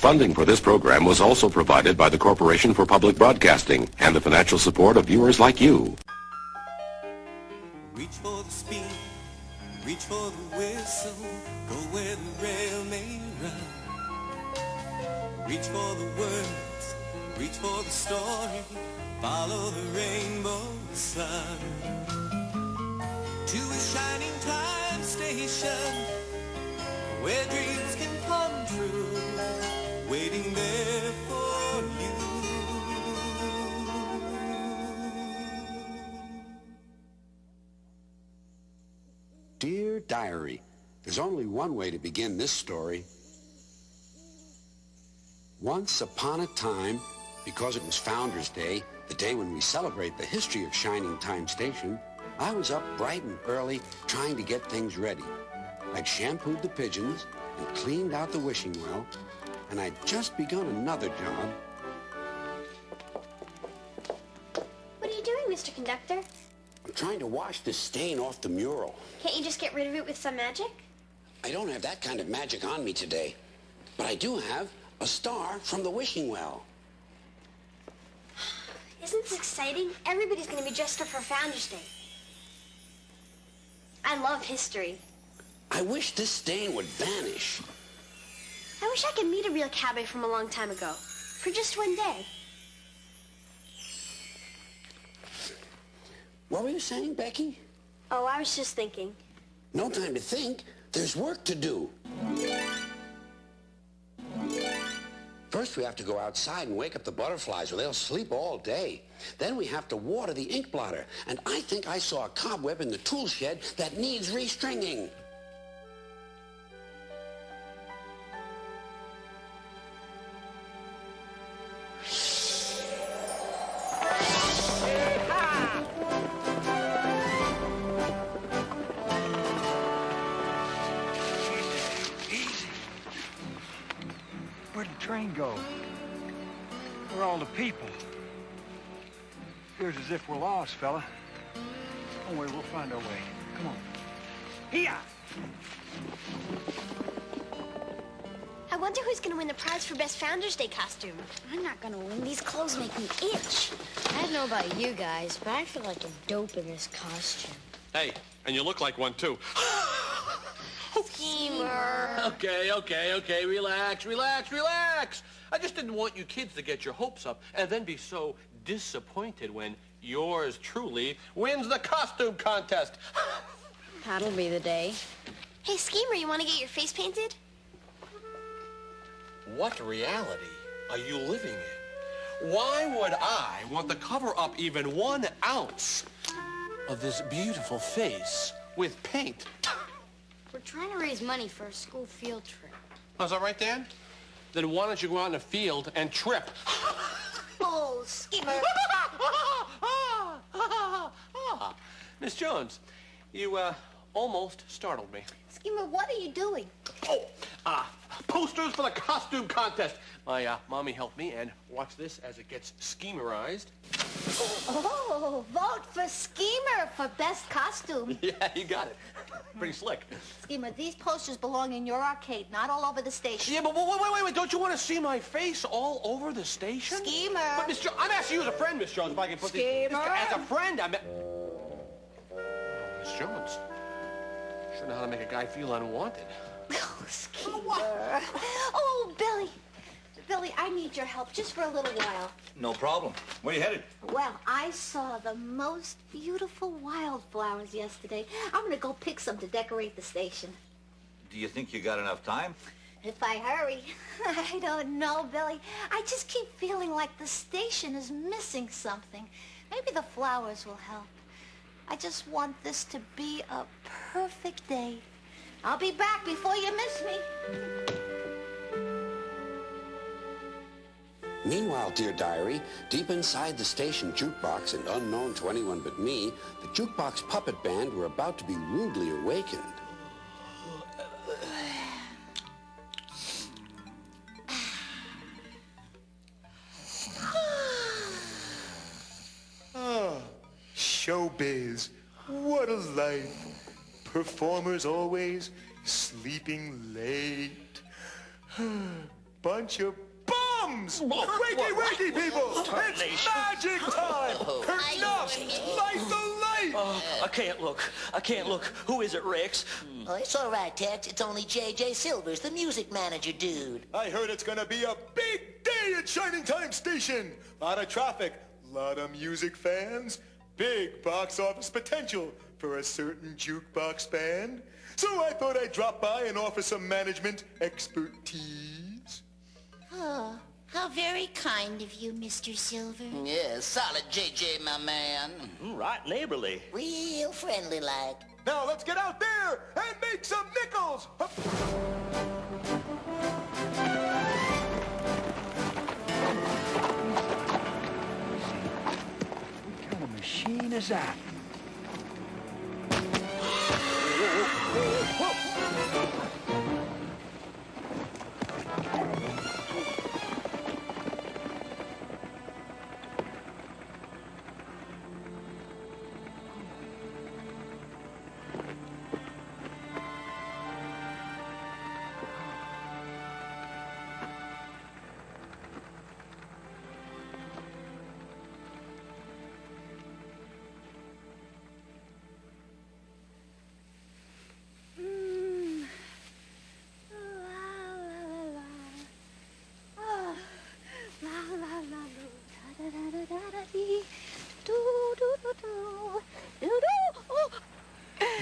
Funding for this program was also provided by the Corporation for Public Broadcasting and the financial support of viewers like you. Reach for the speed, reach for the whistle, go where the rail may run. Reach for the words, reach for the story, follow the rainbow sun. To a shining time station, where dreams can come true, waiting there for you. Dear Diary, there's only one way to begin this story. Once upon a time, because it was Founders Day, the day when we celebrate the history of Shining Time Station, I was up bright and early trying to get things ready. I'd shampooed the pigeons and cleaned out the wishing well, and I'd just begun another job. What are you doing, Mr. Conductor? I'm trying to wash this stain off the mural. Can't you just get rid of it with some magic? I don't have that kind of magic on me today, but I do have a star from the wishing well. Isn't this exciting? Everybody's going to be dressed up for Founders Day. I love history. I wish this stain would vanish. I wish I could meet a real cowboy from a long time ago. For just one day. What were you saying, Becky? Oh, I was just thinking. No time to think. There's work to do. First, we have to go outside and wake up the butterflies, or they'll sleep all day. Then we have to water the ink blotter. And I think I saw a cobweb in the tool shed that needs restringing. Where'd the train go? Where are all the people? Feels as if we're lost, fella. Don't worry, we'll find our way. Come on. Here! I wonder who's going to win the prize for Best Founders Day costume. I'm not gonna win. These clothes make me itch. I don't know about you guys, but I feel like a dope in this costume. Hey, and you look like one, too. Schemer. Okay. Relax. I just didn't want you kids to get your hopes up and then be so disappointed when yours truly wins the costume contest. That'll be the day. Hey, Schemer, you want to get your face painted? What reality are you living in? Why would I want to cover up even 1 ounce of this beautiful face with paint? We're trying to raise money for a school field trip. Oh, is that right, Dan? Then why don't you go out in the field and trip? Oh, Schemer. Miss Jones, you almost startled me. Schemer, what are you doing? Posters for the costume contest. My mommy helped me, and watch this as it gets schemerized. Oh, vote for Schemer for Best Costume. Yeah, you got it. Pretty slick. Schemer, these posters belong in your arcade, not all over the station. Yeah, but wait. Don't you want to see my face all over the station? Schemer. But, Miss Jones, I'm asking you as a friend, Miss Jones, if I can put these... Schemer. As a friend, Miss Jones. Sure know how to make a guy feel unwanted. Oh, Schemer. Oh, Billy. Billy, I need your help just for a little while. No problem. Where are you headed? Well, I saw the most beautiful wildflowers yesterday. I'm going to go pick some to decorate the station. Do you think you got enough time? If I hurry. I don't know, Billy. I just keep feeling like the station is missing something. Maybe the flowers will help. I just want this to be a perfect day. I'll be back before you miss me. Meanwhile, dear diary, deep inside the station jukebox and unknown to anyone but me, the jukebox puppet band were about to be rudely awakened. Showbiz, what a life. Performers always sleeping late. bunch of bums! Wakey, people! It's magic time! Curtain up! Light the light! I can't look. Who is it, Rex? Oh, it's all right, Tex. It's only J.J. Silvers, the music manager dude. I heard it's gonna be a big day at Shining Time Station. Lot of traffic, lot of music fans, big box office potential for a certain jukebox band. So I thought I'd drop by and offer some management expertise. Oh, how very kind of you, Mr. Silver. Yeah, solid J.J., my man. Right neighborly. Real friendly-like. Now let's get out there and make some nickels! What kind of machine is that?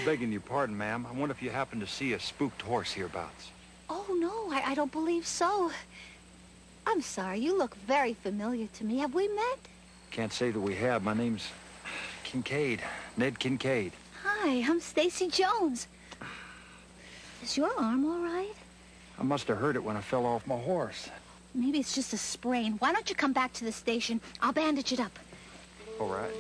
Begging your pardon, ma'am. I wonder if you happen to see a spooked horse hereabouts. Oh, no, I don't believe so. I'm sorry, you look very familiar to me. Have we met? Can't say that we have. My name's Kincaid. Ned Kincaid. Hi, I'm Stacy Jones. Is your arm all right? I must have hurt it when I fell off my horse. Maybe it's just a sprain. Why don't you come back to the station? I'll bandage it up. All right.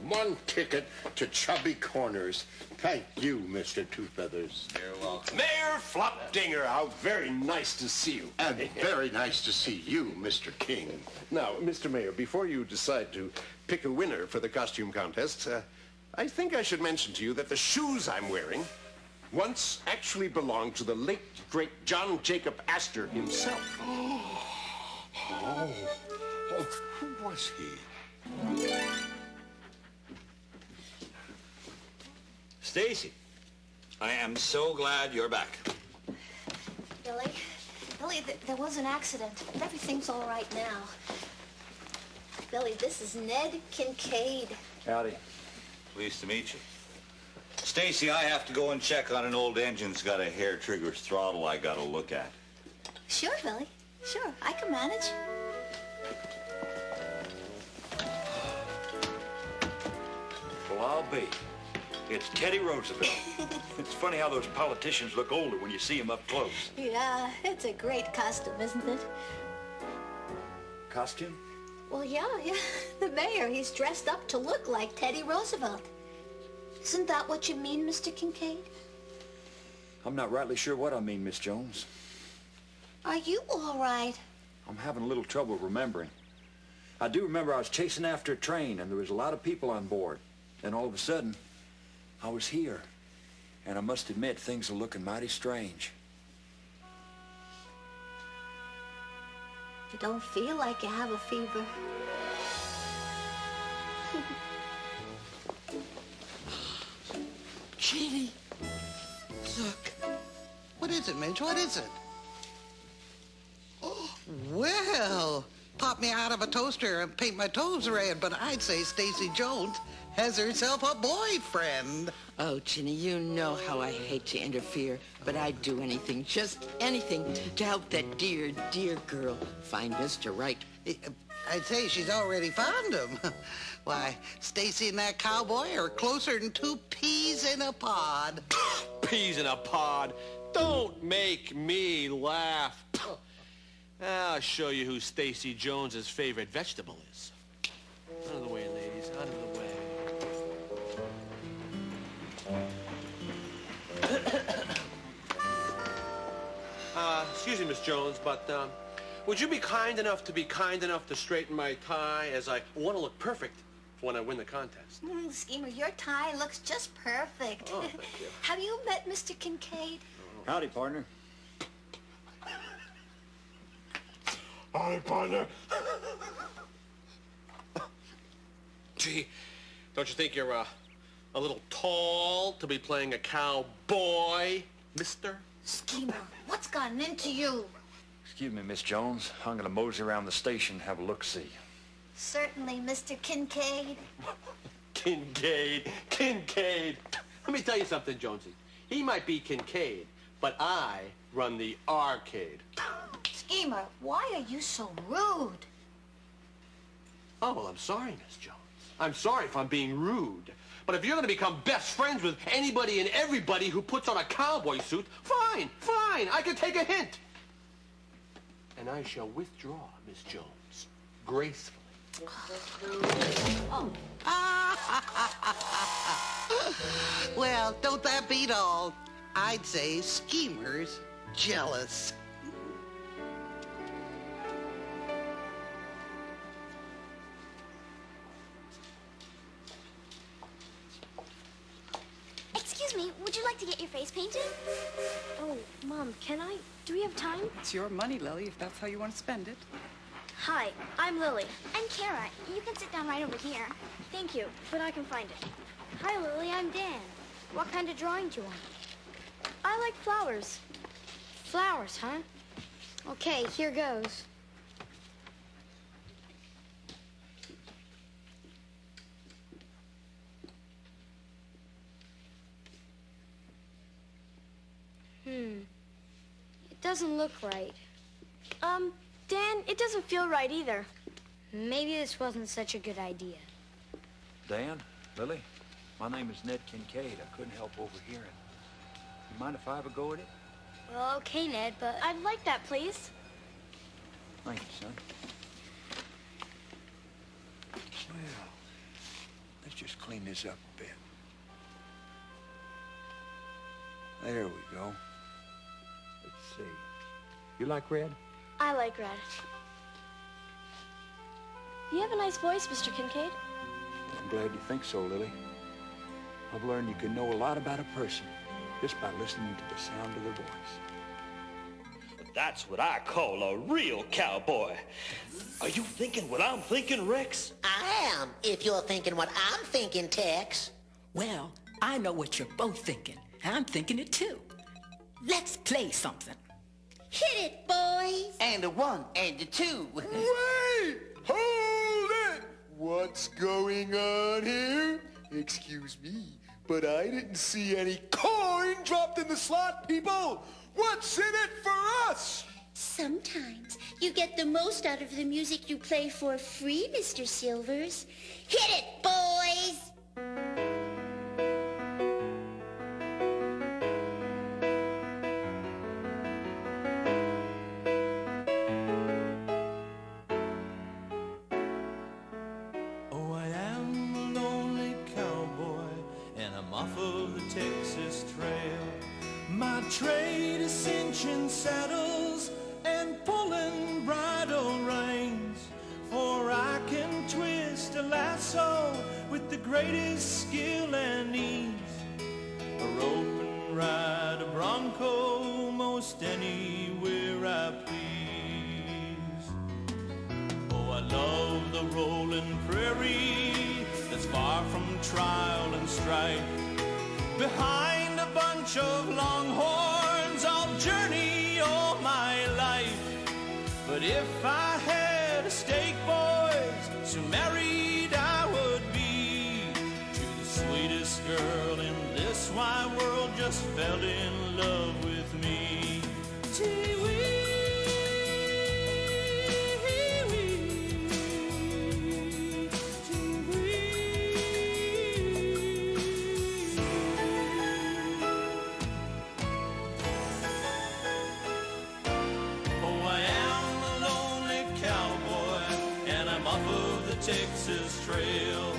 One ticket to Chubby Corners. Thank you, Mr. Two Feathers. You're welcome. Mayor Flopdinger, how very nice to see you. And very nice to see you, Mr. King. Now, Mr. Mayor, before you decide to pick a winner for the costume contest, I think I should mention to you that the shoes I'm wearing once actually belonged to the late, great John Jacob Astor himself. Oh, who was he? Stacy, I am so glad you're back. Billy, there was an accident. Everything's all right now. Billy, this is Ned Kincaid. Howdy. Pleased to meet you. Stacy, I have to go and check on an old engine that's got a hair trigger's throttle I gotta look at. Sure, Billy. Sure, I can manage. Well, I'll be. It's Teddy Roosevelt. It's funny how those politicians look older when you see them up close. Yeah, it's a great costume, isn't it? Costume? Well, yeah. The mayor, he's dressed up to look like Teddy Roosevelt. Isn't that what you mean, Mr. Kincaid? I'm not rightly sure what I mean, Miss Jones. Are you all right? I'm having a little trouble remembering. I do remember I was chasing after a train and there was a lot of people on board. Then all of a sudden, I was here. And I must admit, things are looking mighty strange. You don't feel like you have a fever. Jeannie, look. What is it, Midge? What is it? Oh, well, pop me out of a toaster and paint my toes red, but I'd say Stacy Jones has herself a boyfriend. Oh, Ginny, you know how I hate to interfere, but I'd do anything, just anything, to help that dear, dear girl find Mr. Right. I'd say she's already found him. Why, Stacy and that cowboy are closer than two peas in a pod. Peas in a pod? Don't make me laugh. I'll show you who Stacy Jones's favorite vegetable is. Out of the way, ladies, out of the way. Excuse me, Miss Jones, but would you be kind enough to straighten my tie, as I want to look perfect when I win the contest? Schemer, your tie looks just perfect. Oh, thank you. Have you met Mr. Kincaid? Howdy, partner. Howdy, partner. Gee, don't you think you're a little tall to be playing a cowboy, mister? Schemer, what's gotten into you? Excuse me, Miss Jones. I'm gonna mosey around the station, have a look-see. Certainly, Mr. Kincaid. Kincaid. Let me tell you something, Jonesy. He might be Kincaid, but I run the arcade. Schemer, why are you so rude? Oh, well, I'm sorry, Miss Jones. I'm sorry if I'm being rude. But if you're going to become best friends with anybody and everybody who puts on a cowboy suit, fine. I can take a hint. And I shall withdraw, Miss Jones, gracefully. Oh. Well, don't that beat all? I'd say Schemer's jealous. Excuse me, would you like to get your face painted? Oh, Mom, can I? Do we have time? It's your money, Lily, if that's how you want to spend it. Hi, I'm Lily. I'm Kara. You can sit down right over here. Thank you, but I can find it. Hi, Lily, I'm Dan. What kind of drawing do you want? I like flowers. Flowers, huh? Okay, here goes. It doesn't look right. Dan, it doesn't feel right either. Maybe this wasn't such a good idea. Dan, Lily, my name is Ned Kincaid. I couldn't help overhearing. You mind if I have a go at it? Well, okay, Ned, but I'd like that, please. Thank you, son. Well, let's just clean this up a bit. There we go. Let's see. You like red? I like red. You have a nice voice, Mr. Kincaid. I'm glad you think so, Lily. I've learned you can know a lot about a person just by listening to the sound of their voice. That's what I call a real cowboy. Are you thinking what I'm thinking, Rex? I am, if you're thinking what I'm thinking, Tex. Well, I know what you're both thinking. I'm thinking it too. Let's play something. Hit it, boys. And a 1 and a 2. Wait! Hold it! What's going on here? Excuse me, but I didn't see any coin dropped in the slot, people! What's in it for us? Sometimes you get the most out of the music you play for free, Mr. Silvers. Hit it, boys! Oh, I am a lonely cowboy, and I'm off of the Texas Trail. My trade is cinching saddles and pulling bridle reins, for I can twist a lasso with the greatest skill and ease, a rope and ride a bronco most anywhere I please. Oh, I love the rolling prairie that's far from trial and strife. Behind a bunch of longhorns I'll journey all my life. But if I had a stake, boys, so married I would be to the sweetest girl in this wide world, just fell in love with me. Tee-wee. Texas Trail.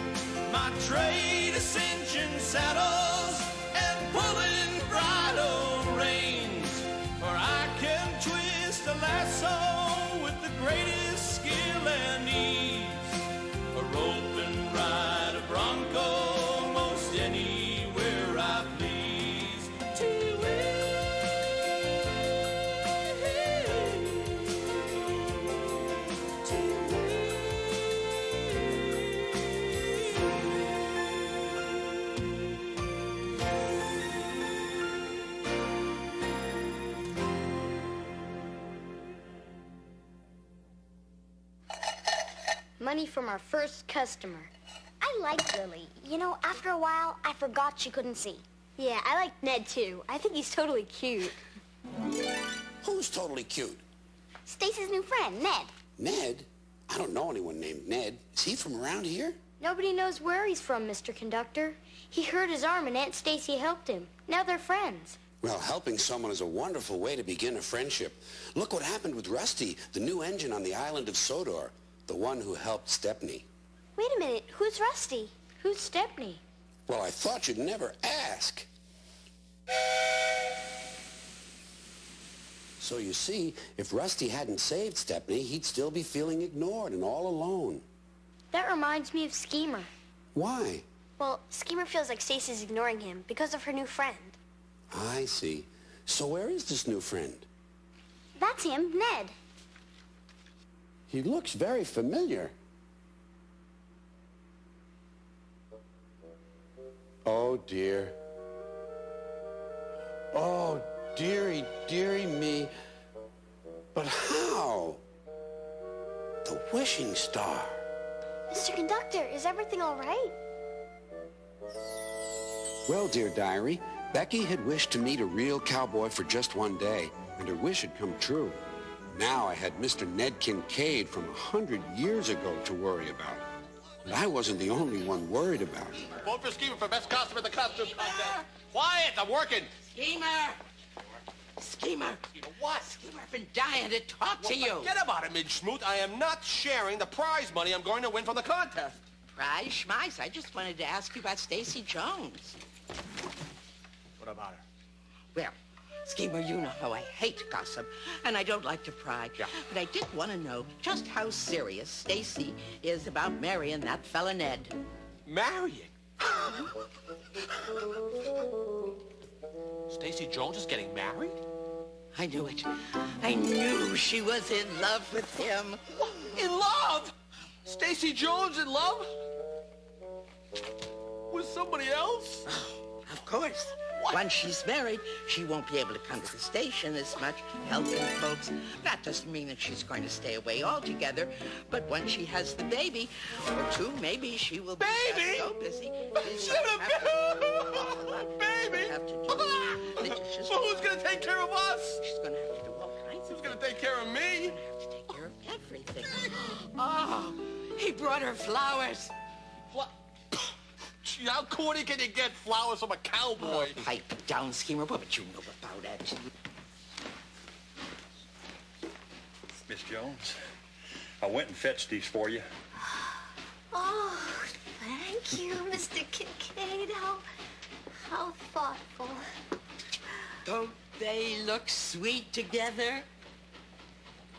My trade is cinching saddles and pulling bridle reins, for I can twist a lasso with money from our first customer. I like Lily. You know, after a while, I forgot she couldn't see. Yeah, I like Ned, too. I think he's totally cute. Who's totally cute? Stacy's new friend, Ned. Ned? I don't know anyone named Ned. Is he from around here? Nobody knows where he's from, Mr. Conductor. He hurt his arm and Aunt Stacy helped him. Now they're friends. Well, helping someone is a wonderful way to begin a friendship. Look what happened with Rusty, the new engine on the island of Sodor, the one who helped Stepney. Wait a minute. Who's Rusty? Who's Stepney? Well, I thought you'd never ask. So you see, if Rusty hadn't saved Stepney, he'd still be feeling ignored and all alone. That reminds me of Schemer. Why? Well, Schemer feels like Stacy's ignoring him because of her new friend. I see. So where is this new friend? That's him, Ned. He looks very familiar. Oh, dear. Oh, dearie, dearie me. But how? The wishing star. Mr. Conductor, is everything all right? Well, dear diary, Becky had wished to meet a real cowboy for just one day, and her wish had come true. Now I had Mr. Ned Kincaid from 100 years ago to worry about. But I wasn't the only one worried about it. Vote for Schemer for best costume at the costume contest. Quiet, I'm working. Schemer! Schemer! What? Schemer, I've been dying to talk to you. Forget about it, Midge Smoot. I am not sharing the prize money I'm going to win from the contest. Prize schmice. I just wanted to ask you about Stacy Jones. What about her? Well, Schemer, you know how I hate gossip, and I don't like to pry. Yeah. But I did want to know just how serious Stacy is about marrying that fella Ned. Marrying? Stacy Jones is getting married? I knew it. I knew she was in love with him. In love? Stacy Jones in love? With somebody else? Of course. What? Once she's married, she won't be able to come to the station as much, helping folks. That doesn't mean that she's going to stay away altogether, but once she has the baby, or two, maybe she will be so busy. Baby! So who's going to take care of us? She's going to have to do all kinds of things. Who's going to take care of me? She's going to have to take care of everything. Oh, he brought her flowers. How corny can you get flowers from a cowboy? Oh, pipe down, Schemer. What would you know about it? Miss Jones, I went and fetched these for you. Oh, thank you, Mr. Kincaid. How thoughtful. Don't they look sweet together?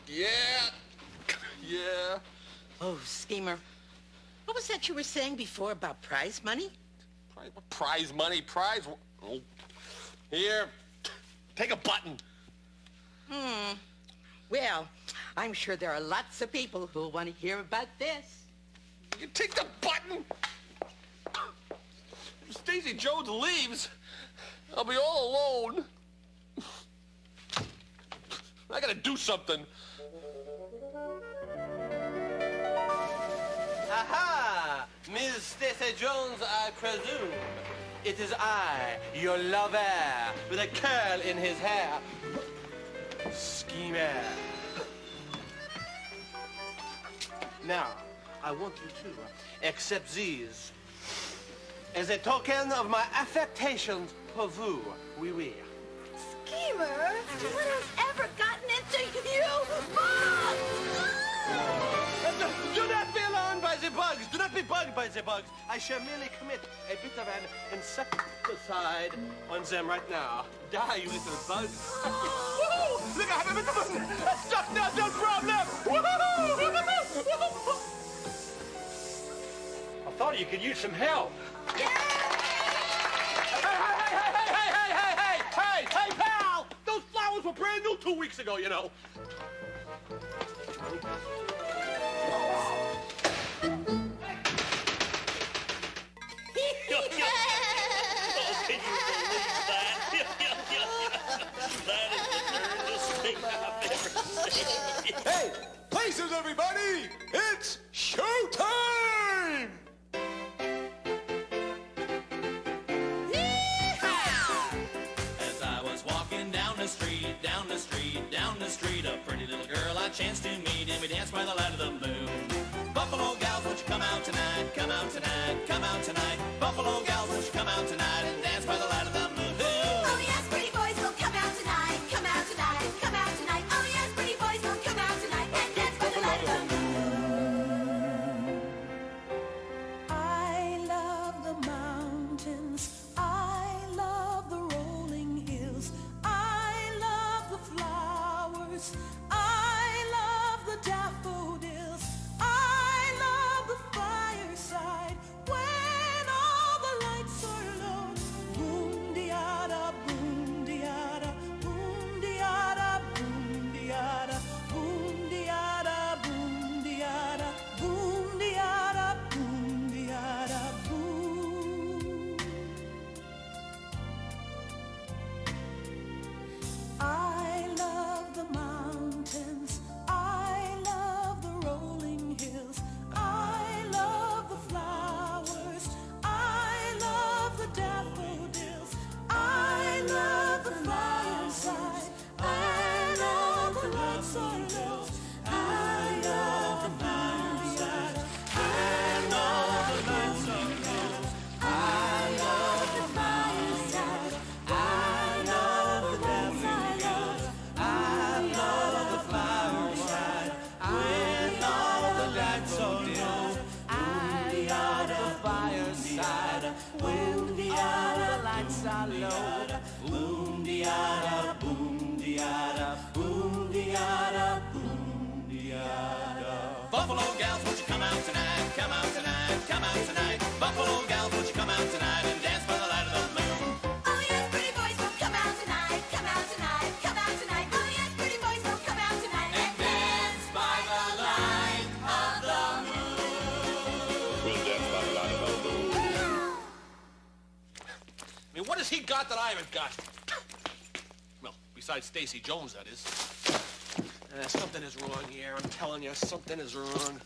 Yeah. Yeah. Oh, Schemer. What was that you were saying before about prize money? Prize money? Prize? Oh. Here, take a button. Well, I'm sure there are lots of people who'll want to hear about this. You take the button. If Stacy Jones leaves, I'll be all alone. I gotta do something. Aha! Miss Stacy Jones, I presume. It is I, your lover, with a curl in his hair. Schemer. Now, I want you to accept these as a token of my affectations for vous, oui, oui. Schemer, what has ever gotten into you? Do not be alarmed by the bugs. Do not be bugged by the bugs. I shall merely commit a bit of an insecticide on them right now. Die, you little bugs. Woohoo! Look, I have a bit of a stuck now, no problem. Woohoo! I thought you could use some help. Hey, pal! Those flowers were brand new 2 weeks ago, you know. Hey, places, everybody! It's showtime! come out tonight, come out tonight, come out tonight. Buffalo gals, won't you come out tonight and dance by the light of the moon? Oh yes, pretty boys, will come out tonight, come out tonight, come out tonight. Oh yes, pretty boys, will come out tonight and dance by the light of the moon. We'll dance by the light of the moon. I mean, what has he got that I haven't got? Well, besides Stacy Jones, that is. Something is wrong here. I'm telling you, something is wrong.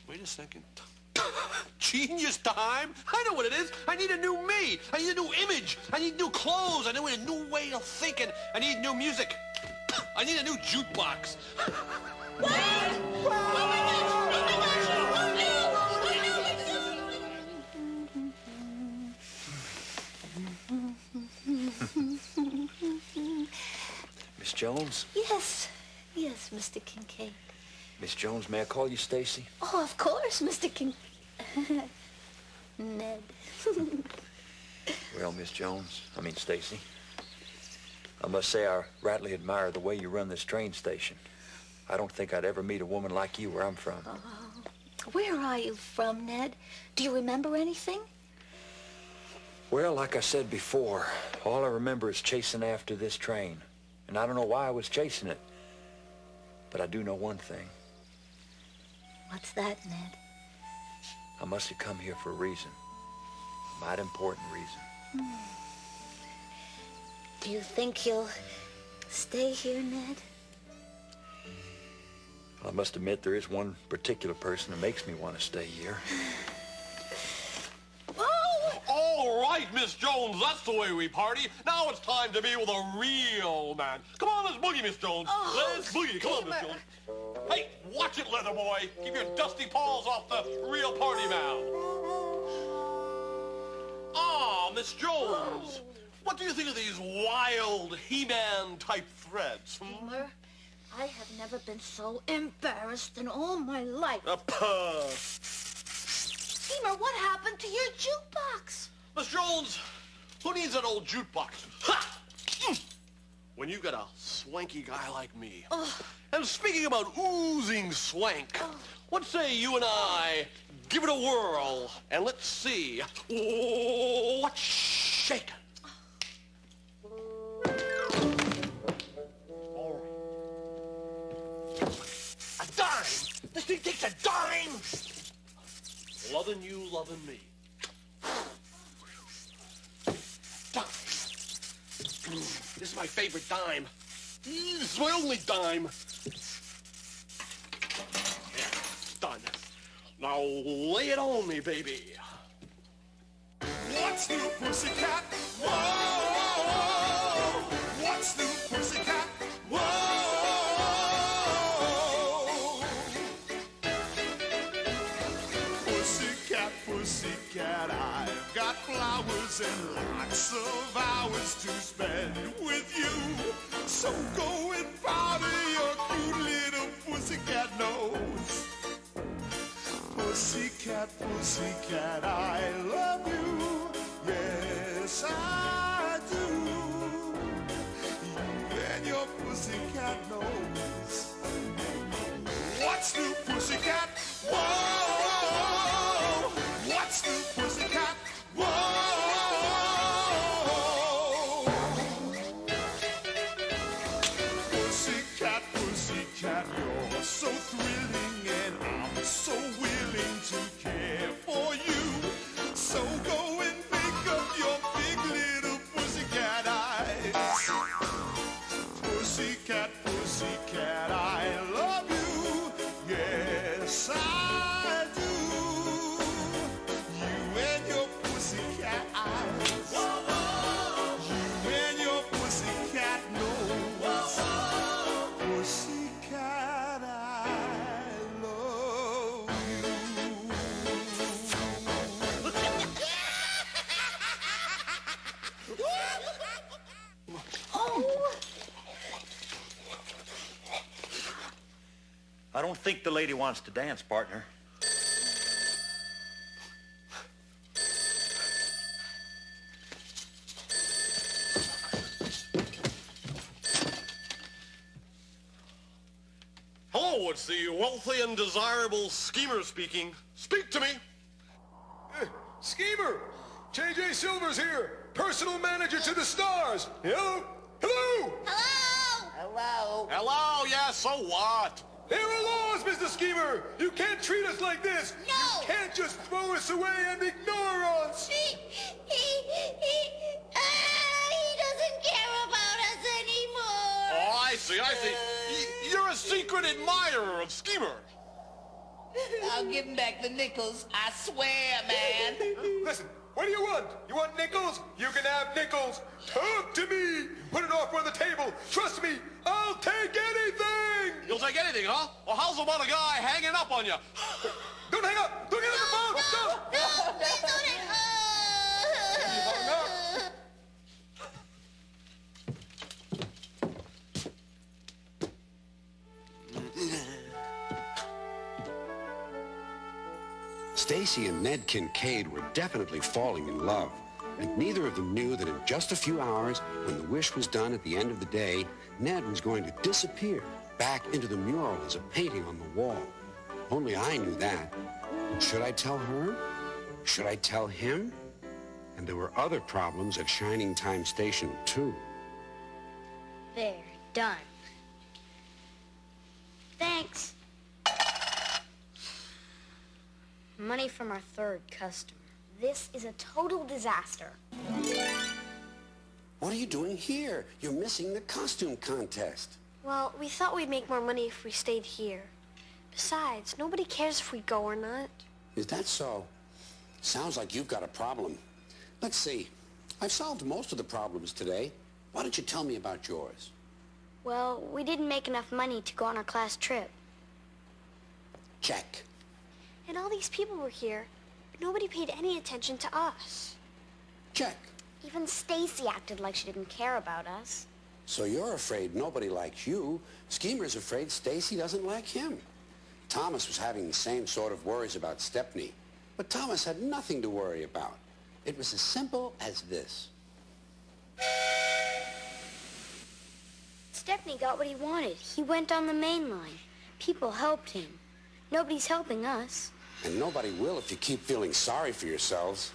Wait a second. Genius time? I know what it is. I need a new me. I need a new image. I need new clothes. I need a new way of thinking. I need new music. I need a new jukebox. What? Oh my gosh! Oh my gosh! Oh no! Miss Jones? Yes, yes, Mr. Kincaid. Miss Jones, may I call you Stacy? Oh, of course, Mr. Ned. Well, Miss Jones, Stacy, I must say I rightly admire the way you run this train station. I don't think I'd ever meet a woman like you where I'm from. Where are you from, Ned? Do you remember anything? Well, like I said before, all I remember is chasing after this train. And I don't know why I was chasing it. But I do know one thing. What's that, Ned? I must have come here for a reason. A mighty important reason. Do you think you'll stay here, Ned? I must admit there is one particular person who makes me want to stay here. All right, Miss Jones, that's the way we party. Now it's time to be with a real man. Come on, let's boogie, Miss Jones. Let's boogie. Come on, Miss Jones. Hey, watch it, leather boy. Keep your dusty paws off the real party man. Ah, Miss Jones, what do you think of these wild He-Man type threads? Beamer, I have never been so embarrassed in all my life. Beamer, what happened to your jukebox? Miss Jones, who needs an old jukebox? Ha! When you got a swanky guy like me. And speaking about oozing swank, what say you and I give it a whirl and let's see what's shaking. A dime! This thing takes a dime! Loving you, loving me. Dime. This is my favorite dime. This is my only dime. Yeah, it's done. Now lay it on me, baby. What's new, Pussycat? Whoa! What's new, Pussycat? Whoa! Pussycat, Pussycat, I've got flowers and lots of hours to spend with you. So go and powder your cute little pussycat nose. Pussycat, Pussycat, I love you. Yes, I do. You and your pussycat nose. What's new, Pussycat? Whoa! What's new, Pussycat? Whoa! Pussycat, Pussycat, you're so thrilling and I'm so willing to care for you. So go and pick up your big little pussycat eyes. Pussycat, Pussycat, I love you. Yes, I do. You and your pussycat eyes. You and your pussycat nose. Pussycat, I love you. I don't think the lady wants to dance, partner. Hello, it's the wealthy and desirable schemer speaking. Speak to me. Schemer! J.J. Silver's here, personal manager to the stars. Hello? Hello? Hello? Hello, yeah, so what? There are laws, Mr. Schemer. You can't treat us like this. No. You can't just throw us away and ignore us. He doesn't care about us anymore. Oh, I see. You're a secret admirer of Schemer. I'll give him back the nickels. I swear, man. Listen, what do you want? You want nickels? You can have nickels. Talk to me. Put an offer on the table. Trust me, I'll take anything. You'll take anything, huh? Well, how's about a guy hanging up on you? Don't hang up. Don't get on the phone. No, please don't. Stacy and Ned Kincaid were definitely falling in love, and neither of them knew that in just a few hours, when the wish was done at the end of the day, Ned was going to disappear back into the mural as a painting on the wall. Only I knew that. Should I tell her? Should I tell him? And there were other problems at Shining Time Station, too. There, done. Thanks. Money from our third customer. This is a total disaster. What are you doing here? You're missing the costume contest. Well, we thought we'd make more money if we stayed here. Besides, nobody cares if we go or not. Is that so? Sounds like you've got a problem. Let's see. I've solved most of the problems today. Why don't you tell me about yours? Well, we didn't make enough money to go on our class trip. Check. And all these people were here, but nobody paid any attention to us. Check. Even Stacy acted like she didn't care about us. So you're afraid nobody likes you. Schemer's afraid Stacy doesn't like him. Thomas was having the same sort of worries about Stepney. But Thomas had nothing to worry about. It was as simple as this. Stepney got what he wanted. He went on the main line. People helped him. Nobody's helping us. And nobody will if you keep feeling sorry for yourselves.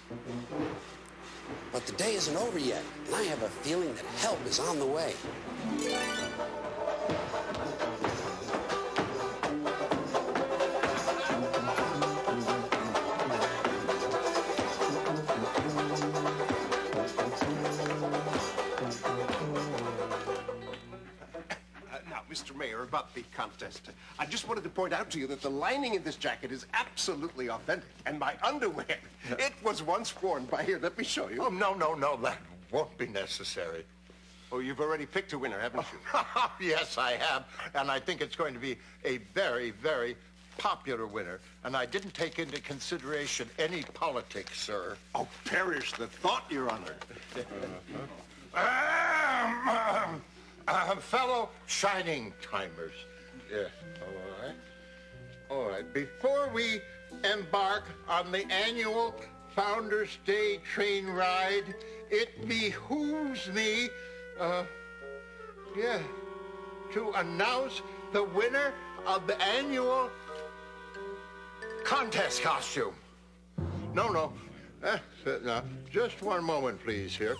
But the day isn't over yet, and I have a feeling that help is on the way. Mr. Mayor, about the contest. I just wanted to point out to you that the lining in this jacket is absolutely authentic. And my underwear, it was once worn by here. Let me show you. Oh, no, that won't be necessary. Oh, you've already picked a winner, haven't you? Yes, I have. And I think it's going to be a very, very popular winner. And I didn't take into consideration any politics, sir. Oh, perish the thought, Your Honor. Fellow Shining Timers. Yes, all right. Before we embark on the annual Founders Day train ride, it behooves me, to announce the winner of the annual contest costume. No. Now, just one moment, please, here.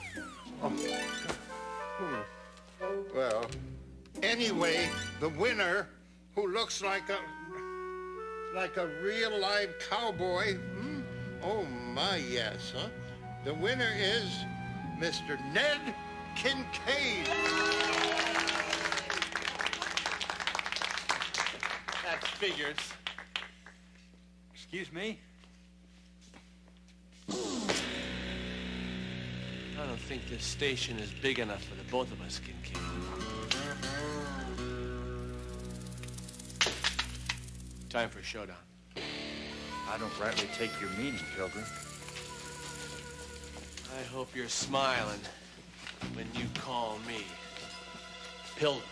Well, anyway, the winner, who looks like a real live cowboy. Oh my, yes, huh? The winner is Mr. Ned Kincaid. That figures. Excuse me? I don't think this station is big enough for the both of us, Kincaid. Time for a showdown. I don't rightly take your meaning, Pilgrim. I hope you're smiling when you call me Pilgrim.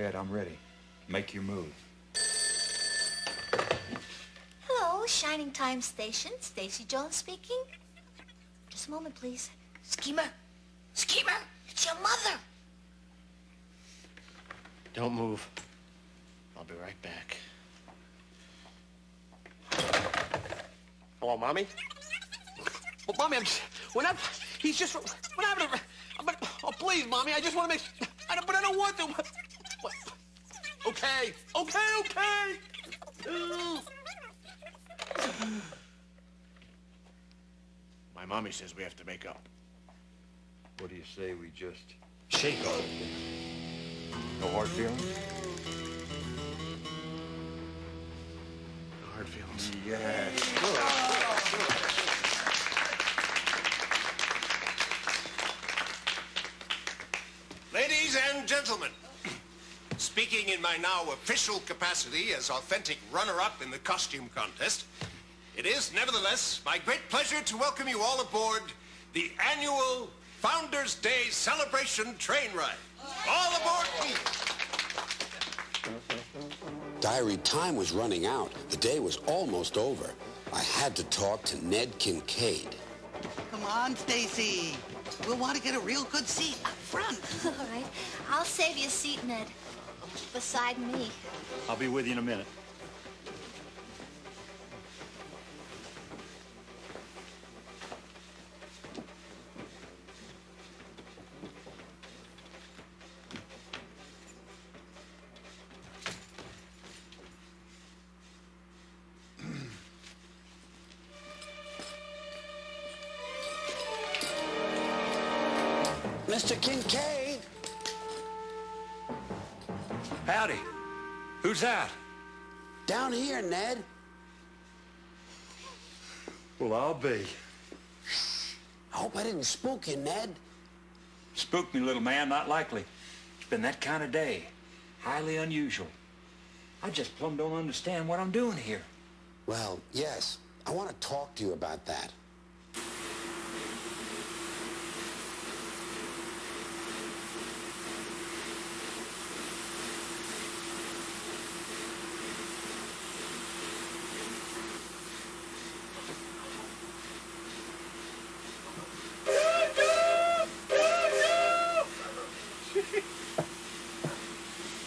ahead, I'm ready. Make your move. Hello, Shining Time Station. Stacy Jones speaking. Just a moment, please. Schemer! Schemer! It's your mother! Don't move. I'll be right back. Hello, Mommy? Well, Mommy, he's just... What happened? Oh, please, Mommy, I just want to make... But I don't want to. What? Okay. My mommy says we have to make up. What do you say we just shake all of this? No hard feelings? No hard feelings. Yes. Ladies and gentlemen, speaking in my now official capacity as authentic runner-up in the costume contest, it is nevertheless my great pleasure to welcome you all aboard the annual Founders Day Celebration Train Ride. All aboard, please. Diary time was running out. The day was almost over. I had to talk to Ned Kincaid. Come on, Stacy. We'll want to get a real good seat up front. All right. I'll save you a seat, Ned. Beside me. I'll be with you in a minute. Mr. Kincaid! Howdy. Who's that? Down here, Ned. Well, I'll be. I hope I didn't spook you, Ned. Spook me, little man, not likely. It's been that kind of day. Highly unusual. I just plumb don't understand what I'm doing here. Well, yes. I want to talk to you about that.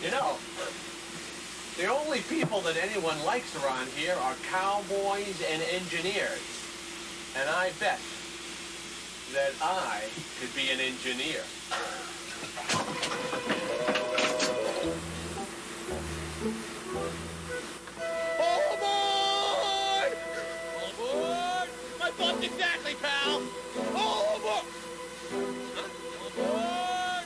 You know, the only people that anyone likes around here are cowboys and engineers. And I bet that I could be an engineer. All aboard! All aboard! My thoughts exactly, pal! All aboard! Huh? All aboard!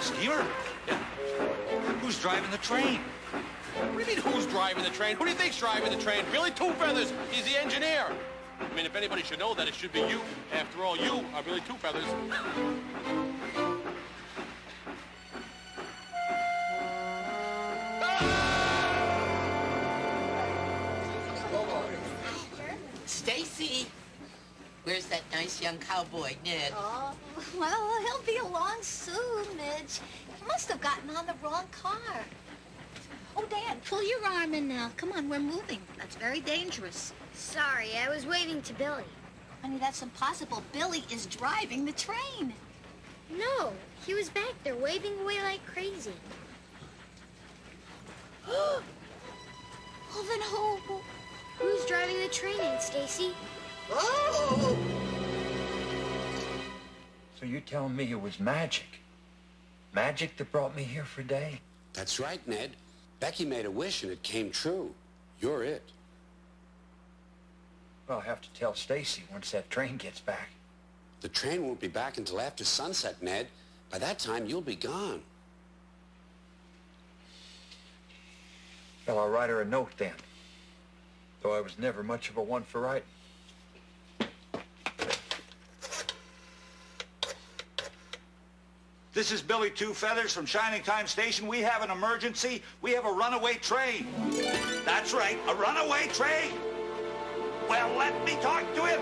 Schemer? Yeah. Who's driving the train? What do you mean, who's driving the train? Who do you think's driving the train? Billy Two Feathers. He's the engineer. I mean, if anybody should know that, it should be you. After all, you are Billy Two Feathers. Stacy, where's that nice young cowboy, Ned? Oh, well, he'll be along soon, Midge. He must have gotten on the wrong car. Oh, Dad, pull your arm in now. Come on, we're moving. That's very dangerous. Sorry, I was waving to Billy. Honey, that's impossible. Billy is driving the train. No, he was back there waving away like crazy. Well, then who? Who's driving the train, Aunt Stacy? Oh! So you're telling me it was magic? Magic that brought me here for a day? That's right, Ned. Becky made a wish and it came true. You're it. Well, I'll have to tell Stacy once that train gets back. The train won't be back until after sunset, Ned. By that time, you'll be gone. Well, I'll write her a note then. Though I was never much of a one for writing. This is Billy Two Feathers from Shining Time Station. We have an emergency. We have a runaway train. That's right, a runaway train. Well, let me talk to him.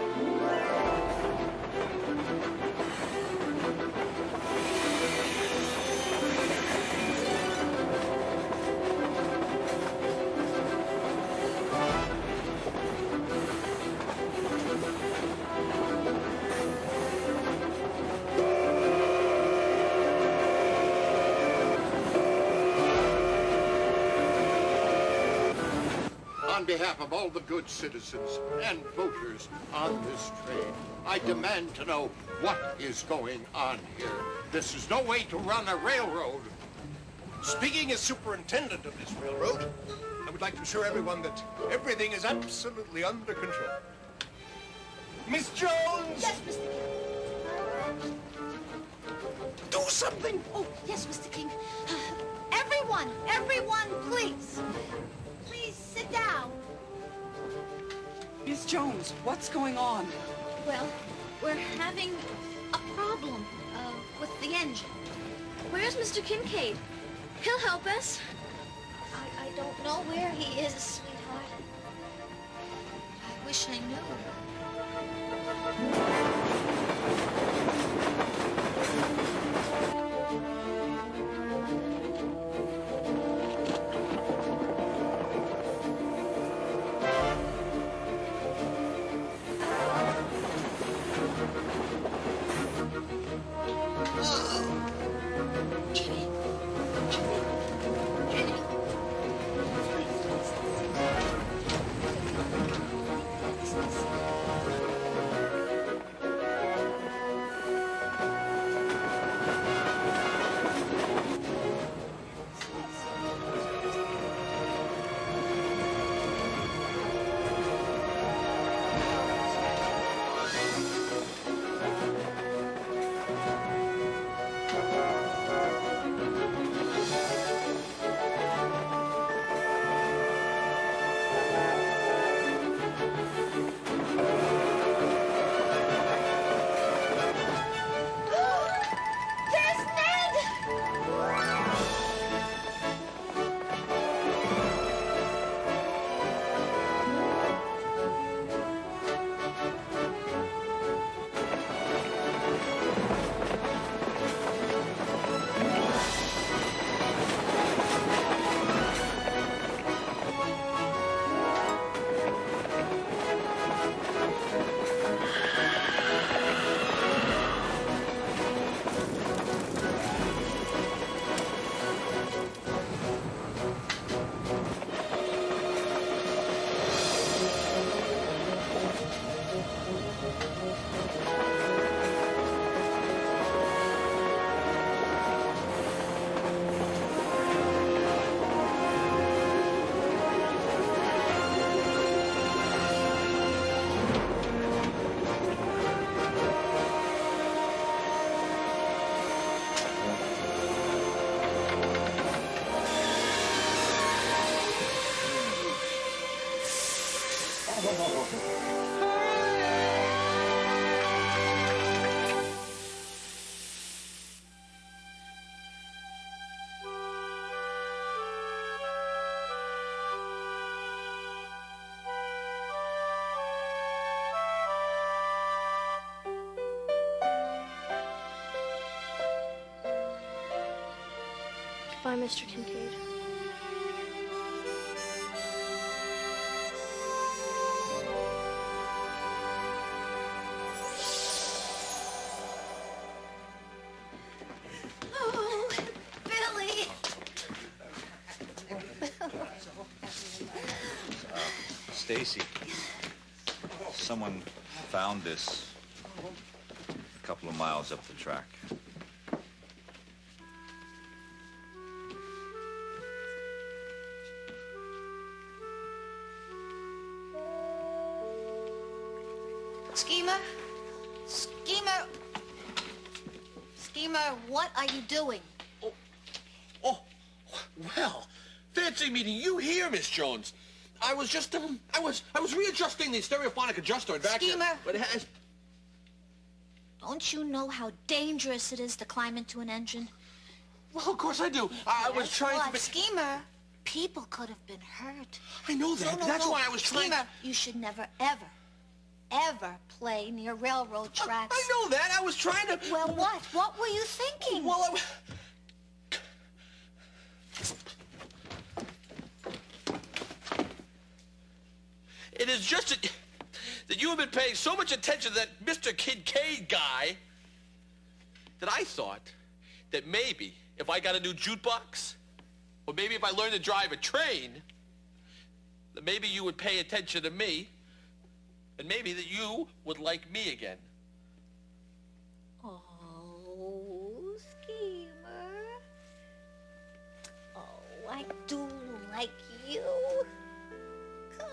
On behalf of all the good citizens and voters on this train, I demand to know what is going on here. This is no way to run a railroad. Speaking as superintendent of this railroad, I would like to assure everyone that everything is absolutely under control. Miss Jones! Yes, Mr. King. Do something! Oh, yes, Mr. King. Everyone, please. Please sit down. Miss Jones, what's going on? Well, we're having a problem with the engine. Where's Mr. Kincaid? He'll help us. I don't know where he is, sweetheart. I wish I knew. Bye, Mr. Kincaid. Oh, Billy. Stacy, someone found this a couple of miles up the track. Schemer, what are you doing? Oh, well, fancy meeting you here, Miss Jones. I was just, I was readjusting the stereophonic adjuster back there. Schemer. But it has... Don't you know how dangerous it is to climb into an engine? Well, of course I do. I was trying to... Schemer, people could have been hurt. I know that. No, That's why I was trying... Schemer, you should never, ever play near railroad tracks. I know that. I was trying to... Well, what? What were you thinking? Well, It is just that you have been paying so much attention to that Mr. Kincaid guy that I thought that maybe if I got a new jukebox, or maybe if I learned to drive a train, that maybe you would pay attention to me, and maybe that you would like me again. Oh, Schemer. Oh, I do like you.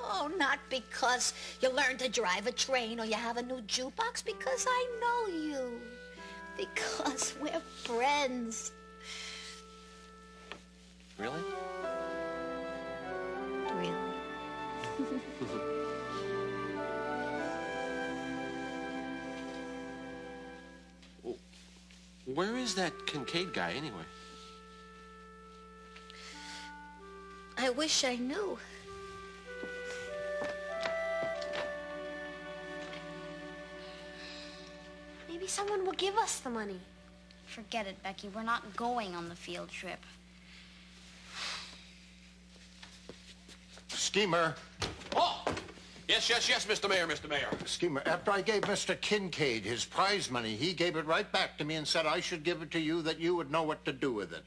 Oh, not because you learned to drive a train or you have a new jukebox, because I know you. Because we're friends. Really? Really? Where is that Kincaid guy, anyway? I wish I knew. Maybe someone will give us the money. Forget it, Becky. We're not going on the field trip. Schemer. Oh! Yes, Mr. Mayor, Mr. Mayor. Schemer, after I gave Mr. Kincaid his prize money, he gave it right back to me and said I should give it to you, that you would know what to do with it.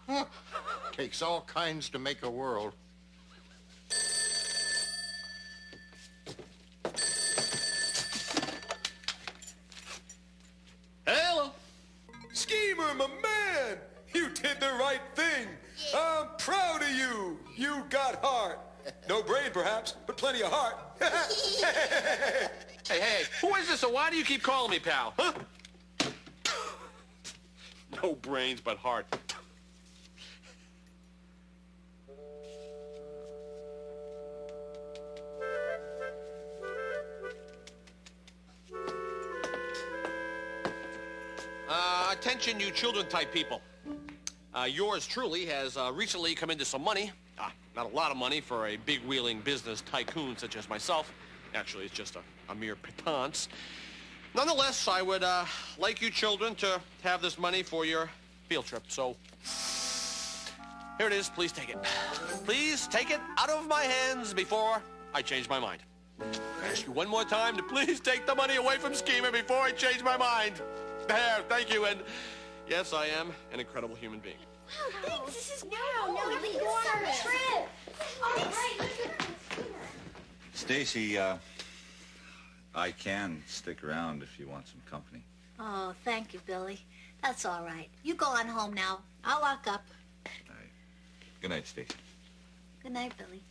Huh. Takes all kinds to make a world. Hello. Schemer, my man! You did the right thing. I'm proud of you. You got heart. No brain, perhaps, but plenty of heart. Hey, who is this, and why do you keep calling me pal, huh? No brains, but heart. Attention, you children-type people. Yours truly has recently come into some money. Not a lot of money for a big-wheeling business tycoon such as myself. Actually, it's just a mere pittance. Nonetheless, I would like you children to have this money for your field trip. So, here it is. Please take it. Please take it out of my hands before I change my mind. I ask you one more time to please take the money away from Schemer before I change my mind. There, thank you, and yes, I am an incredible human being. Wow, thanks. This is no, we can go on a trip. All right. Stacy, I can stick around if you want some company. Oh, thank you, Billy. That's all right. You go on home now. I'll lock up. All right. Good night, Stacy. Good night, Billy.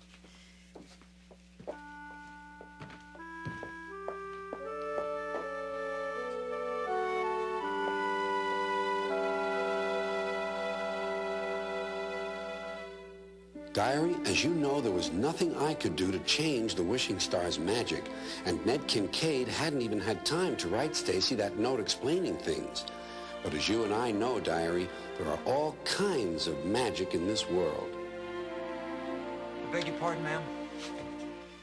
Diary, as you know, there was nothing I could do to change the Wishing Star's magic, and Ned Kincaid hadn't even had time to write Stacy that note explaining things. But as you and I know, Diary, there are all kinds of magic in this world. I beg your pardon, ma'am?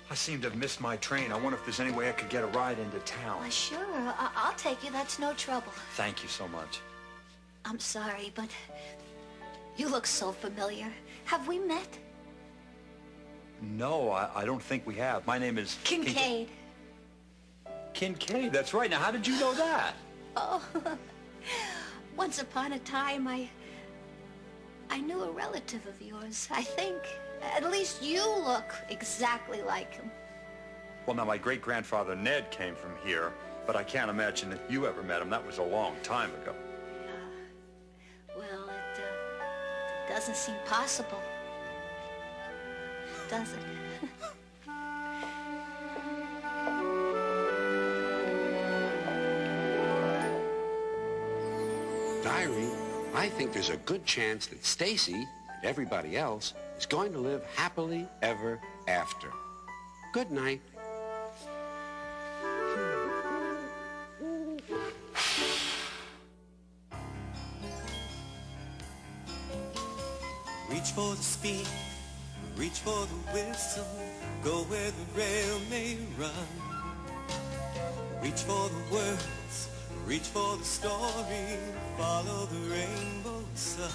I seem to have missed my train. I wonder if there's any way I could get a ride into town. Why, sure. I'll take you. That's no trouble. Thank you so much. I'm sorry, but you look so familiar. Have we met? No, I don't think we have. My name is... Kincaid. Kincaid, that's right. Now, how did you know that? Oh, once upon a time, I knew a relative of yours, I think. At least you look exactly like him. Well, now, my great-grandfather Ned came from here, but I can't imagine that you ever met him. That was a long time ago. Well, it doesn't seem possible, does it? Diary, I think there's a good chance that Stacy and everybody else is going to live happily ever after. Good night. Reach for the speed, reach for the whistle, go where the rail may run. Reach for the words, reach for the story, follow the rainbow sun.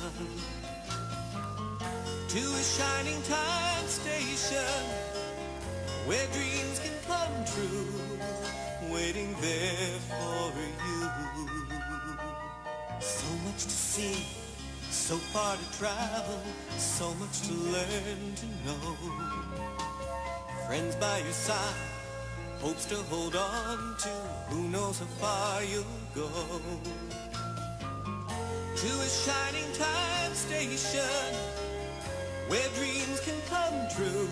To a shining time station, where dreams can come true, waiting there for you. So much to see, so far to travel, so much to learn to know. Friends by your side, hopes to hold on to, who knows how far you'll go. To a shining time station, where dreams can come true,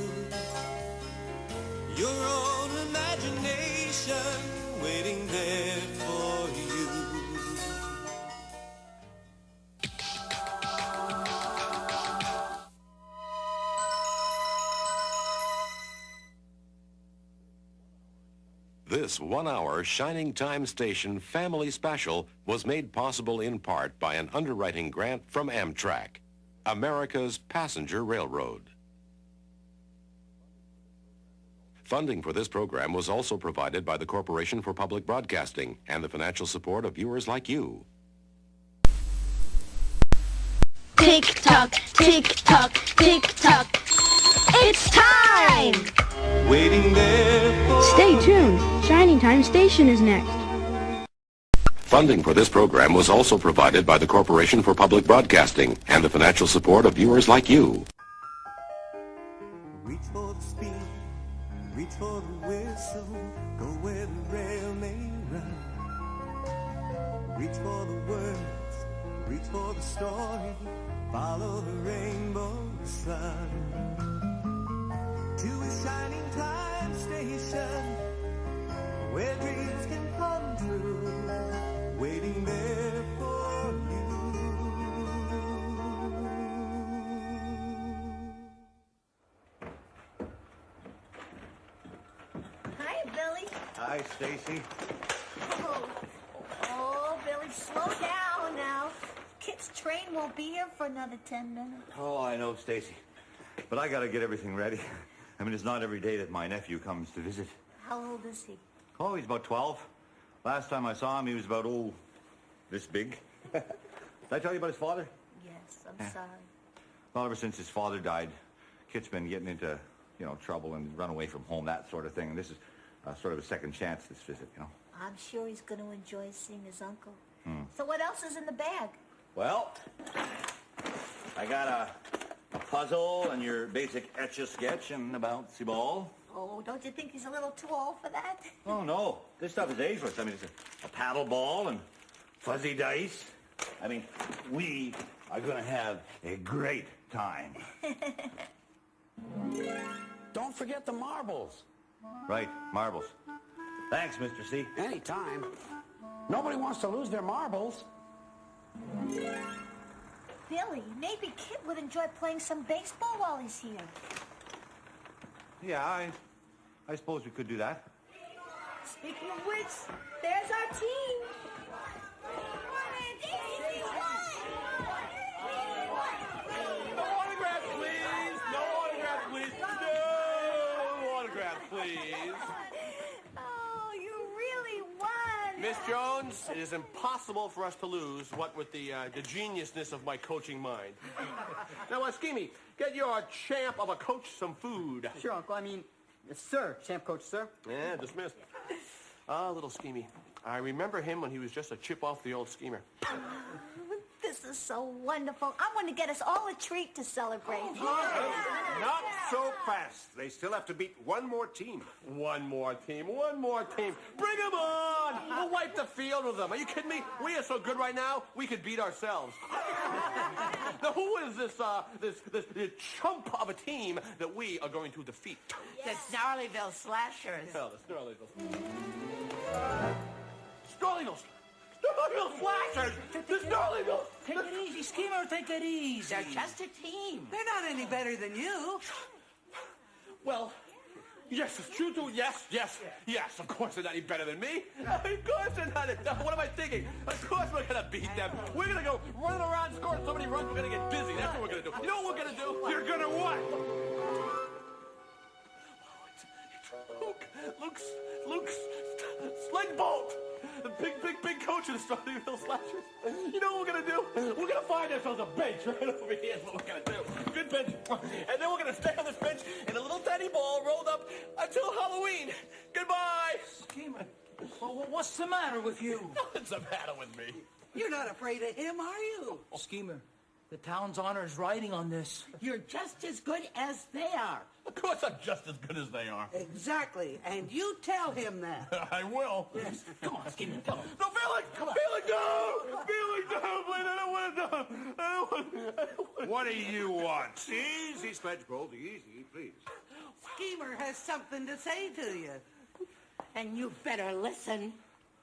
your own imagination waiting there for you. This 1-hour Shining Time Station family special was made possible in part by an underwriting grant from Amtrak, America's passenger railroad. Funding for this program was also provided by the Corporation for Public Broadcasting and the financial support of viewers like you. Tick-tock, tick-tock, tick-tock. It's time! Waiting there for... Stay tuned. Shining Time Station is next. Funding for this program was also provided by the Corporation for Public Broadcasting and the financial support of viewers like you. Reach for the speed, reach for the whistle, go where the rail may run. Reach for the words, reach for the story, follow the rainbow sun. To a shining time station, where dreams can come true, waiting there for you. Hi, Billy. Hi, Stacy. Oh, Billy, slow down now. Kit's train won't be here for another 10 minutes. Oh, I know, Stacy. But I gotta get everything ready. I mean, it's not every day that my nephew comes to visit. How old is he? Oh, he's about 12. Last time I saw him, he was about, this big. Did I tell you about his father? Yes, I'm sorry. Well, ever since his father died, Kit's been getting into, trouble and run away from home, that sort of thing. And this is sort of a second chance, this visit, I'm sure he's going to enjoy seeing his uncle. So what else is in the bag? Well, I got a puzzle and your basic etch-a-sketch and a bouncy ball. Oh, don't you think he's a little too old for that? Oh, no. This stuff is ageless. I mean, it's a paddle ball and fuzzy dice. I mean, we are going to have a great time. Don't forget the marbles. Right, marbles. Thanks, Mr. C. Anytime. Nobody wants to lose their marbles. Billy, maybe Kit would enjoy playing some baseball while he's here. Yeah, I suppose we could do that. Speaking of which, there's our team. No autograph, please. No autograph, please. No autograph, please. Oh, you really won. Miss Jones, it is impossible for us to lose, what with the geniusness of my coaching mind. Now, Schemy, get your champ of a coach some food. Sure, Uncle. I mean, yes, sir. Champ coach, sir. Yeah, dismissed. Little Schemy. I remember him when he was just a chip off the old schemer. This is so wonderful. I want to get us all a treat to celebrate. Not so fast. They still have to beat one more team. One more team. One more team. Bring them on! We'll wipe the field with them. Are you kidding me? We are so good right now, we could beat ourselves. Now, who is this chump of a team that we are going to defeat? The Snarlyville Slashers. Hell, the Snarlyville. Snarlyville! Snarlyville Slashers! The Snarlyville! Take it easy, Schemer, take it easy. They're just a team. They're not any better than you. Well, Yes, it's true, too. Yes. Of course they're not any better than me. Of course they're not. What am I thinking? Of course we're going to beat them. We're going to go running around, scoring so many runs, we're going to get dizzy. That's what we're going to do. You know what we're going to do? You're gonna what? Luke's Sledge Bolt. The big coach of the Strawberryville Slashers. You know what we're going to do? We're going to find ourselves a bench right over here is what we're going to do. Good bench. And then we're going to stay on this bench in a little tiny ball rolled up until Halloween. Goodbye. Schemer, well, what's the matter with you? What's the matter with me? You're not afraid of him, are you? Schemer, the town's honor is riding on this. You're just as good as they are. Of course I'm just as good as they are. Exactly, and you tell him that. I will. Yes. Come on, Schemer, come on. No, Felix! Felix, no! Felix, no! Please, I don't want to. I don't want. What do you want? Easy, Sledge Bolt, easy, please. Schemer has something to say to you. And you better listen.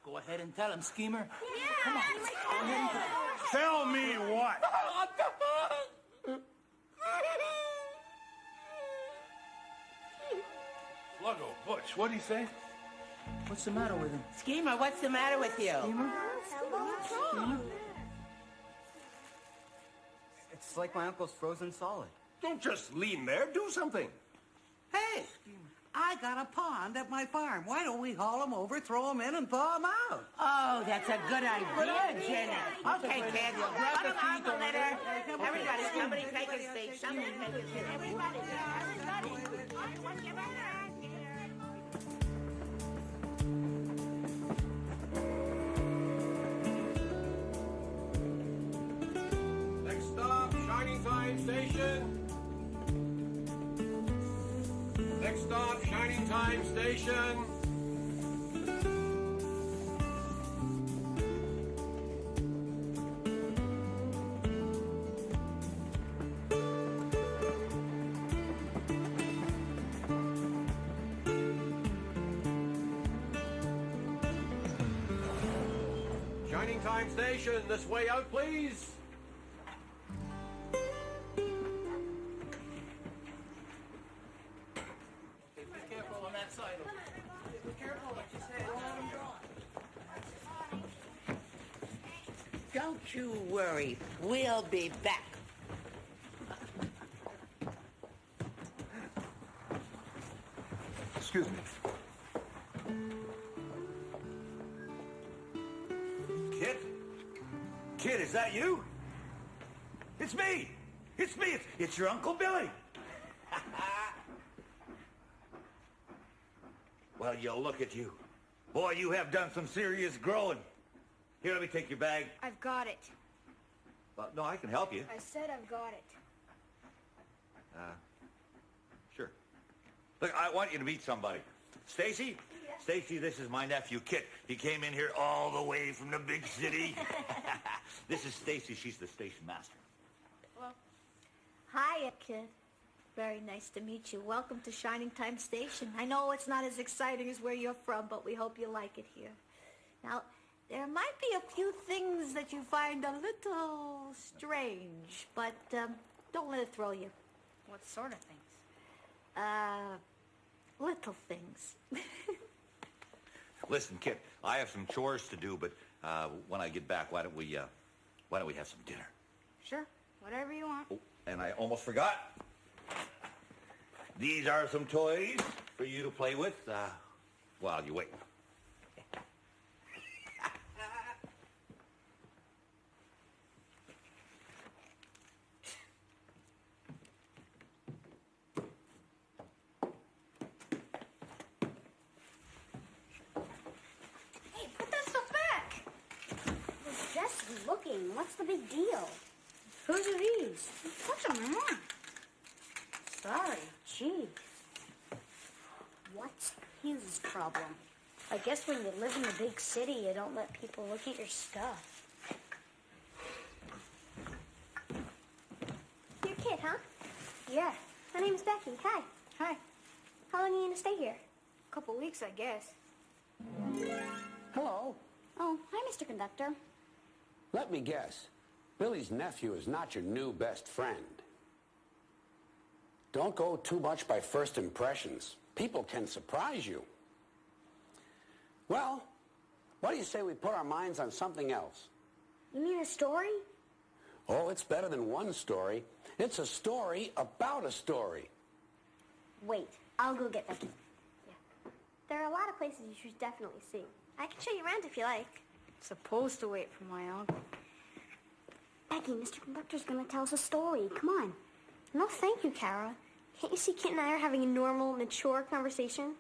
Go ahead and tell him, Schemer. Come on. Tell me what? Sluggo, Butch, what do you say? What's the matter with him? Schemer, what's the matter with you? Schemer? It's like my uncle's frozen solid. Don't just lean there. Do something. Hey, I got a pond at my farm. Why don't we haul them over, throw them in, and thaw them out? Oh, that's a good idea, Jenna. Okay, kids, put them on the litter. Everybody, somebody take a seat. Somebody take a seat. Everybody. Next stop, Shining Time Station. Next stop, Shining Time Station. Shining Time Station, this way out, please. Don't you worry. We'll be back. Excuse me. Kid, is that you? It's me. It's your Uncle Billy. Well, you look at you. Boy, you have done some serious growing. Here, let me take your bag. I've got it. Well, no, I can help you. I said I've got it. Sure. Look, I want you to meet somebody. Stacy? Yes. Stacy, this is my nephew, Kit. He came in here all the way from the big city. This is Stacy. She's the station master. Well, hiya, kid. Very nice to meet you. Welcome to Shining Time Station. I know it's not as exciting as where you're from, but we hope you like it here. Now, there might be a few things that you find a little strange, but don't let it throw you. What sort of things? Little things. Listen, Kit, I have some chores to do, but when I get back, why don't we have some dinner? Sure, whatever you want. Oh, and I almost forgot. These are some toys for you to play with while you wait. Hey, put that stuff back! We're just looking. What's the big deal? Whose are these? Put them on. Sorry, gee. What's his problem? I guess when you live in the big city, you don't let people look at your stuff. You're a kid, huh? Yeah. My name's Becky. Hi. Hi. How long are you gonna stay here? A couple weeks, I guess. Hello. Oh, hi, Mr. Conductor. Let me guess. Billy's nephew is not your new best friend. Don't go too much by first impressions. People can surprise you. Well, what do you say we put our minds on something else? You mean a story? Oh, it's better than one story. It's a story about a story. Wait, I'll go get Becky. Yeah. There are a lot of places you should definitely see. I can show you around if you like. Supposed to wait for my uncle. Becky, Mr. Conductor's gonna tell us a story. Come on. No, thank you, Kara. Can't you see Kit and I are having a normal, mature conversation?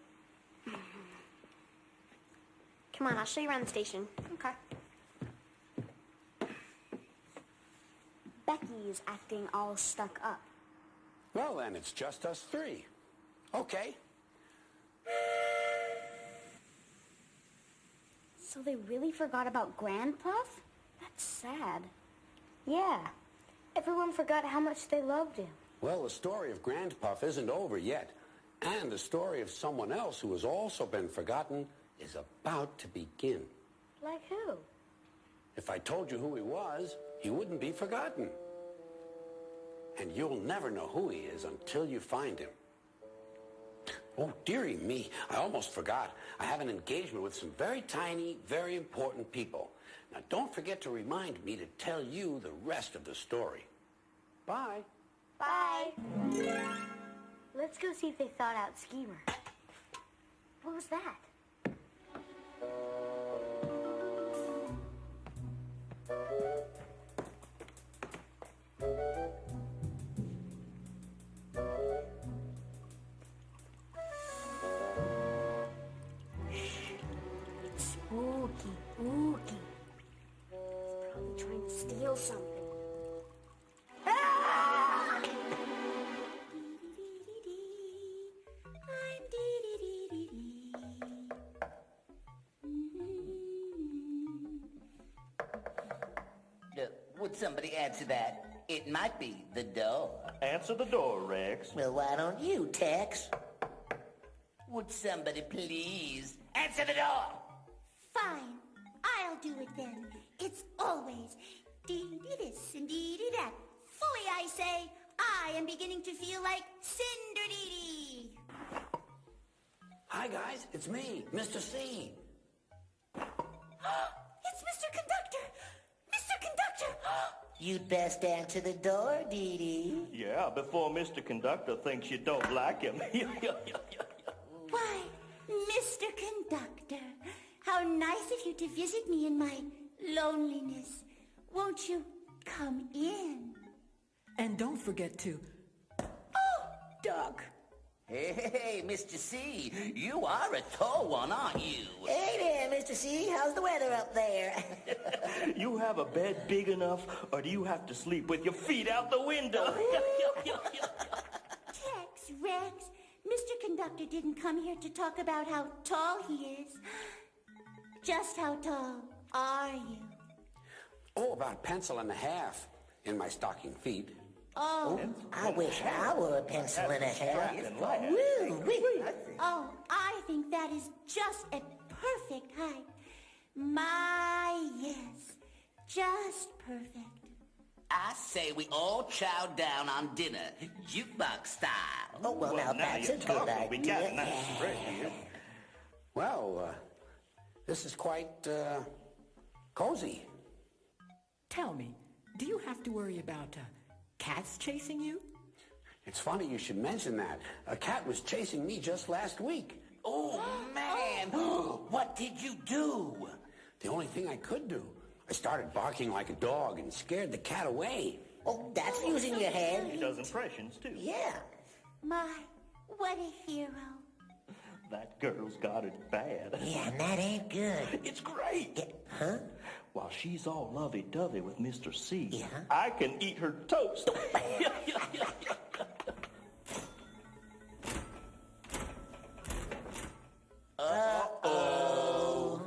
Come on, I'll show you around the station. Okay. Becky is acting all stuck up. Well, then, it's just us three. Okay. So they really forgot about Grandpuff? That's sad. Yeah. Everyone forgot how much they loved him. Well, the story of Grandpuff isn't over yet. And the story of someone else who has also been forgotten is about to begin. Like who? If I told you who he was, he wouldn't be forgotten. And you'll never know who he is until you find him. Oh, dearie me, I almost forgot. I have an engagement with some very tiny, very important people. Now, don't forget to remind me to tell you the rest of the story. Bye. Bye. Let's go see if they thought out Schemer. What was that? Spooky, spooky. He's probably trying to steal something. Ah! Would somebody answer that? It might be the door. Answer the door, Rex. Well, why don't you, Tex? Would somebody please answer the door? Fine, I'll do it then. It's always dee-dee this and dee-dee that. Fully, I say, I am beginning to feel like Cinder-dee-dee. Hi, guys. It's me, Mr. C. It's Mr. Conductor! Mr. Conductor! You'd best answer the door, Dee Dee. Yeah, before Mr. Conductor thinks you don't like him. Why, Mr. Conductor, how nice of you to visit me in my loneliness. Won't you come in? And don't forget to... Oh, duck. Hey, Mr. C, you are a tall one, aren't you? Hey there, Mr. C. How's the weather up there? You have a bed big enough, or do you have to sleep with your feet out the window? Tex, Rex, Mr. Conductor didn't come here to talk about how tall he is. Just how tall are you? Oh, about a pencil and a half in my stocking feet. Oh, I wish I were a pencil and a half. Oh, I think that is just a perfect height. My, yes, just perfect. I say we all chow down on dinner, jukebox style. Oh, well, now that's a good idea. Well, this is quite, cozy. Tell me, do you have to worry about cats chasing you? It's funny you should mention that. A cat was chasing me just last week. Oh, man. What did you do? The only thing I could do. I started barking like a dog and scared the cat away. Oh, that's using your head. He does impressions, too. Yeah. My, what a hero. That girl's got it bad. Yeah, and that ain't good. It's great. Yeah. Huh? While she's all lovey-dovey with Mr. C, I can eat her toast. Uh-oh.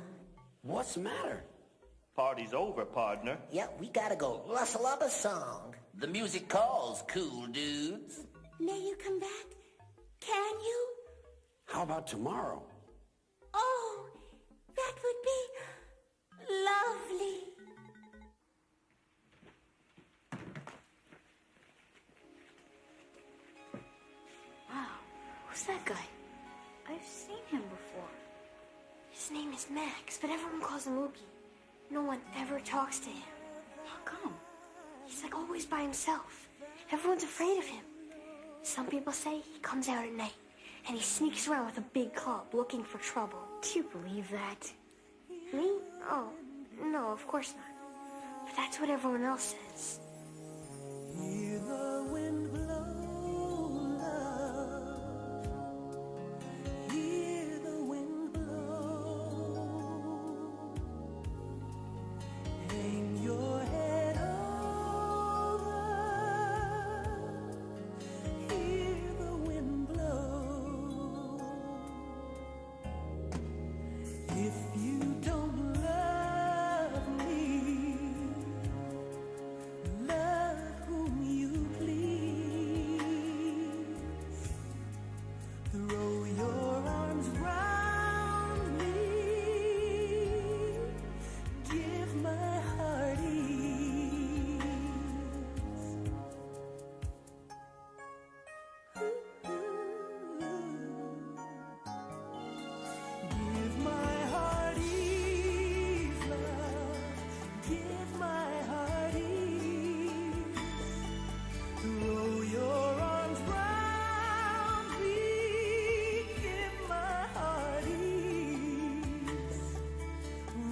What's the matter? Party's over, partner. Yep, we gotta go rustle up a song. The music calls, cool dudes. May you come back? Can you? How about tomorrow? Oh, that would be lovely. Wow, who's that guy? I've seen him before. His name is Max, but everyone calls him Oogie. No one ever talks to him. How come? He's like always by himself. Everyone's afraid of him. Some people say he comes out at night, and he sneaks around with a big club looking for trouble. Do you believe that? Me? Oh, no, of course not. But that's what everyone else says. Hear the wind blow, love. Hear the wind blow. Hang your head over. Hear the wind blow. If you don't love me, love whom you please. Throw your arms round me. Give my heart ease. Give my heart ease, love. Give my heart ease. Throw your arms round me. Give my heart ease.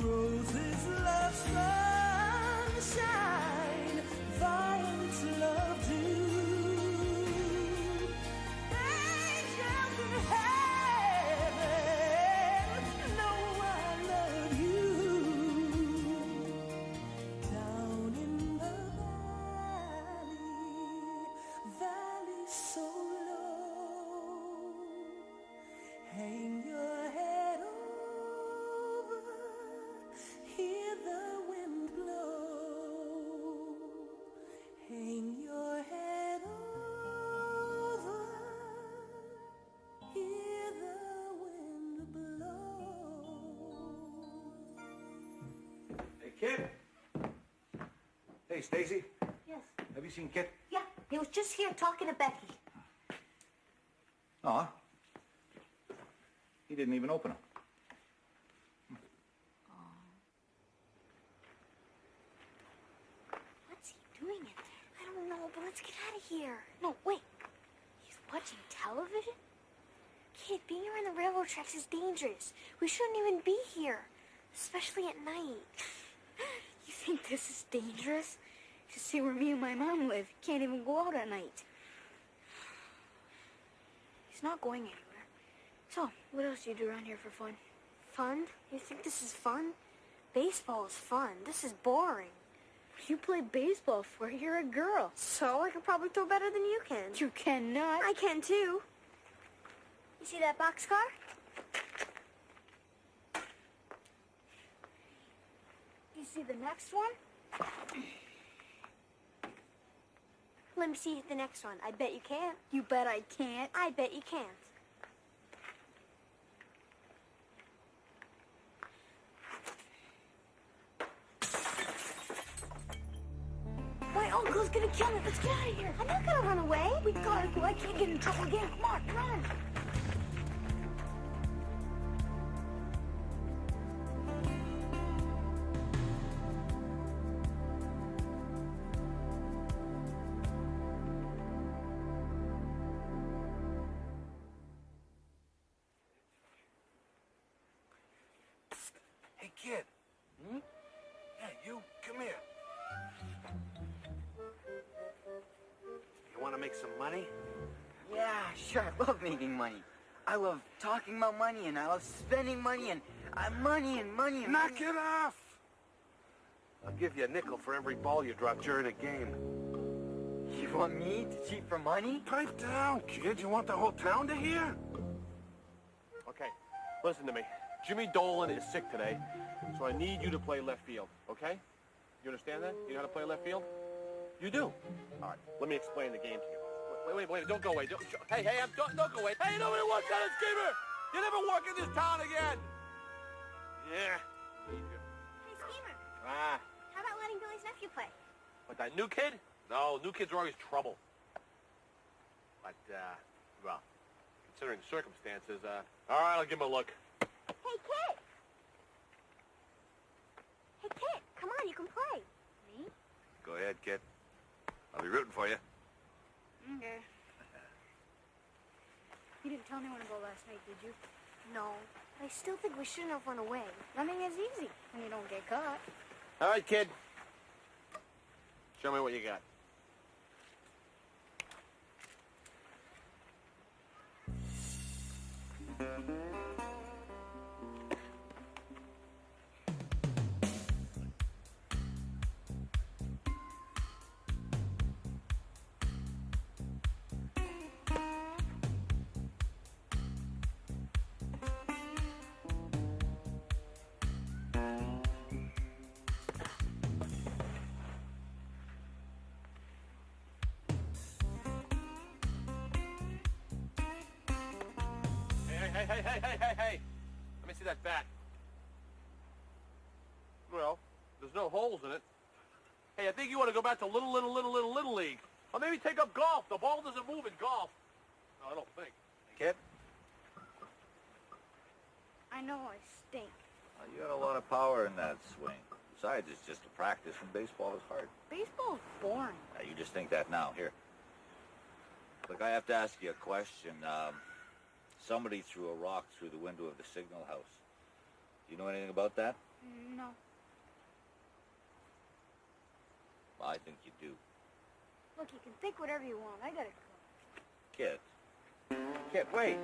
Roses love sunshine. Violets love dew. Angels in heaven know I love you. Down in the valley so low, hang your head over, hear the wind blow. Hang your head over, hear the wind blow. Hey, Kid. Hey, Stacy. Yes. Have you seen Kit? Yeah, he was just here talking to Becky. Aw. He didn't even open them. What's he doing in there? I don't know, but let's get out of here. No, wait. He's watching television? Kid, being around the railroad tracks is dangerous. We shouldn't even be here, especially at night. You think this is dangerous? To see where me and my mom live. Can't even go out at night. He's not going anywhere. So, what else do you do around here for fun? Fun? You think this is fun? Baseball is fun. This is boring. You play baseball for? You're a girl. So I can probably throw better than you can. You cannot. I can too. You see that boxcar? You see the next one? Let me see the next one. I bet you can't. You bet I can't. I bet you can't. My uncle's gonna kill me. Let's get out of here. I'm not gonna run away. We gotta go. I can't get in trouble again. Come on, run. Hey, Kid. Hmm? Yeah, you. Come here. You want to make some money? Yeah, sure. I love making money. I love talking about money, and I love spending money, and money and money and Knock it off! I'll give you a nickel for every ball you drop during a game. You want me to cheat for money? Pipe down, kid. You want the whole town to hear? Okay, listen to me. Jimmy Dolan is sick today, so I need you to play left field, okay? You understand that? You know how to play left field? You do? All right, let me explain the game to you. Wait, don't go away. Hey, don't go away. Hey, nobody wants that schemer! You never walk in this town again! Yeah. Hey, Schemer. Ah, How about letting Billy's nephew play? what, that new kid? No, new kids are always trouble. But, well, considering the circumstances, All right, I'll give him a look. Hey, Kit! Hey, Kit, come on, you can play. Me? Go ahead, kid. I'll be rooting for you. Okay. You didn't tell anyone about last night, did you? No. I still think we shouldn't have run away. Running is easy when you don't get caught. All right, kid. Show me what you got. Hey. Let me see that bat. Well, there's no holes in it. Hey, I think you want to go back to little league. Or maybe take up golf. The ball doesn't move in golf. No, I don't think. Kid? I know I stink. Well, you got a lot of power in that swing. Besides, it's just a practice, and baseball is hard. Baseball's boring. You just think that now. Here. Look, I have to ask you a question. Somebody threw a rock through the window of the signal house. Do you know anything about that? No. Well, I think you do. Look, you can think whatever you want. I gotta go. Kid. Kid, wait.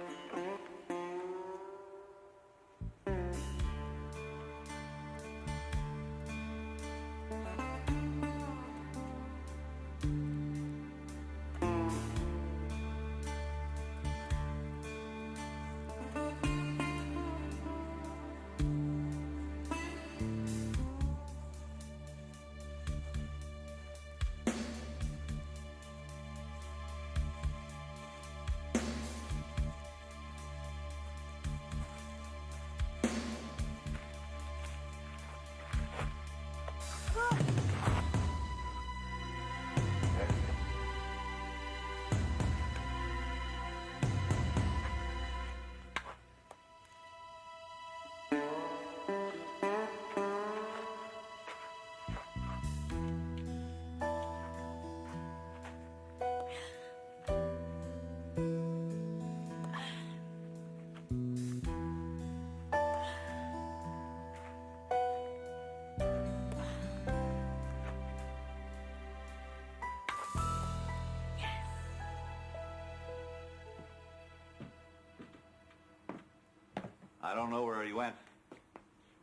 I don't know where he went.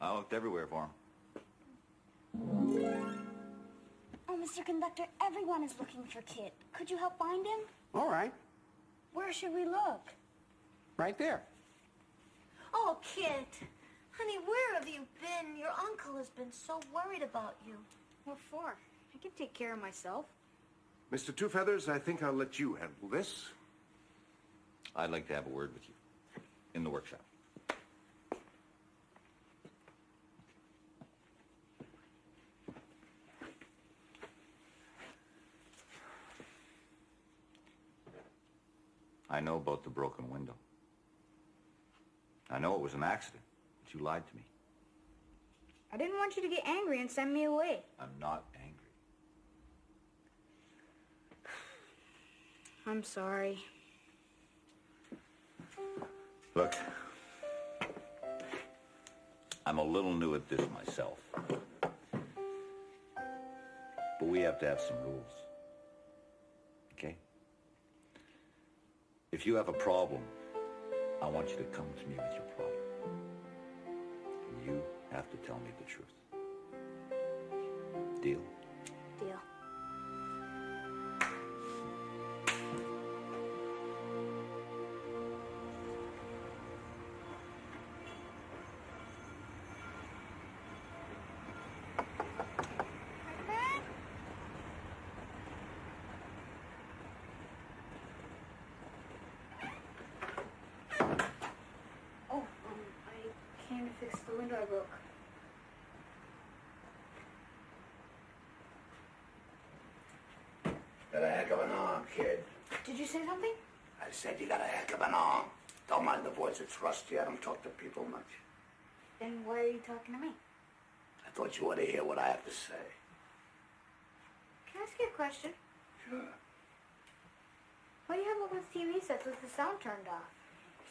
I looked everywhere for him. Oh, Mr. Conductor, everyone is looking for Kit. Could you help find him? All right. Where should we look? Right there. Oh, Kit. Honey, where have you been? Your uncle has been so worried about you. What for? I can take care of myself. Mr. Two Feathers, I think I'll let you handle this. I'd like to have a word with you. In the workshop. I know about the broken window. I know it was an accident, but you lied to me. I didn't want you to get angry and send me away. I'm not angry. I'm sorry. Look, I'm a little new at this myself. But we have to have some rules. Okay? If you have a problem, I want you to come to me with your problem. And you have to tell me the truth. Deal? Deal. Fix the window I broke. Got a heck of an arm, kid. Did you say something? I said you got a heck of an arm. Don't mind the voice, it's rusty. I don't talk to people much. Then why are you talking to me? I thought you ought to hear what I have to say. Can I ask you a question? Sure. Why do you have all those TV sets with the sound turned off?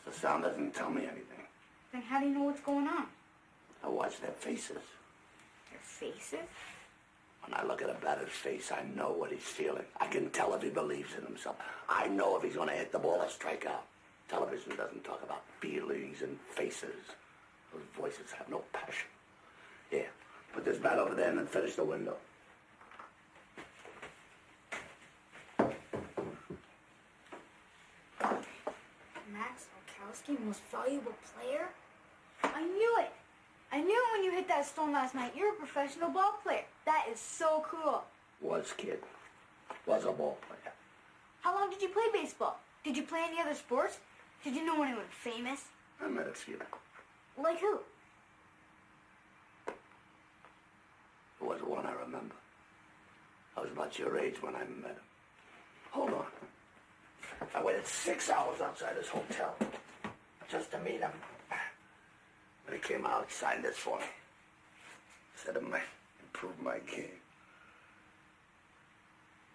The sound doesn't tell me anything. Then how do you know what's going on? I watch their faces. Their faces? When I look at a batter's face, I know what he's feeling. I can tell if he believes in himself. I know if he's going to hit the ball or strike out. Television doesn't talk about feelings and faces. Those voices have no passion. Here, put this bat over there and then finish the window. Max Olkowski, most valuable player? I knew it! I knew it when you hit that stone last night. You're a professional ball player. That is so cool. Was, kid. Was a ball player. How long did you play baseball? Did you play any other sports? Did you know anyone famous? I met a few. Like who? There was one I remember. I was about your age when I met him. Hold on. I waited 6 hours outside his hotel just to meet him. When he came out, he signed this for me. Said it might improve my game.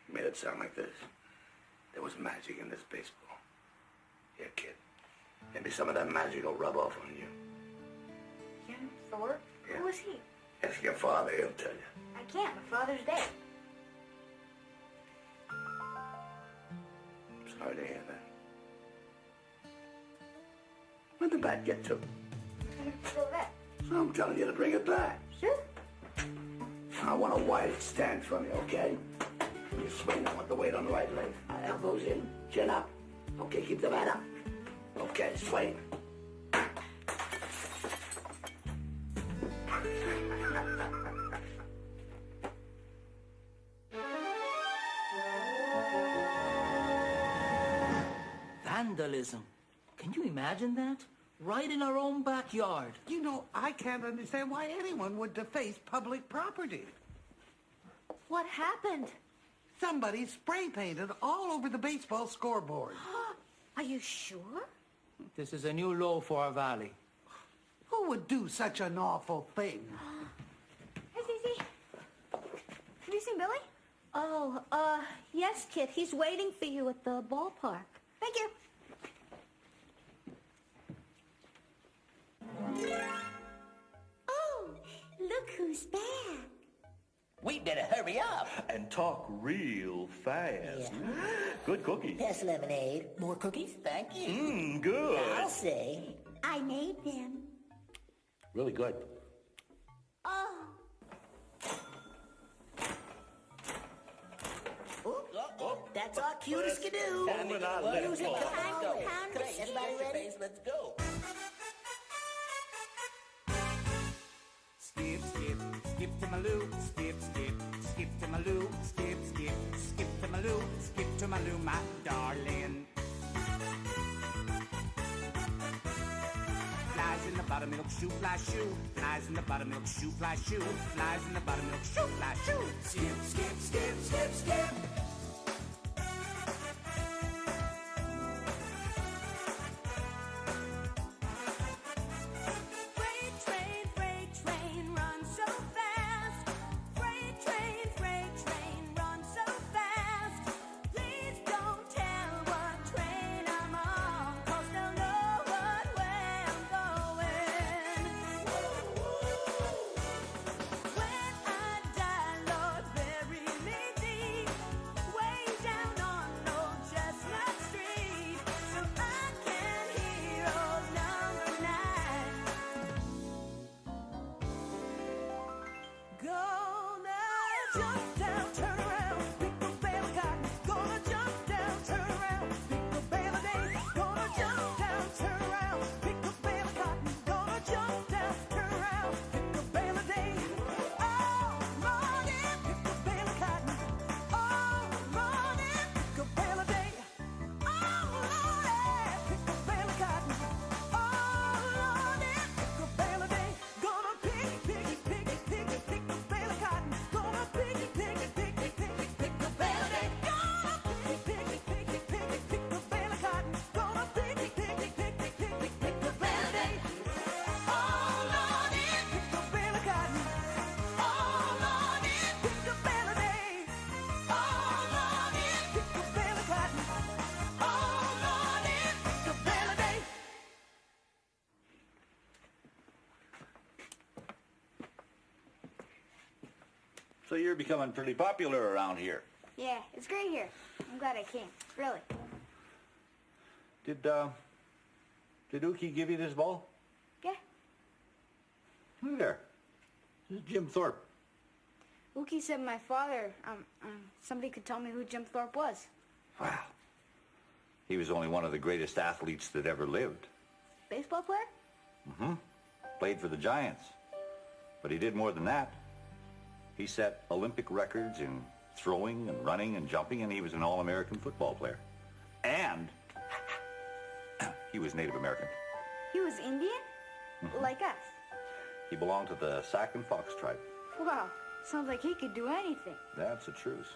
He made it sound like this. There was magic in this baseball. Here, kid. Maybe some of that magic will rub off on you. Jim Thorpe? Yeah. Who is he? Ask your father, he'll tell you. I can't. My father's dead. Sorry to hear that. Where'd the bat get to? Throw that. So I'm telling you to bring it back. Sure. I want a wide stance from you, okay? You swing, I want the weight on the right leg. Elbows in, chin up. Okay, keep the bat up. Okay, swing. Vandalism. Can you imagine that? Right in our own backyard. You know, I can't understand why anyone would deface public property. What happened? Somebody spray painted all over the baseball scoreboard. Are you sure? This is a new low for our valley. Who would do such an awful thing? Hey, Cece. Have you seen Billy? Oh, yes, kid. He's waiting for you at the ballpark. Thank you. Oh, look who's back. We better hurry up. And talk real fast. Yeah. Good cookies. Pass lemonade. More cookies? Thank you. Good. I'll say. I made them. Really good. Oh, That's our cue to skidoo. Music, come on. Everybody ready? Let's go. Skip, skip, skip to my Lou. Skip, skip, skip to my Lou. Skip, skip, skip to my Lou. Skip to my Lou, my darling. Flies in the buttermilk shoe, fly shoe. Flies in the buttermilk shoe, fly shoe. Flies in the buttermilk shoe, fly shoe. Skip, skip, skip, skip, skip. Pick So you're becoming pretty popular around here. Yeah, it's great here. I'm glad I came. Really. Did Ookie give you this ball? Yeah. Look there. This is Jim Thorpe. Ookie said my father, somebody could tell me who Jim Thorpe was. Wow. He was only one of the greatest athletes that ever lived. Baseball player? Mm-hmm. Played for the Giants. But he did more than that. He set Olympic records in throwing and running and jumping, and he was an All-American football player. And he was Native American. He was Indian? Like us? He belonged to the Sac and Fox tribe. Wow, sounds like he could do anything. That's the truth.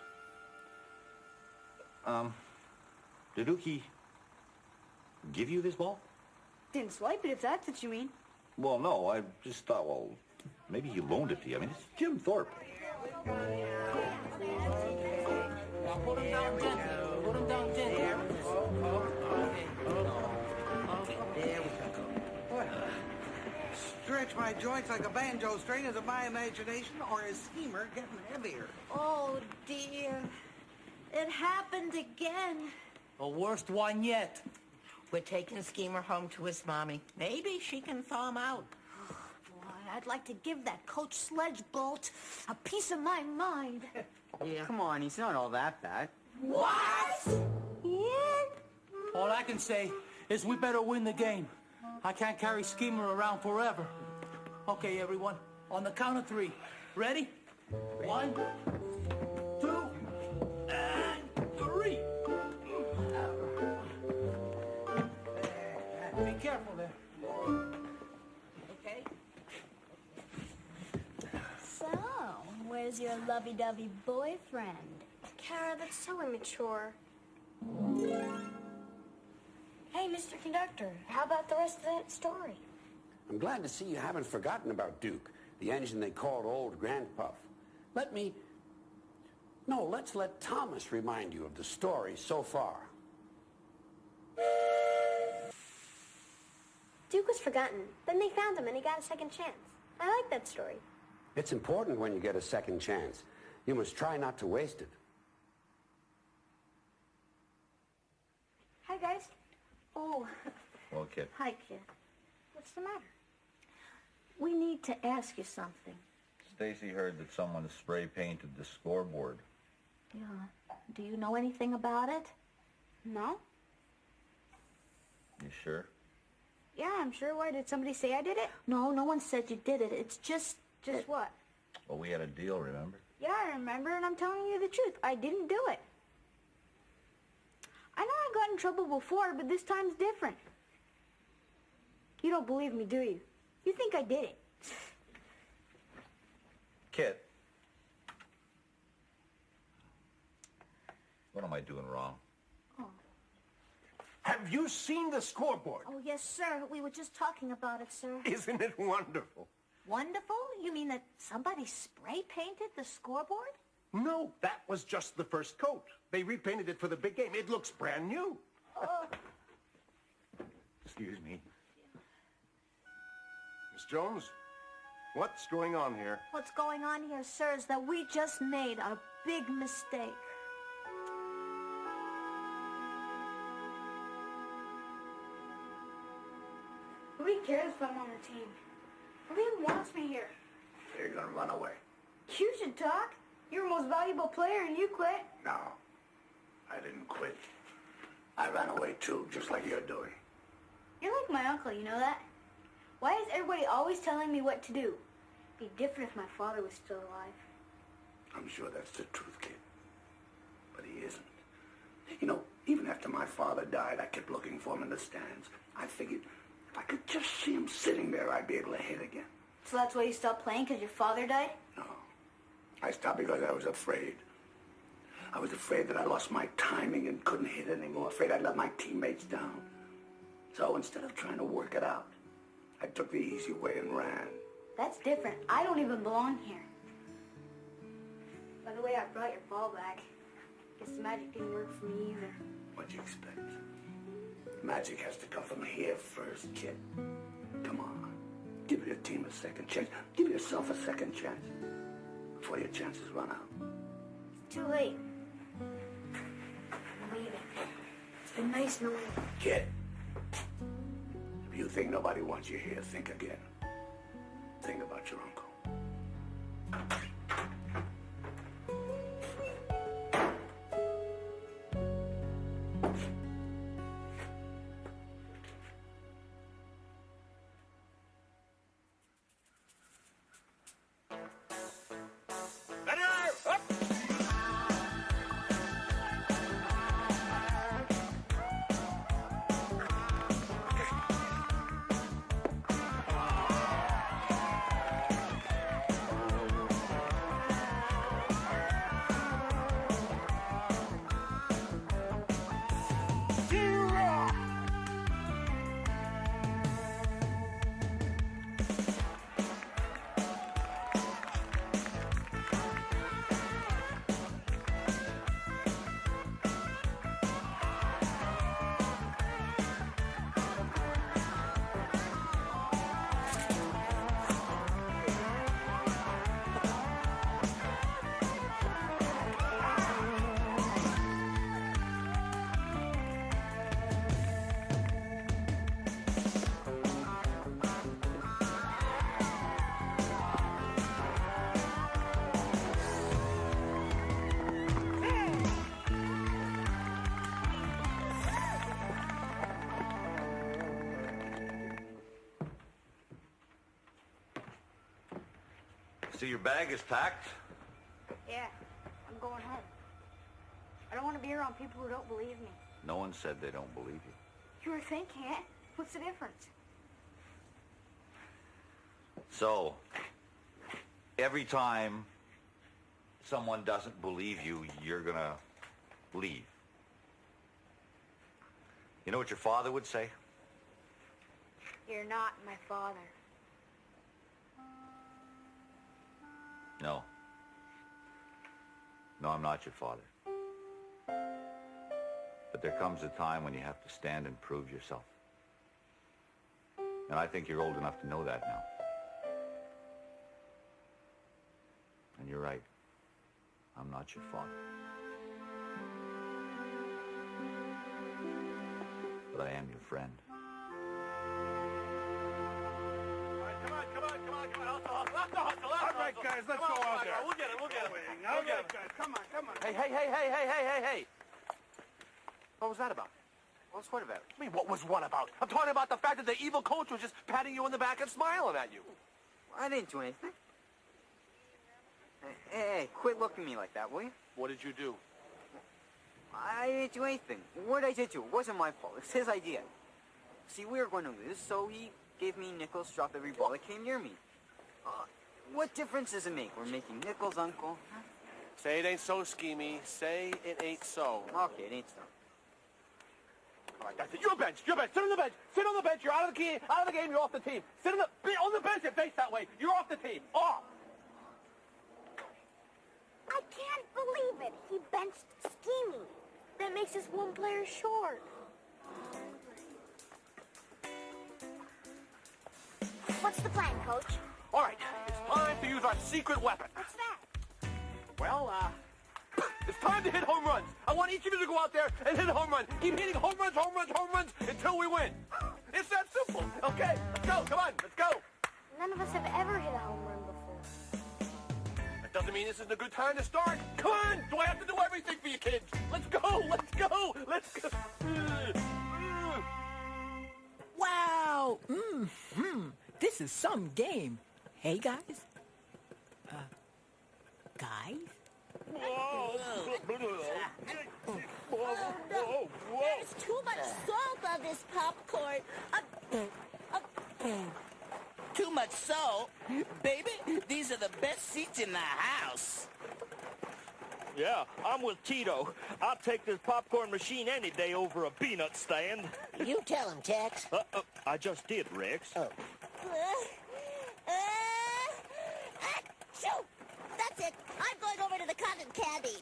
Did Ookie give you this ball? Didn't swipe it, if that's what you mean. Well, no, I just thought, well, maybe he loaned it to you. I mean, it's Jim Thorpe. Now put him down gently. Put him down gently. Okay, there we go. Stretch my joints like a banjo string. Is it my imagination or is Schemer getting heavier? Oh, dear. It happened again. The worst one yet. We're taking Schemer home to his mommy. Maybe she can thaw him out. Boy, I'd like to give that Coach Sledgebolt a piece of my mind. Yeah. Come on, he's not all that bad. What? Yeah. All I can say is we better win the game. I can't carry Schemer around forever. Okay, everyone, on the count of 3. Ready? 1, 2, and 3. Be careful there. Okay. So, where's your lovey-dovey boyfriend? Kara, that's so immature. Hey, Mr. Conductor, how about the rest of that story? I'm glad to see you haven't forgotten about Duke, the engine they called Old Grandpuff. Let's let Thomas remind you of the story so far. Duke was forgotten. Then they found him and he got a second chance. I like that story. It's important when you get a second chance. You must try not to waste it. Hi, guys. Oh, Well, kid. hi, kid. What's the matter? We need to ask you something. Stacy heard that someone spray painted the scoreboard. Yeah. Do you know anything about it? No? You sure? Yeah, I'm sure. Why, did somebody say I did it? No, no one said you did it. It's just... Just what? Well, we had a deal, remember? Yeah, I remember, and I'm telling you the truth. I didn't do it. I know I got in trouble before, but this time's different. You don't believe me, do you? You think I did it. Kit. What am I doing wrong? Have you seen the scoreboard? Oh, yes, sir. We were just talking about it, sir. Isn't it wonderful? Wonderful? You mean that somebody spray painted the scoreboard? No, that was just the first coat. They repainted it for the big game. It looks brand new. Oh. Excuse me. Miss Jones, what's going on here? What's going on here, sir, is that we just made a big mistake. Nobody cares if I'm on the team. Nobody even wants me here. You're gonna run away. You should talk. You're the most valuable player and you quit. No, I didn't quit. I ran away too, just like you're doing. You're like my uncle, you know that? Why is everybody always telling me what to do? It'd be different if my father was still alive. I'm sure that's the truth, kid. But he isn't. You know, even after my father died, I kept looking for him in the stands. I figured if I could just see him sitting there, I'd be able to hit again. So that's why you stopped playing, because your father died? No. I stopped because I was afraid. I was afraid that I lost my timing and couldn't hit anymore. Afraid I'd let my teammates down. So instead of trying to work it out, I took the easy way and ran. That's different. I don't even belong here. By the way, I brought your ball back. Guess the magic didn't work for me either. What'd you expect? Magic has to come from here first, kid. Come on. Give your team a second chance. Give yourself a second chance. before your chances run out. It's too late. I'm leaving. It's been nice knowing you. Kid, if you think nobody wants you here, think again. Think about your uncle. See, your bag is packed. Yeah, I'm going home. I don't want to be around people who don't believe me. No one said they don't believe you. You were thinking it. What's the difference? So, every time someone doesn't believe you, you're gonna leave. You know what your father would say? You're not my father. No. No, I'm not your father. But there comes a time when you have to stand and prove yourself. And I think you're old enough to know that now. And you're right. I'm not your father. But I am your friend. All right, guys, let's go out there. We'll get it. All right, guys, come on. Hey. What was that about? What's what about? I mean, what was what about? I'm talking about the fact that the evil coach was just patting you on the back and smiling at you. I didn't do anything. Hey, quit looking at me like that, will you? What did you do? I didn't do anything. What I did do, it wasn't my fault. It's his idea. See, we were going to lose, so he gave me nickels to drop every ball that came near me. What difference does it make? We're making nickels, Uncle. Huh? Say it ain't so, Schemy. Say it ain't so. Okay, it ain't so. All right, that's it. You're bench. Sit on the bench. Sit on the bench. You're out of the game. You're off the team. Sit on the bench and face that way. You're off the team. Off. I can't believe it. He benched Schemy. That makes us one player short. What's the plan, Coach? All right, it's time to use our secret weapon. What's that? Well, it's time to hit home runs. I want each of you to go out there and hit a home run. Keep hitting home runs until we win. It's that simple. Okay, let's go. Come on, let's go. None of us have ever hit a home run before. That doesn't mean this isn't a good time to start. Come on, do I have to do everything for you kids? Let's go. Wow. This is some game. Hey, guys. Guys? Whoa. There's too much salt on this popcorn. Too much salt? Baby, these are the best seats in the house. Yeah, I'm with Tito. I'll take this popcorn machine any day over a peanut stand. You tell him, Tex. I just did, Rex. Oh. Shoot! That's it. I'm going over to the cotton candy.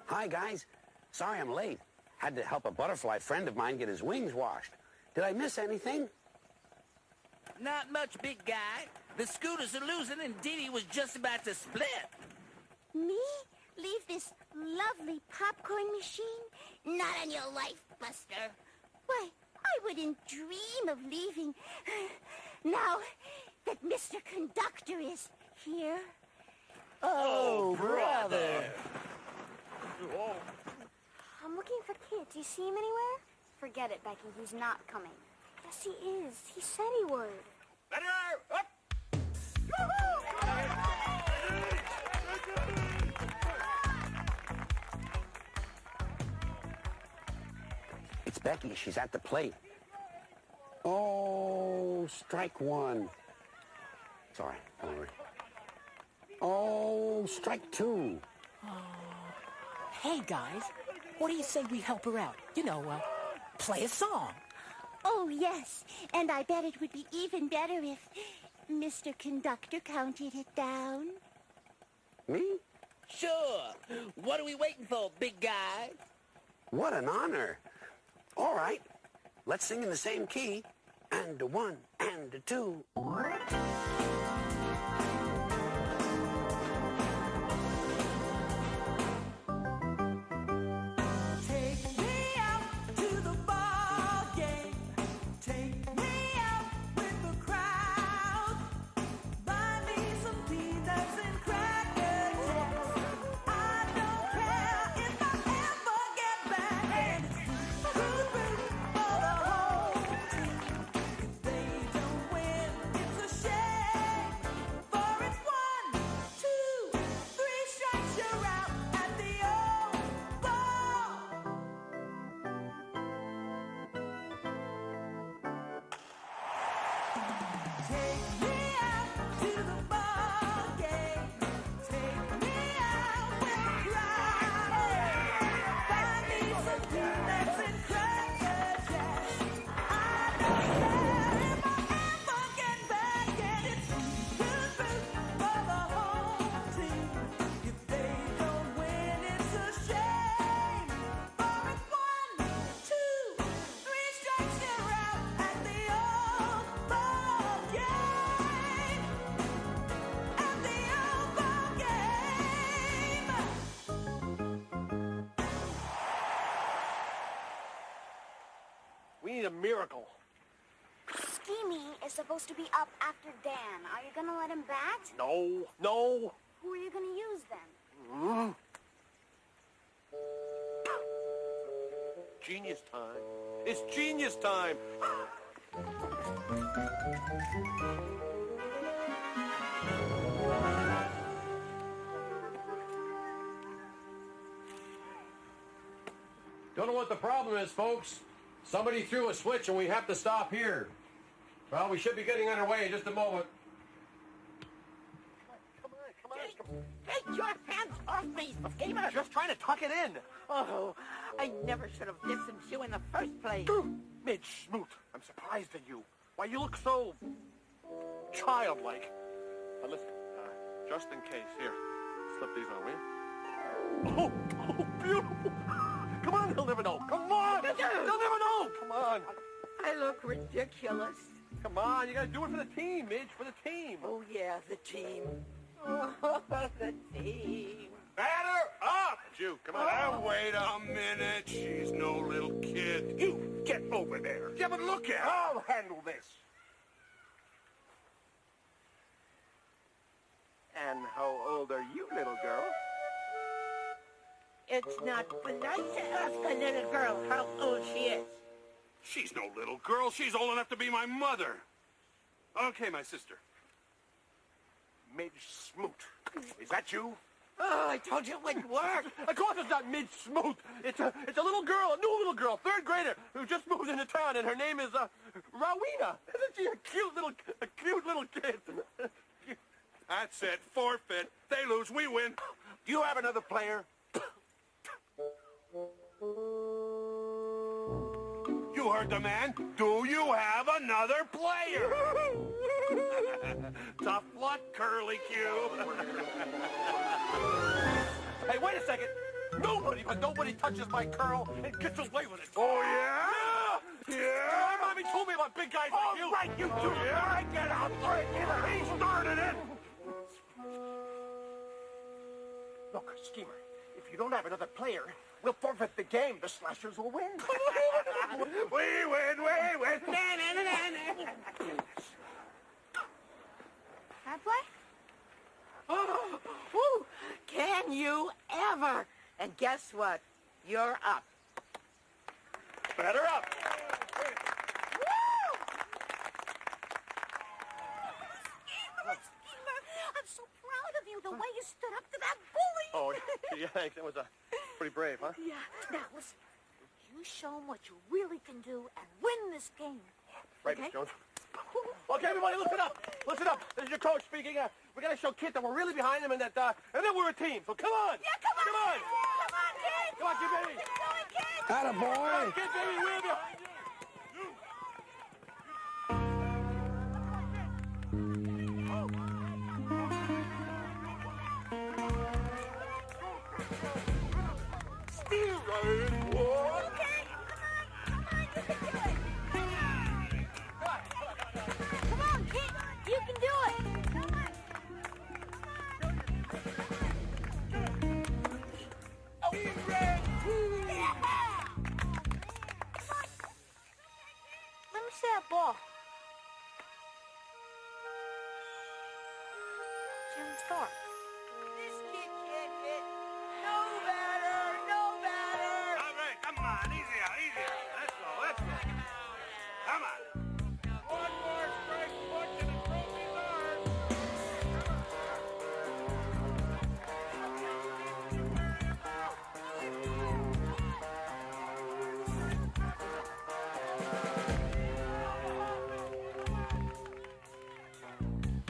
Hi, guys. Sorry I'm late. Had to help a butterfly friend of mine get his wings washed. Did I miss anything? Not much, big guy. The Scooters are losing and Dee Dee was just about to split. Me? Leave this lovely popcorn machine? Not on your life, Buster. Why, I wouldn't dream of leaving now that Mr. Conductor is here. Oh, brother. I'm looking for Kit. Do you see him anywhere? Forget it, Becky. He's not coming. Yes, he is. He said he would. Better up! It's Becky. She's at the plate. Oh, strike one. Sorry, don't worry. Oh, strike two. Hey, guys, what do you say we help her out? You know, play a song. Oh, yes. And I bet it would be even better if Mr. Conductor counted it down. Me? Sure. What are we waiting for, big guy? What an honor. All right, let's sing in the same key. And a one, and a two. Take me out to the ball game. Take me out with the crowd. Buy me some peanuts and crackers. I don't care if I ever get back. And it's root for the whole team. If they don't win, it's a shame. For it's 1, 2, 3 strikes, you're out at the old ball. Take me out to the ball game. Take me out with the crowd. Buy me some peanuts and crackers, yes. I don't care if I ever get back. And it's root for the whole team. If they don't win, it's a shame. For it's 1, 2, 3 strikes, you're out at the old ball game. At the old ball game. We need a miracle. Steamy is supposed to be up after Dan. Are you gonna let him bat? No, no. Who are you gonna use then? Mm. Genius time. It's genius time. Don't know what the problem is, folks. Somebody threw a switch and we have to stop here. Well, we should be getting underway in just a moment. Take your hands off me, Gamer! Just trying to tuck it in. Oh, I never should have listened to you in the first place. Midge Smoot, I'm surprised at you. Why, you look so childlike. But listen, just in case, here, slip these on, will you? Oh, beautiful. Come on, he'll never know. Come on. They'll never know. Come on. I look ridiculous. Come on, you gotta do it for the team, Midge, for the team. Oh, yeah, the team. Oh, the team. Batter up! Juke, come on. Now, wait a minute. She's no little kid. You get over there. Yeah, but look at her. I'll handle this. And how old are you, little girl? It's not polite to ask a little girl how old she is. She's no little girl. She's old enough to be my mother. Okay, my sister. Midge Smoot. Is that you? Oh, I told you it wouldn't work. Of course it's not Midge Smoot. It's a little girl, a new little girl, 3rd grader, who just moved into town, and her name is, Rowena. Isn't she a cute little kid? That's it. Forfeit. They lose. We win. Do you have another player? You heard the man. Do you have another player? Tough luck, Curly Q. Hey, wait a second. Nobody touches my curl and gets away with it. Oh, yeah? Yeah! Yeah! Nobody told me about big guys like you. All right, you two. I get out. He started it. Look, Schemer, if you don't have another player, we'll forfeit the game. The Slashers will win. We win. Can I play? Oh, woo, can you ever? And guess what? You're up. Better up. I'm so proud of you, the way you stood up to that bully. Oh, yeah, thanks. That was pretty brave, huh? Yeah. Now, listen. You show them what you really can do and win this game. Right, okay? Miss Jones. Okay, everybody, listen up. Listen up. This is your coach speaking. We're going to show Kit that we're really behind him and that we're a team. So come on. Yeah, come on. Come on. Come on, kid. Come on, Kid Baby. Keep going, kid. Attaboy. Kid Baby, we're behind you. Come on, kid. You can do it. Let me see that ball. Jim Thorpe. This kid can't hit. No better. All right, come on. Easier. Let's go. Come on. One more strike, Butch, and the trophy's ours.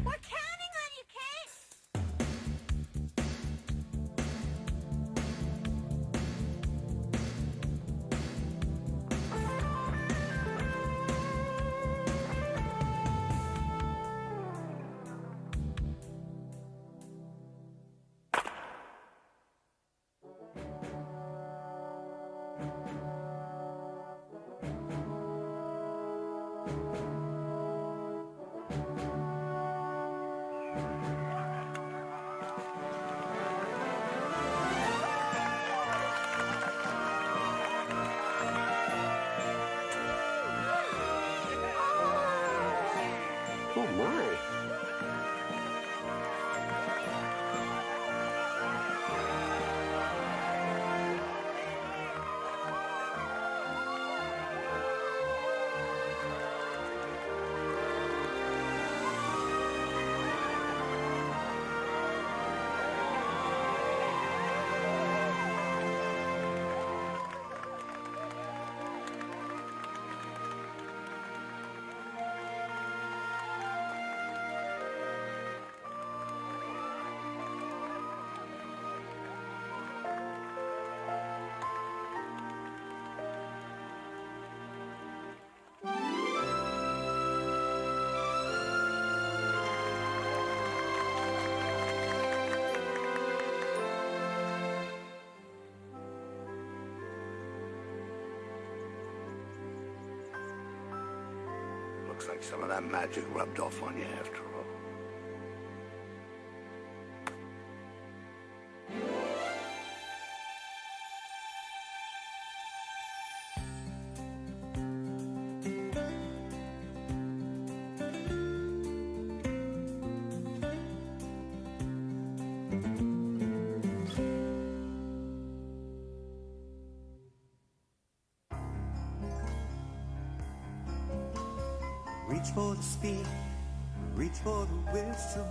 We're counting on you, Kate. Oh, my. Looks like some of that magic rubbed off on you after all. Reach for the speed, reach for the wisdom,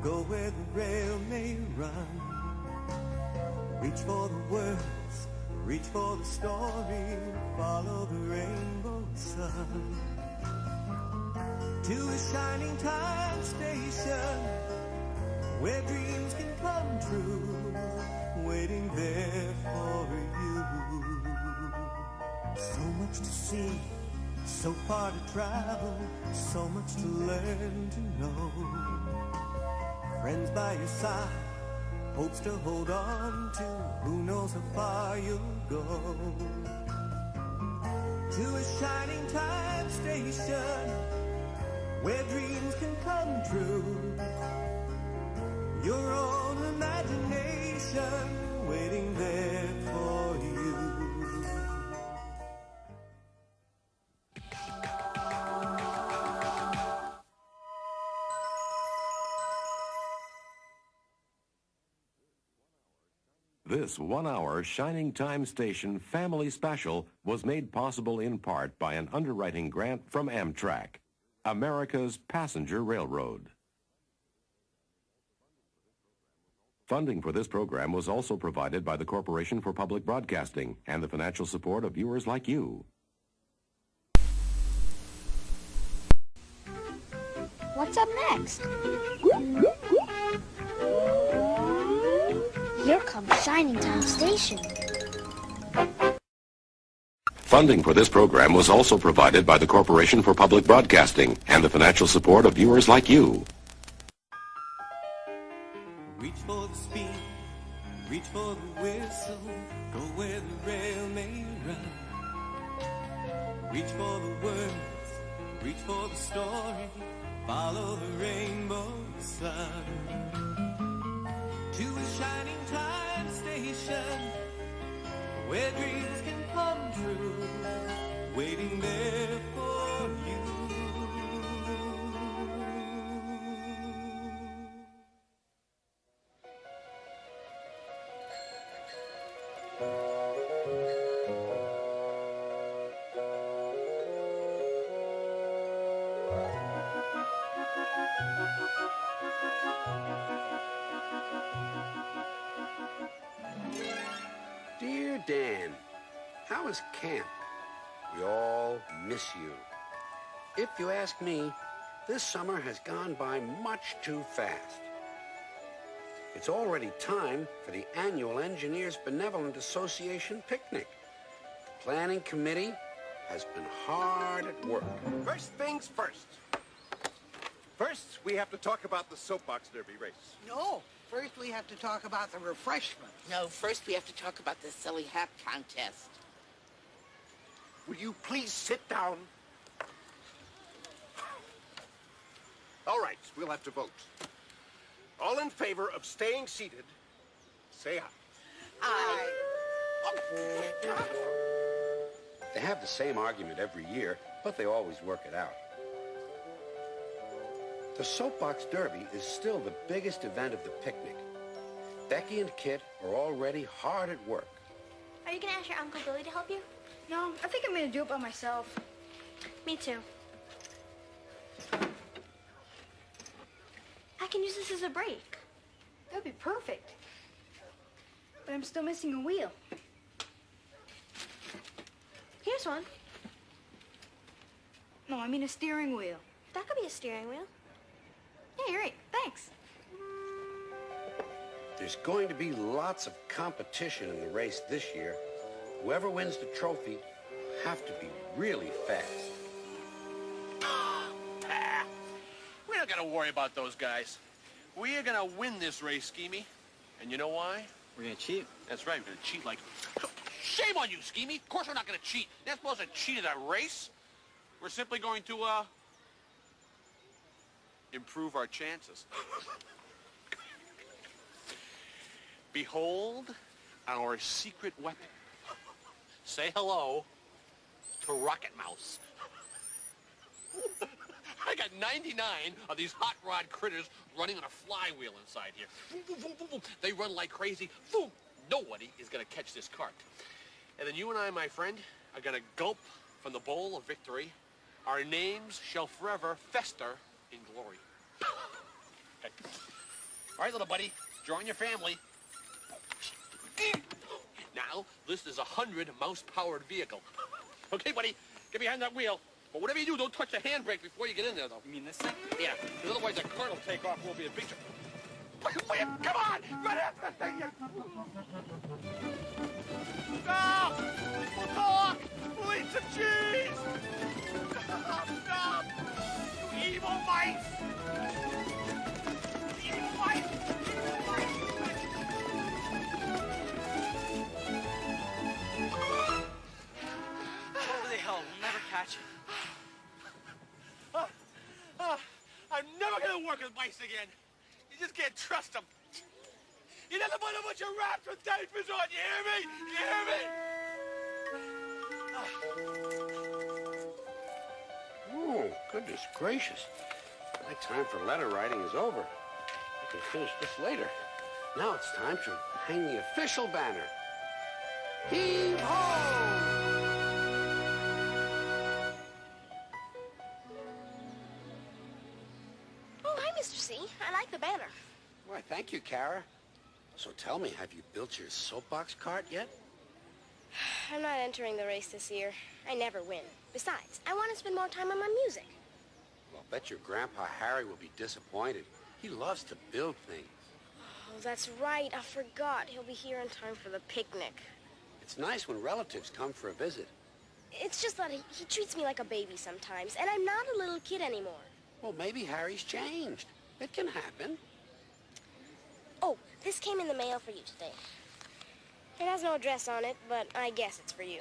go where the rail may run. Reach for the words, reach for the story, follow the rainbow sun. To a shining time station, where dreams can come true, waiting there for you. So much to see, so far to travel, so much to learn to know. Friends by your side, hopes to hold on to, who knows how far you'll go. to a shining time station where dreams can come true. Your own imagination waiting there for you. This 1-hour Shining Time Station family special was made possible in part by an underwriting grant from Amtrak, America's passenger railroad. Funding for this program was also provided by the Corporation for Public Broadcasting and the financial support of viewers like you. What's up next? Here comes Shining Time Station. Funding for this program was also provided by the Corporation for Public Broadcasting and the financial support of viewers like you. Reach for the speed, reach for the whistle, go where the rail may run. Reach for the words, reach for the story, follow the rainbow sun. To a shining time station where dreams can come true, waiting there for you. Dear Dan, how is camp? We all miss you. If you ask me, this summer has gone by much too fast. It's already time for the annual Engineers Benevolent Association picnic. The planning committee has been hard at work. First things first. First, we have to talk about the soapbox derby race. No, first we have to talk about the refreshments. No, first we have to talk about the silly hat contest. Will you please sit down? All right, we'll have to vote. All in favor of staying seated, say aye. Aye. They have the same argument every year, but they always work it out. The Soapbox Derby is still the biggest event of the picnic. Becky and Kit are already hard at work. Are you going to ask your Uncle Billy to help you? No, I think I'm going to do it by myself. Me too. I can use this as a break. That'd be perfect. But I'm still missing a wheel. Here's one. No, I mean a steering wheel. That could be a steering wheel. Yeah, you're right. Thanks. There's going to be lots of competition in the race this year. Whoever wins the trophy will have to be really fast. We don't gotta worry about those guys. We are gonna win this race, Schemy. And you know why? We're gonna cheat. That's right, we're gonna cheat like... Shame on you, Schemy. Of course we're not gonna cheat. You're not supposed to cheat at a race. We're simply going to, improve our chances. Behold our secret weapon. Say hello to Rocket Mouse. I got 99 of these hot rod critters running on a flywheel inside here. They run like crazy. Nobody is going to catch this cart. And then you and I, my friend, are going to gulp from the bowl of victory. Our names shall forever fester in glory. Okay. All right, little buddy, join your family. Now, this is a 100-mouse-powered vehicle. Okay, buddy, get behind that wheel. But whatever you do, don't touch the handbrake before you get in there, though. You mean this thing? Yeah, because otherwise the cart will take off. We'll be a big... Come on! Run after that thing! Stop! We'll talk! We'll eat some cheese! Stop! You evil mice! Evil mice! Evil mice! Holy hell, sucking mice again. You just can't trust them. You never put a bunch of rats with diapers on, you hear me? You hear me? Oh, goodness gracious. My time for letter writing is over. I can finish this later. Now it's time to hang the official banner. Heave-ho! Oh, hi, Mr. C. I like the banner. Why, thank you, Kara. So tell me, have you built your soapbox cart yet? I'm not entering the race this year. I never win. Besides, I want to spend more time on my music. Well, I'll bet your Grandpa Harry will be disappointed. He loves to build things. Oh, that's right. I forgot. He'll be here in time for the picnic. It's nice when relatives come for a visit. It's just that he treats me like a baby sometimes, and I'm not a little kid anymore. Well, maybe Harry's changed. It can happen. Oh, this came in the mail for you today. It has no address on it, but I guess it's for you.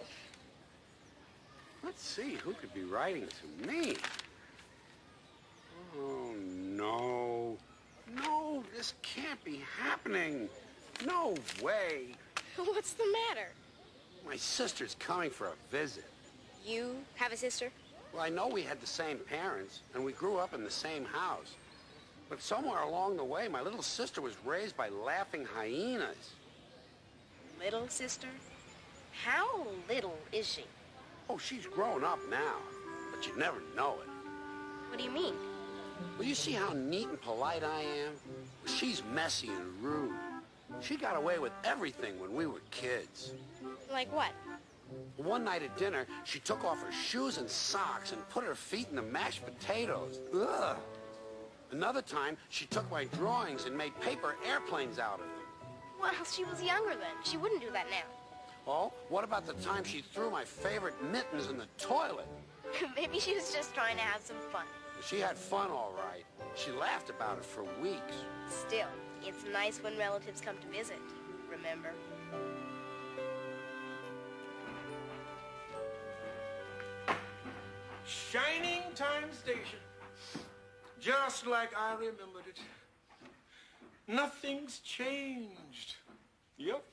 Let's see, who could be writing to me? Oh, no. No, this can't be happening. No way. What's the matter? My sister's coming for a visit. You have a sister? Well, I know we had the same parents, and we grew up in the same house. But somewhere along the way, my little sister was raised by laughing hyenas. Little sister? How little is she? Oh, she's grown up now, but you'd never know it. What do you mean? Well, you see how neat and polite I am? Well, she's messy and rude. She got away with everything when we were kids. Like what? One night at dinner, she took off her shoes and socks and put her feet in the mashed potatoes. Ugh. Another time, she took my drawings and made paper airplanes out of them. Well, she was younger then. She wouldn't do that now. Oh, what about the time she threw my favorite mittens in the toilet? Maybe she was just trying to have some fun. She had fun, all right. She laughed about it for weeks. Still, it's nice when relatives come to visit, remember? Shining Time Station. Just like I remembered it. Nothing's changed. Yep.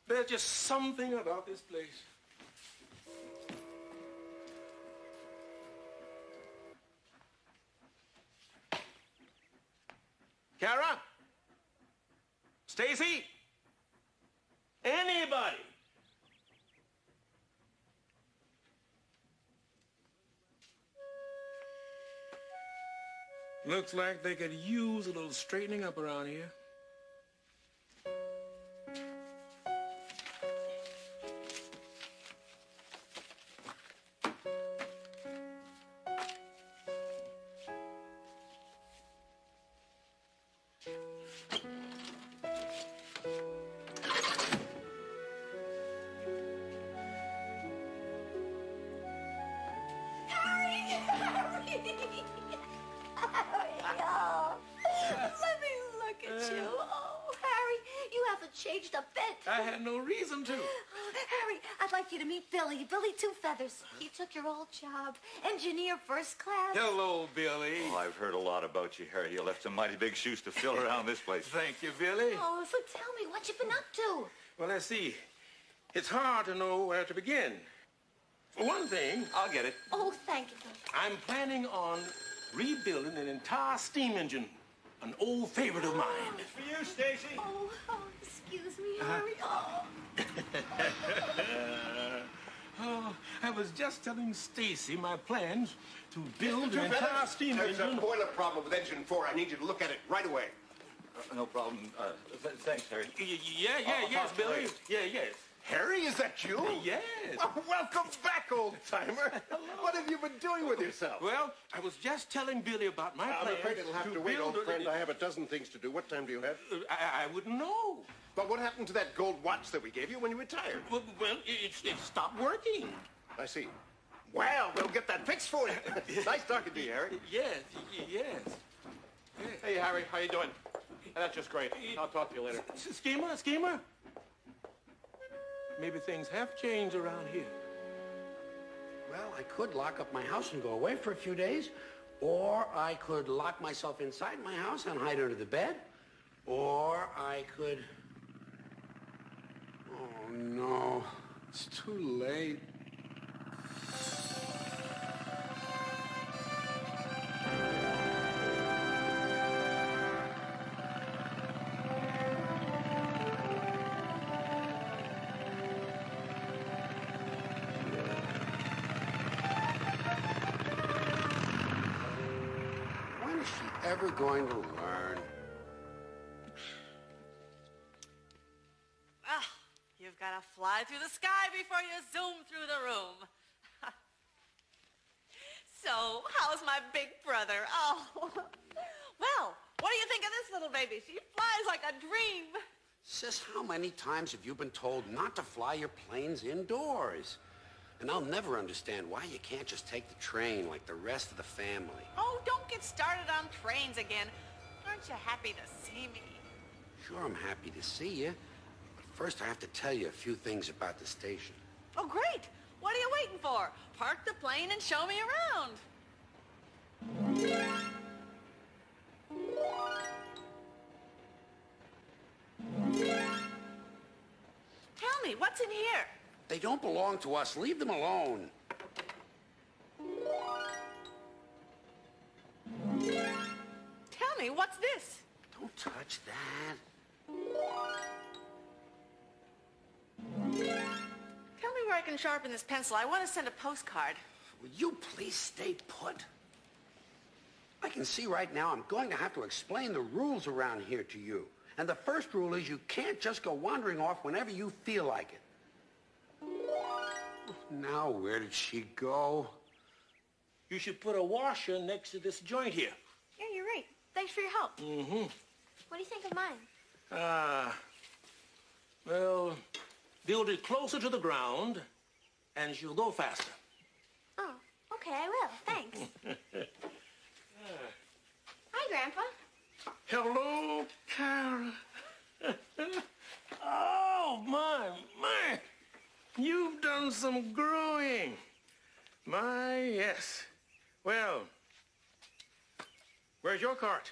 There's just something about this place. Kara? Stacy? Anybody? Looks like they could use a little straightening up around here. Changed a bit. I had no reason to. Oh, Harry, I'd like you to meet Billy. Billy Two Feathers. He took your old job. Engineer first class. Hello, Billy. Oh, I've heard a lot about you, Harry. You left some mighty big shoes to fill around this place. Thank you, Billy. Oh, so tell me, what you been up to? Well, let's see. It's hard to know where to begin. For one thing... I'll get it. Oh, thank you. I'm planning on rebuilding an entire steam engine. An old favorite of mine. It's for you, Stacy. Oh, excuse me, Harry. Oh, I was just telling Stacy my plans to build an entire steam engine. There's a boiler problem with engine 4. I need you to look at it right away. No problem. Thanks, Harry. Yes, Billy. Yes. Harry, is that you? Yes. Oh, welcome back, old-timer. What have you been doing with yourself? Well, I was just telling Billy about my plans. I'm afraid it'll have to wait, old friend. I have a dozen things to do. What time do you have? I wouldn't know. But what happened to that gold watch that we gave you when you retired? Well, it stopped working. I see. Well, we'll get that fixed for you. Nice talking to you, Harry. Yes. Hey, Harry, how you doing? That's just great. I'll talk to you later. Schemer. Maybe things have changed around here. Well, I could lock up my house and go away for a few days, Or I could lock myself inside my house and hide under the bed. Or I could... Oh, no. It's too late. When is she ever going to learn? Well, you've got to fly through the sky before you zoom through the room. So, how's my big brother? Oh, well, what do you think of this little baby? She flies like a dream. Sis, how many times have you been told not to fly your planes indoors? And I'll never understand why you can't just take the train like the rest of the family. Oh, don't get started on trains again. Aren't you happy to see me? Sure, I'm happy to see you. But first, I have to tell you a few things about the station. Oh, great. What are you waiting for? Park the plane and show me around. Tell me, what's in here? They don't belong to us. Leave them alone. Tell me, what's this? Don't touch that. Tell me where I can sharpen this pencil. I want to send a postcard. Will you please stay put? I can see right now I'm going to have to explain the rules around here to you. And the first rule is you can't just go wandering off whenever you feel like it. Now, where did she go? You should put a washer next to this joint here. Yeah, you're right. Thanks for your help. Mm-hmm. What do you think of mine? Well, build it closer to the ground, and she'll go faster. Oh, okay, I will. Thanks. Hi, Grandpa. Hello, Kara. Oh, my. You've done some growing. My, yes. Well, where's your cart?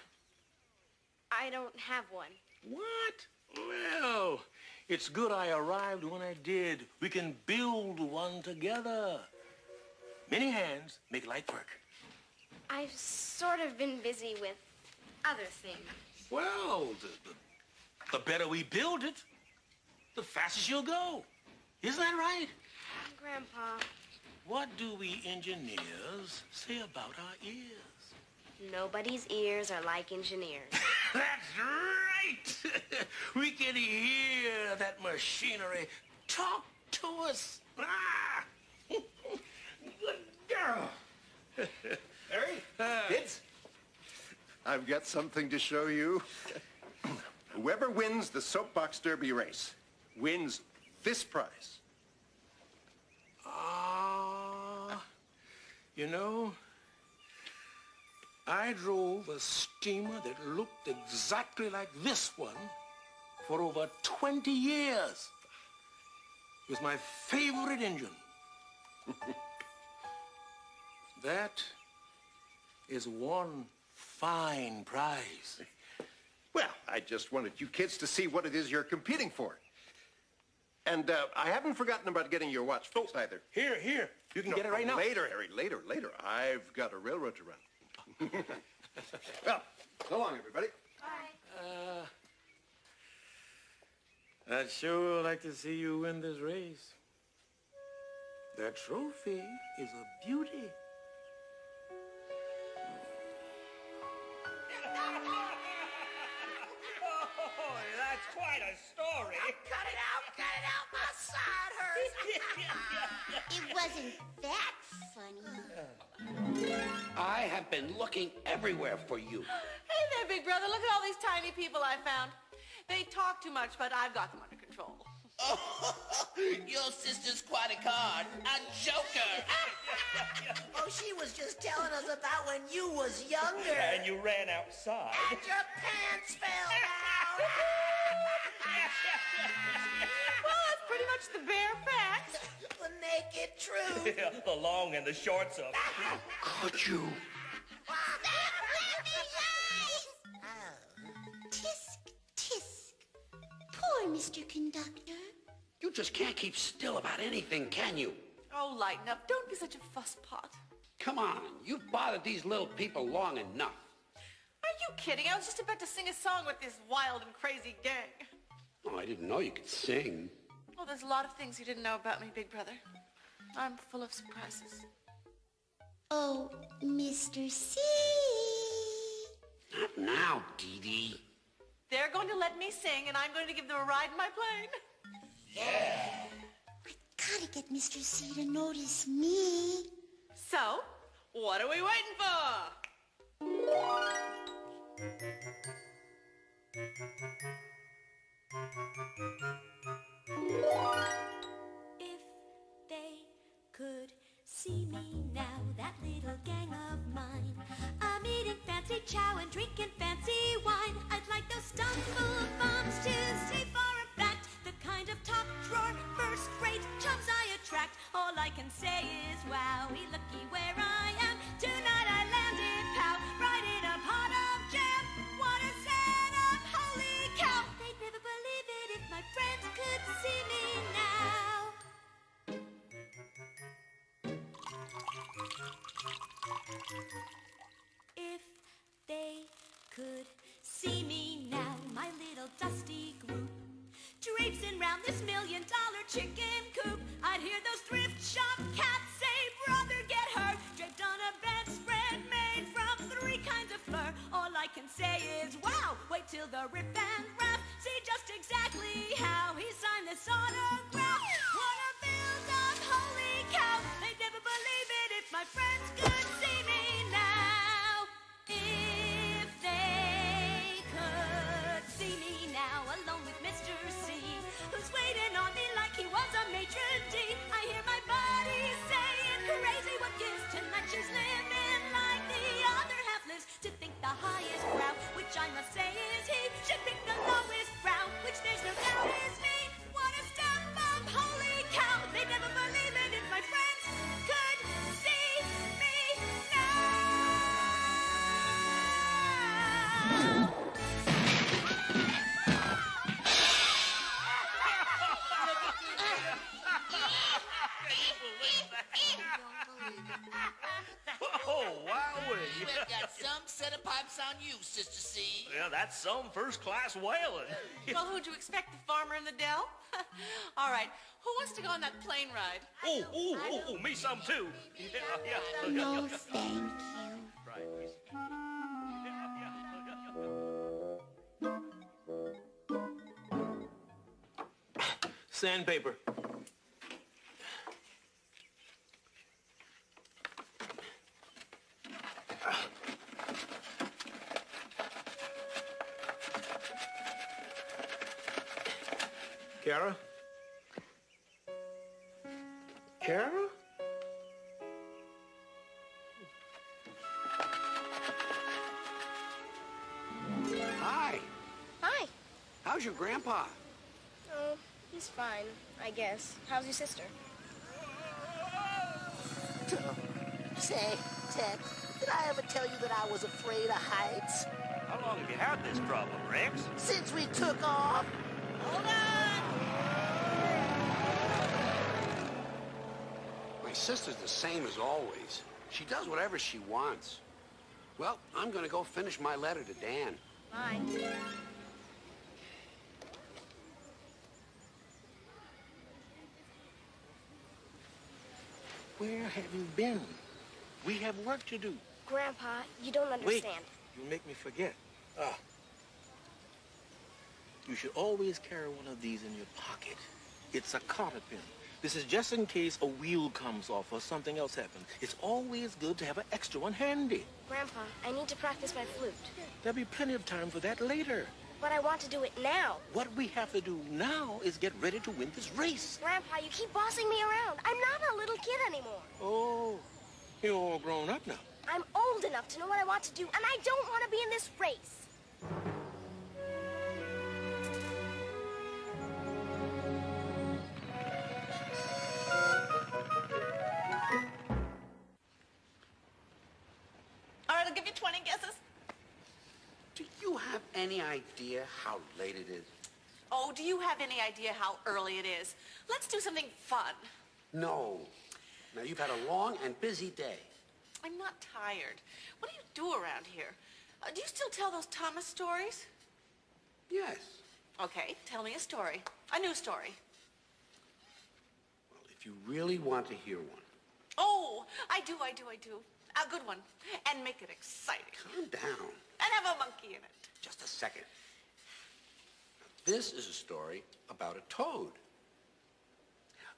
I don't have one. What? Well, it's good I arrived when I did. We can build one together. Many hands make light work. I've sort of been busy with other things. Well, the better we build it, the faster she'll go. Isn't that right? Grandpa. What do we engineers say about our ears? Nobody's ears are like engineers. That's right! We can hear that machinery talk to us. Ah! Good girl. Harry, kids, I've got something to show you. Whoever wins the soapbox derby race wins this prize. You know, I drove a steamer that looked exactly like this one for over 20 years. It was my favorite engine. That is one fine prize. Well, I just wanted you kids to see what it is you're competing for. And I haven't forgotten about getting your watch fixed either. Here. You can get it right now. Later, Harry, later. I've got a railroad to run. Well, so long, everybody. Bye. I'd sure like to see you win this race. That trophy is a beauty. Oh, that's quite a story. Cut it out, my side hurts. It wasn't that funny. I have been looking everywhere for you. Hey there, big brother. Look at all these tiny people I found. They talk too much, but I've got them under control. Your sister's quite a card. A joker. Oh, she was just telling us about when you was younger. And you ran outside. And your pants fell down. Well, that's pretty much the bare facts. The naked truth. The long and the shorts of. Could you? Why, Mr. Conductor? You just can't keep still about anything, can you? Oh, lighten up. Don't be such a fusspot. Come on, you've bothered these little people long enough. Are you kidding? I was just about to sing a song with this wild and crazy gang. Oh, I didn't know you could sing. Oh, there's a lot of things you didn't know about me, Big Brother. I'm full of surprises. Oh, Mr. C. Not now, Dee Dee. They're going to let me sing, and I'm going to give them a ride in my plane. Yeah. Gotta get Mr. C to notice me. So, what are we waiting for? If they could see me now, that little gang of mine, I'm eating fancy chow and drinking fancy wine. I'd like those stumps full of bombs to see for a fact the kind of top drawer, first rate chums I attract. All I can say is, wowie, looky where I am. Tonight I landed, pow, right in a pot of jam. What a setup, holy cow! They'd never believe it if my friends could see me now. If they could see me now, my little dusty group traipsing round this $1 million chicken coop, I'd hear those thrift shop cats say, brother, get her, draped on a bedspread made from 3 kinds of fur. All I can say is, wow, wait till the rip and wrap, see just exactly how he signed this autograph. What a build-up, holy cow, they'd never believe it if my friends could see me now. If they could see me now, alone with Mr. C, who's waiting on me like he was a maitre d'. I hear my body saying, crazy, what gives? Tonight she's living like the other half lives. To think the highest brow, which I must say is he, should pick the lowest brow, which there's no doubt is me. What a stump of holy cow, they'd never believe it if my friends could see me now. Oh, wowee. You have got some set of pipes on you, Sister C. Yeah, that's some first-class whaling. Well, who'd you expect, the farmer in the dell? All right, who wants to go on that plane ride? Oh, me some too. Yeah. No, thank you. Sandpaper. Kara? Kara? Hi. Hi. How's your grandpa? Oh, he's fine, I guess. How's your sister? Say, Ted, did I ever tell you that I was afraid of heights? How long have you had this problem, Rex? Since we took off. Hold on! My sister's the same as always. She does whatever she wants. Well, I'm going to go finish my letter to Dan. Bye. Where have you been? We have work to do. Grandpa, you don't understand. You make me forget. You should always carry one of these in your pocket. It's a cotter pin. This is just in case a wheel comes off or something else happens. It's always good to have an extra one handy. Grandpa, I need to practice my flute. There'll be plenty of time for that later. But I want to do it now. What we have to do now is get ready to win this race. Grandpa, you keep bossing me around. I'm not a little kid anymore. Oh, you're all grown up now. I'm old enough to know what I want to do, and I don't want to be in this race. All right, I'll give you 20 guesses. Do you have any idea how late it is? Oh, do you have any idea how early it is? Let's do something fun. No. Now, you've had a long and busy day. I'm not tired. What do you do around here? Do you still tell those Thomas stories? Yes. Okay, tell me a story. A new story. Well, if you really want to hear one. Oh, I do. A good one. And make it exciting. Calm down. And have a monkey in it. Just a second. This is a story about a toad.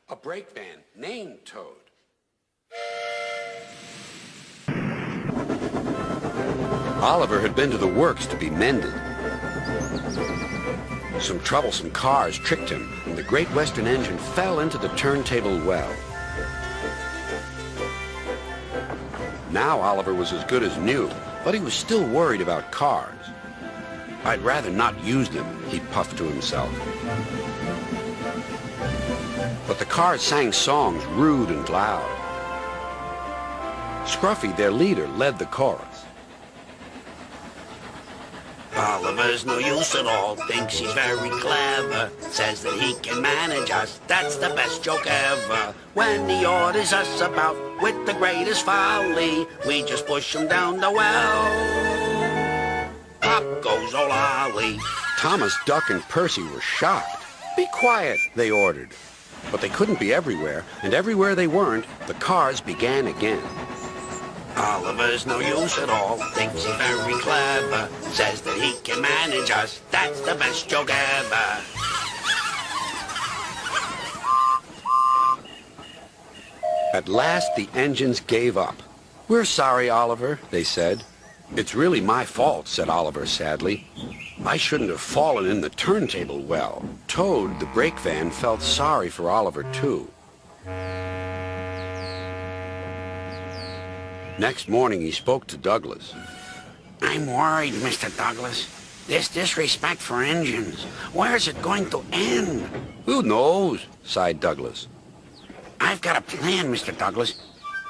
A break band named Toad. Oliver had been to the works to be mended. Some troublesome cars tricked him, and the Great Western engine fell into the turntable well. Now Oliver was as good as new, but he was still worried about cars. I'd rather not use them, he puffed to himself. But the cars sang songs rude and loud. Scruffy, their leader, led the chorus. Oliver's no use at all, thinks he's very clever, says that he can manage us, that's the best joke ever. When he orders us about with the greatest folly, we just push him down the well. Pop goes Ollie. Thomas, Duck, and Percy were shocked. Be quiet, they ordered. But they couldn't be everywhere, and everywhere they weren't, the cars began again. Oliver's no use at all, thinks he's very clever, says that he can manage us, that's the best joke ever. At last, the engines gave up. We're sorry, Oliver, they said. It's really my fault, said Oliver sadly. I shouldn't have fallen in the turntable well. Toad, the brake van, felt sorry for Oliver, too. Next morning, he spoke to Douglas. I'm worried, Mr. Douglas. This disrespect for engines, where's it going to end? Who knows, sighed Douglas. I've got a plan, Mr. Douglas.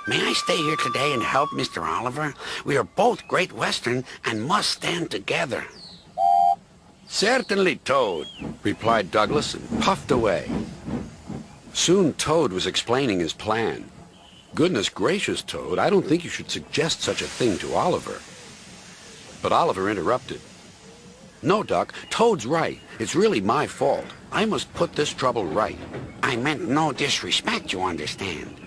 May I stay here today and help Mr. Oliver? We are both Great Western and must stand together. Certainly, Toad, replied Douglas and puffed away. Soon Toad was explaining his plan. Goodness gracious, Toad, I don't think you should suggest such a thing to Oliver. But Oliver interrupted. No, Duck, Toad's right. It's really my fault. I must put this trouble right. I meant no disrespect, you understand.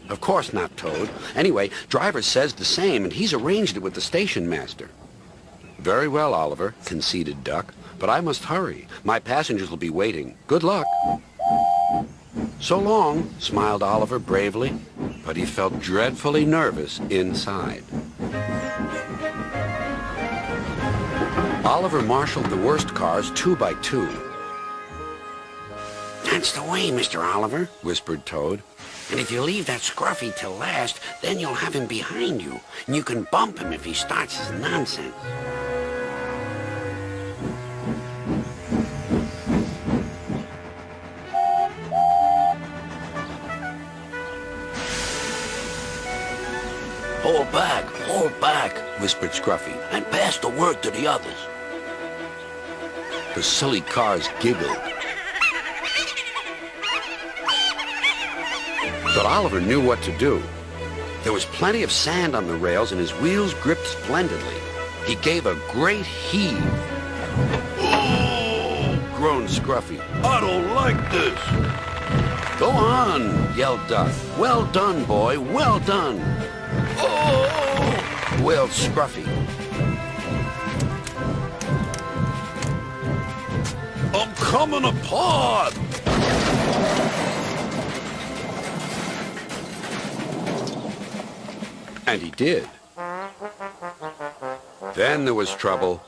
Of course not, Toad. Anyway, Driver says the same, and he's arranged it with the station master. Very well, Oliver, conceded Duck, but I must hurry. My passengers will be waiting. Good luck. So long, smiled Oliver bravely, but he felt dreadfully nervous inside. Oliver marshaled the worst cars 2 by 2. That's the way, Mr. Oliver, whispered Toad. And if you leave that Scruffy till last, then you'll have him behind you, and you can bump him if he starts his nonsense. Hold back, whispered Scruffy, and pass the word to the others. The silly cars giggled. But Oliver knew what to do. There was plenty of sand on the rails, and his wheels gripped splendidly. He gave a great heave. Oh! Groaned Scruffy. I don't like this. Go on, yelled Duck. Well done, boy, well done. Oh! Wailed Scruffy. I'm coming apart! And he did. Then there was trouble.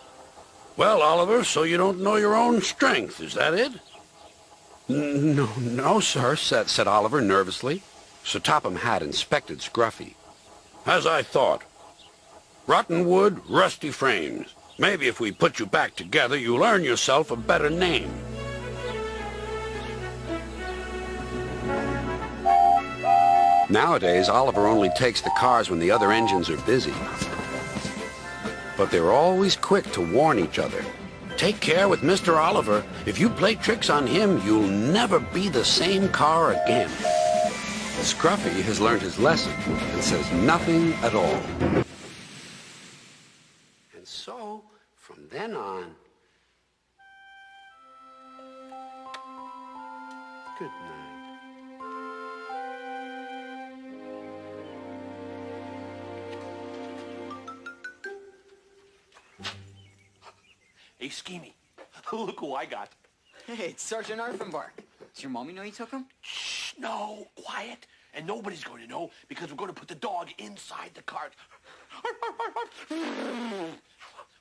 Well, Oliver, so you don't know your own strength, is that it? No, sir, said Oliver nervously. Sir Topham Hatt inspected Scruffy. As I thought. Rotten wood, rusty frames. Maybe if we put you back together, you'll earn yourself a better name. Nowadays, Oliver only takes the cars when the other engines are busy. But they're always quick to warn each other. Take care with Mr. Oliver. If you play tricks on him, you'll never be the same car again. Scruffy has learned his lesson and says nothing at all. And so, from then on... Good night. Hey, Schemy, look who I got. Hey, it's Sergeant Arfenbark. Does your mommy know you took him? Shh, no, quiet. And nobody's going to know because we're going to put the dog inside the cart.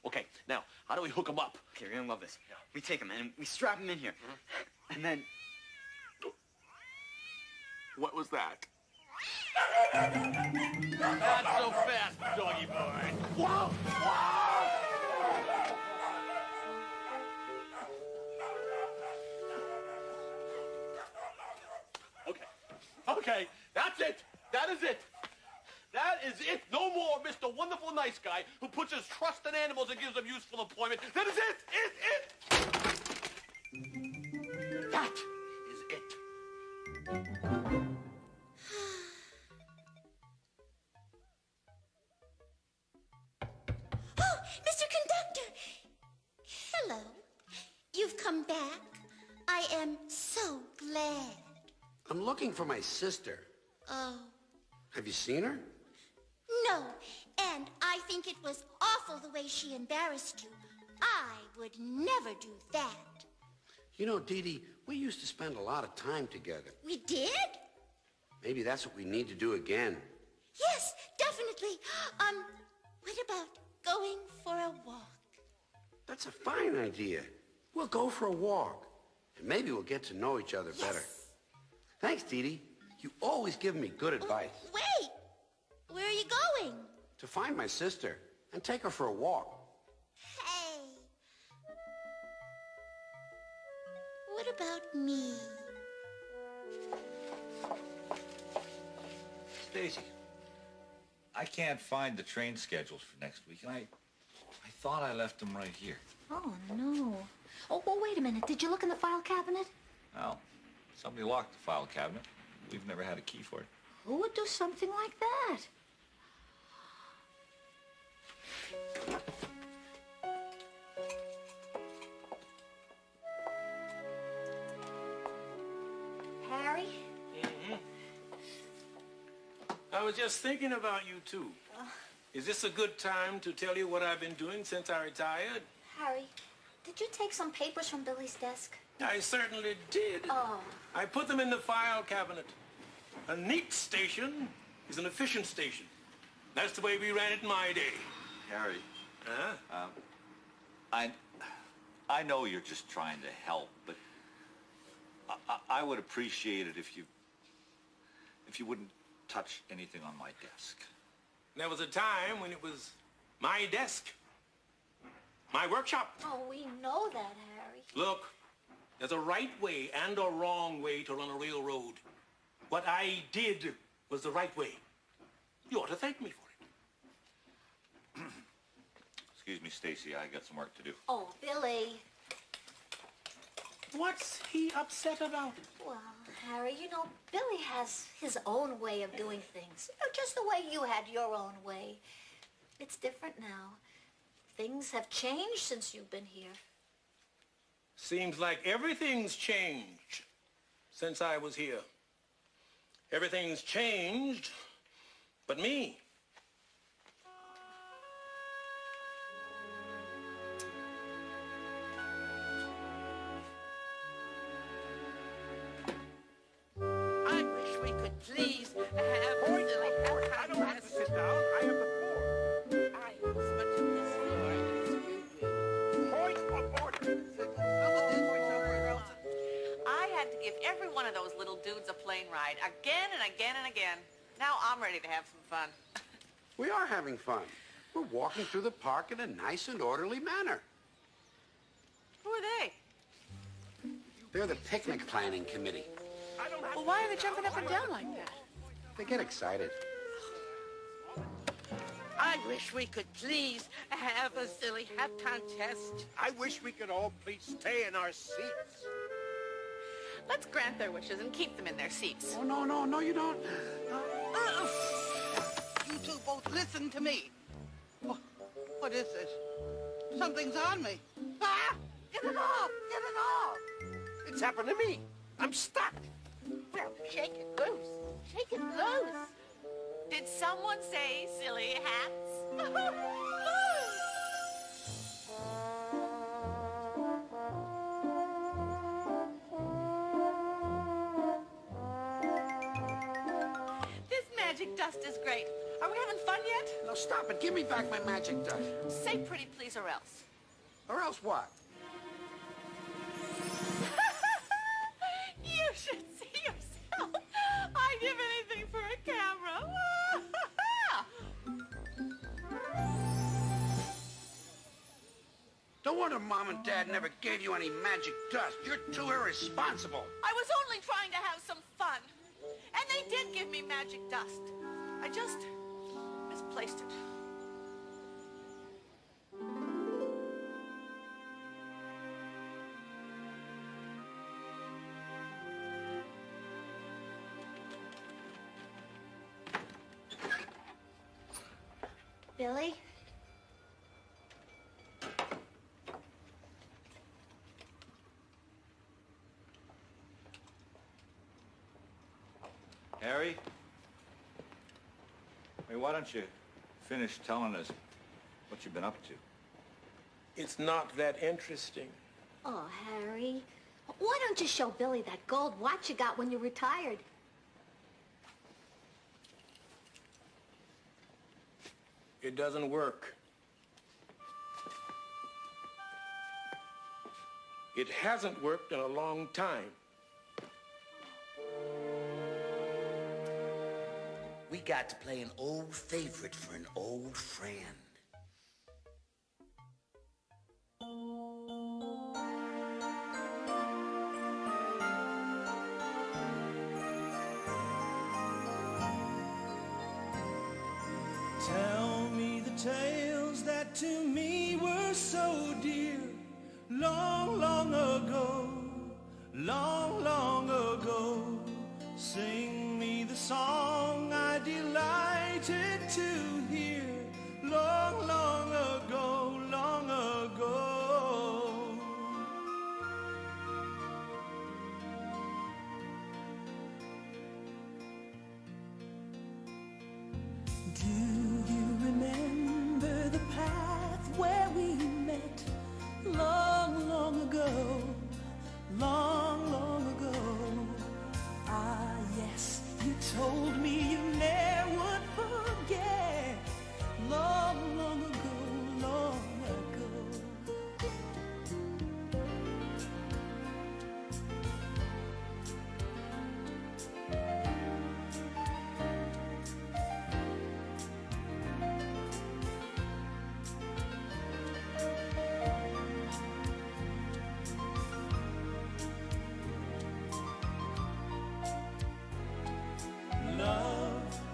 Okay, now, how do we hook him up? Okay, you're gonna love this. We take him and we strap him in here. And then... What was that? Not so fast, doggy boy. Whoa! Whoa! Okay, that's it. That is it. That is it. No more Mr. Wonderful Nice Guy who puts his trust in animals and gives them useful employment. That is it. That is it. Oh, Mr. Conductor! Hello. You've come back. I am so glad. I'm looking for my sister. Oh. Have you seen her? No, and I think it was awful the way she embarrassed you. I would never do that. You know, Dee Dee, we used to spend a lot of time together. We did? Maybe that's what we need to do again. Yes, definitely. What about going for a walk? That's a fine idea. We'll go for a walk, and maybe we'll get to know each other better. Thanks, Dee Dee. You always give me good advice. Wait! Where are you going? To find my sister and take her for a walk. Hey. What about me? Stacy, I can't find the train schedules for next week, and I thought I left them right here. Oh, no. Oh, well, wait a minute. Did you look in the file cabinet? Well, somebody locked the file cabinet. We've never had a key for it. Who would do something like that? Harry? I was just thinking about you, too. Is this a good time to tell you what I've been doing since I retired? Harry, did you take some papers from Billy's desk? I certainly did. Oh. I put them in the file cabinet. A neat station is an efficient station. That's the way we ran it in my day. Harry. Huh? I know you're just trying to help, but I would appreciate it if you wouldn't touch anything on my desk. There was a time when it was my desk, my workshop. Oh, we know that, Harry. Look, there's a right way and a wrong way to run a railroad. What I did was the right way. You ought to thank me for it. Excuse me, Stacy, I got some work to do. Oh, Billy. What's he upset about? Well, Harry, you know, Billy has his own way of doing things. You know, just the way you had your own way. It's different now. Things have changed since you've been here. Seems like everything's changed since I was here. Everything's changed but me. I wish we could please have Billy. I don't have to sit down. I have the floor. I husband to this floor. Excuse me. Point of order. I had to give every one of those little dudes a plane ride again and again and again. Now I'm ready to have some fun. We are having fun. We're walking through the park in a nice and orderly manner. Who are they? They're the picnic planning committee. Well, why are they jumping up and down like that? They get excited. I I wish we could please have a silly hat contest. I wish we could all please stay in our seats. Let's grant their wishes and keep them in their seats. Oh, no, you don't. You two both listen to me. What is this? Something's on me. Ah! Get it off! Get it off! It's happened to me. I'm stuck. Well, shake it loose. Shake it loose. Did someone say silly hats? This magic dust is great. Are we having fun yet? No, stop it. Give me back my magic dust. Say pretty please or else. Or else what? You should see yourself. I'd give anything for a camera. No wonder Mom and Dad never gave you any magic dust. You're too irresponsible. I was only trying to have some fun. And they did give me magic dust. I just misplaced it. Billy? Harry? Hey, why don't you finish telling us what you've been up to? It's not that interesting. Oh, Harry. Why don't you show Billy that gold watch you got when you retired? It doesn't work. It hasn't worked in a long time. We got to play an old favorite for an old friend. Tell me the tales that to me were so dear. Long, long ago, long, long ago. Sing me the song I delighted to hear. Long, long ago, long ago. Do you remember the path where we met? Long, long ago, long, long ago. Ah, yes, you told me you never would forget. Long, long ago, long ago.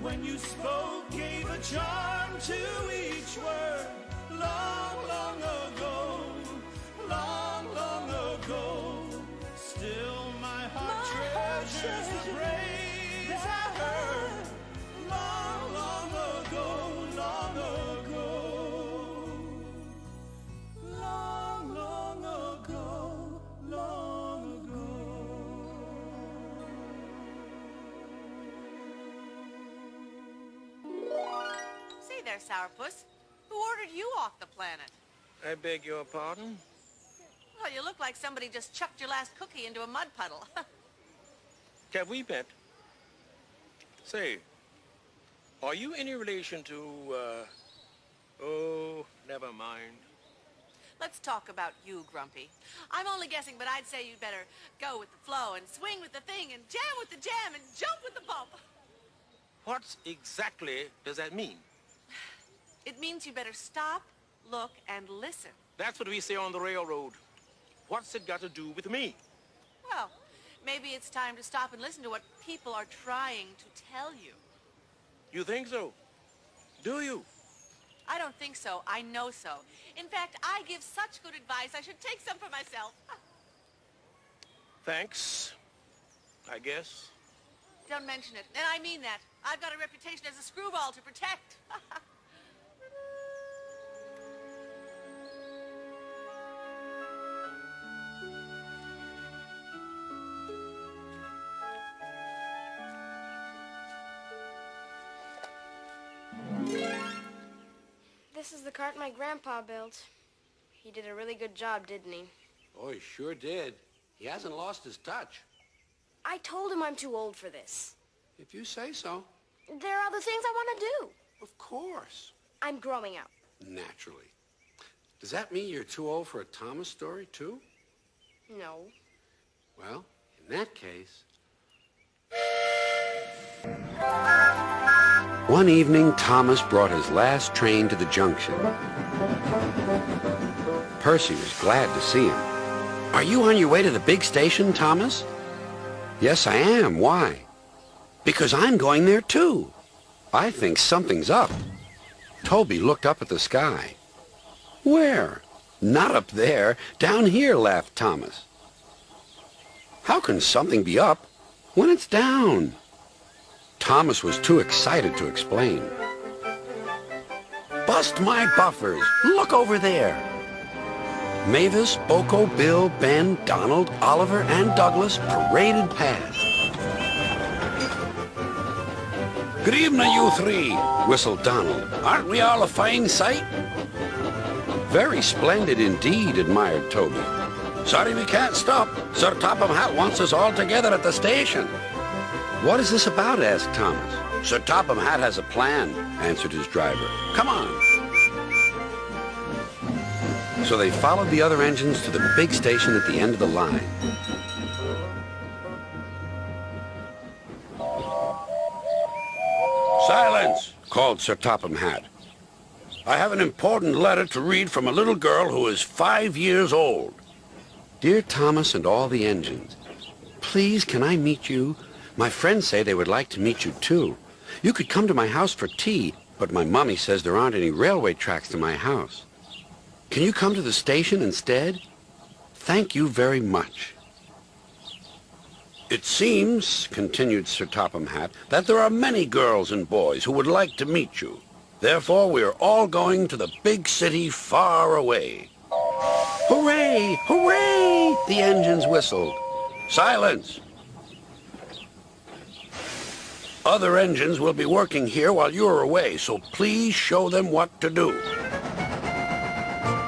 When you spoke, gave a charm to each word. Long, long ago, long, long ago. Still my heart treasures the praise I heard. Long, long ago, long ago. Long, long ago, long ago. Say there, Sourpuss. Who ordered you off the planet? I beg your pardon? Well, you look like somebody just chucked your last cookie into a mud puddle. Have we met? Say, are you any relation to, oh, never mind. Let's talk about you, Grumpy. I'm only guessing, but I'd say you'd better go with the flow and swing with the thing and jam with the jam and jump with the bump. What exactly does that mean? It means you better stop, look, and listen. That's what we say on the railroad. What's it got to do with me? Well, maybe it's time to stop and listen to what people are trying to tell you. You think so? Do you? I don't think so. I know so. In fact, I give such good advice, I should take some for myself. Thanks, I guess. Don't mention it. And I mean that. I've got a reputation as a screwball to protect. This is the cart my grandpa built. He did a really good job, didn't he? Oh, he sure did. He hasn't lost his touch. I told him I'm too old for this. If you say so. There are other things I want to do. Of course. I'm growing up. Naturally. Does that mean you're too old for a Thomas story, too? No. Well, in that case... One evening, Thomas brought his last train to the junction. Percy was glad to see him. Are you on your way to the big station, Thomas? Yes, I am. Why? Because I'm going there, too. I think something's up. Toby looked up at the sky. Where? Not up there. Down here, laughed Thomas. How can something be up when it's down? Thomas was too excited to explain. Bust my buffers! Look over there! Mavis, Boko, Bill, Ben, Donald, Oliver, and Douglas paraded past. Good evening, you three, whistled Donald. Aren't we all a fine sight? Very splendid indeed, admired Toby. Sorry we can't stop. Sir Topham Hatt wants us all together at the station. What is this about? Asked Thomas. Sir Topham Hatt has a plan, answered his driver. Come on. So they followed the other engines to the big station at the end of the line. Silence, called Sir Topham Hatt. I have an important letter to read from a little girl who is 5 years old. Dear Thomas and all the engines, please can I meet you? My friends say they would like to meet you too. You could come to my house for tea, but my mommy says there aren't any railway tracks to my house. Can you come to the station instead? Thank you very much. It seems, continued Sir Topham Hatt, that there are many girls and boys who would like to meet you. Therefore, we are all going to the big city far away. Hooray! Hooray! The engines whistled. Silence! Other engines will be working here while you're away, so please show them what to do.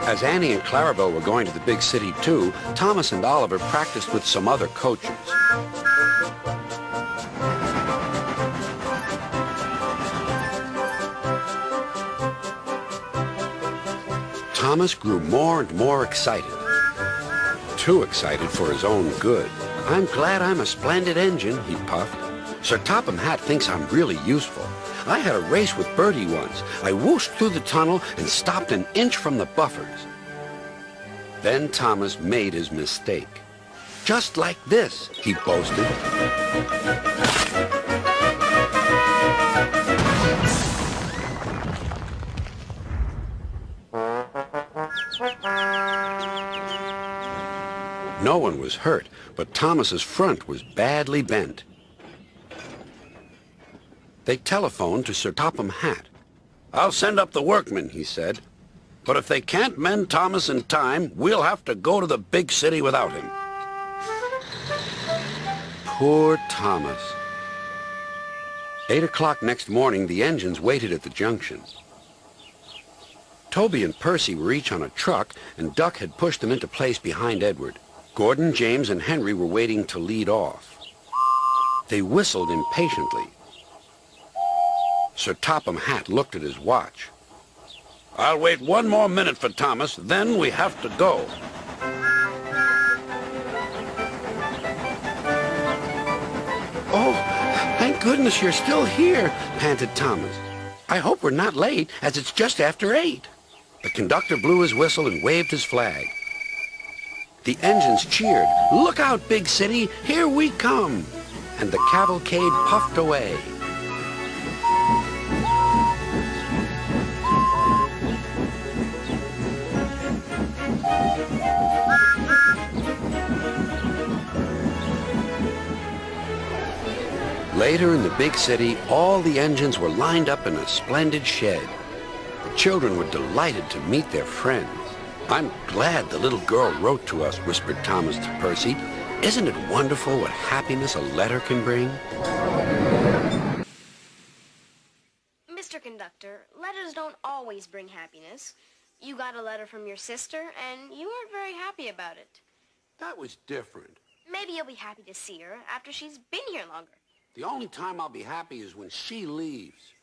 As Annie and Clarabelle were going to the big city too, Thomas and Oliver practiced with some other coaches. Thomas grew more and more excited. Too excited for his own good. I'm glad I'm a splendid engine, he puffed. Sir Topham Hatt thinks I'm really useful. I had a race with Bertie once. I whooshed through the tunnel and stopped an inch from the buffers. Then Thomas made his mistake. Just like this, he boasted. No one was hurt, but Thomas's front was badly bent. They telephoned to Sir Topham Hatt. I'll send up the workmen, he said. But if they can't mend Thomas in time, we'll have to go to the big city without him. Poor Thomas. 8 o'clock next morning, the engines waited at the junction. Toby and Percy were each on a truck, and Duck had pushed them into place behind Edward. Gordon, James, and Henry were waiting to lead off. They whistled impatiently. Sir Topham Hatt looked at his watch. I'll wait 1 more minute for Thomas, then we have to go. Oh, thank goodness you're still here, panted Thomas. I hope we're not late, as it's just after 8. The conductor blew his whistle and waved his flag. The engines cheered. Look out, big city, here we come. And the cavalcade puffed away. Later in the big city, all the engines were lined up in a splendid shed. The children were delighted to meet their friends. I'm glad the little girl wrote to us, whispered Thomas to Percy. Isn't it wonderful what happiness a letter can bring? Mr. Conductor, letters don't always bring happiness. You got a letter from your sister, and you weren't very happy about it. That was different. Maybe you'll be happy to see her after she's been here longer. The only time I'll be happy is when she leaves.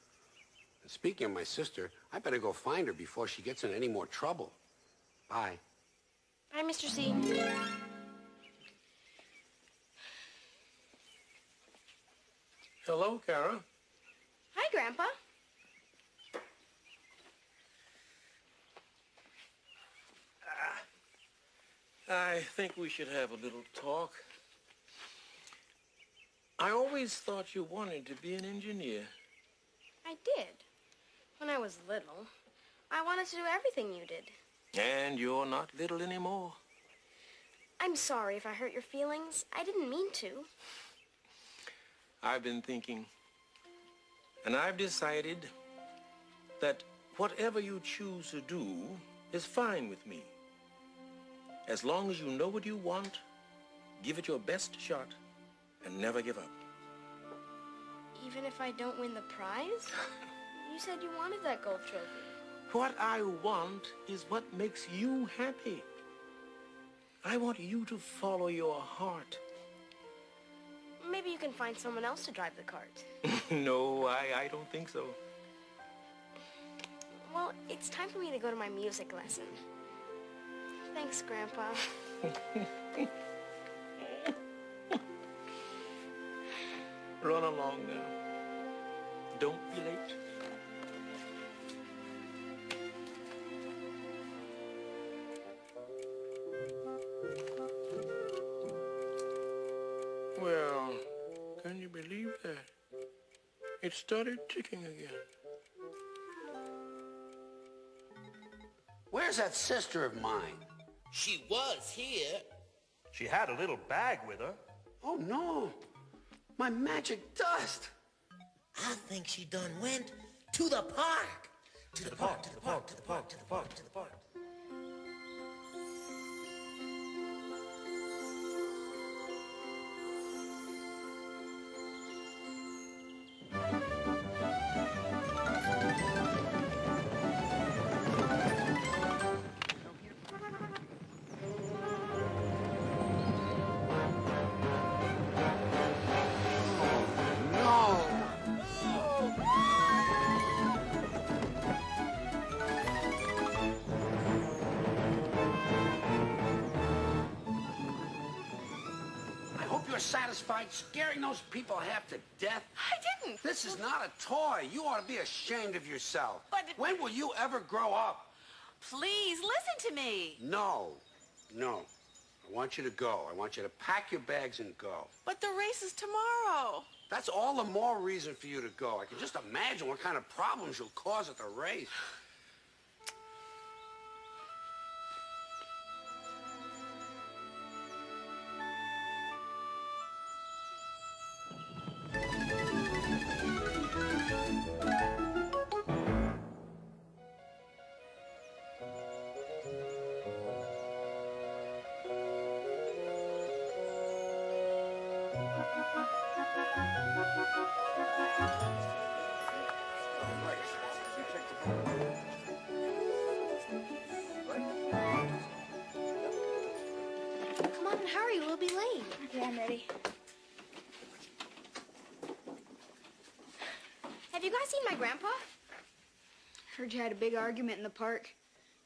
And speaking of my sister, I better go find her before she gets in any more trouble. Bye. Bye, Mr. C. Hello, Kara. Hi, Grandpa. I think we should have a little talk. I always thought you wanted to be an engineer. I did. When I was little, I wanted to do everything you did. And you're not little anymore. I'm sorry if I hurt your feelings. I didn't mean to. I've been thinking, and I've decided that whatever you choose to do is fine with me. As long as you know what you want, give it your best shot, and never give up. Even if I don't win the prize? You said you wanted that gold trophy. What I want is what makes you happy. I want you to follow your heart. Maybe you can find someone else to drive the cart. No, I don't think so. Well, it's time for me to go to my music lesson. Thanks, Grandpa. Run along now. Don't be late. Well, can you believe that? It started ticking again. Where's that sister of mine? She was here. She had a little bag with her. Oh, no. My magic dust. I think she done went to the park. To the park, to the park, to the park, to the park, to the park. Satisfied scaring those people half to death? I didn't. This is not a toy. You ought to be ashamed of yourself. But when will you ever grow up? Please, listen to me. No. I want you to go. I want you to pack your bags and go. But the race is tomorrow. That's all the more reason for you to go. I can just imagine what kind of problems you'll cause at the race. Come on and hurry, we'll be late. Okay, I'm ready. Have you guys seen my grandpa? Heard you had a big argument in the park.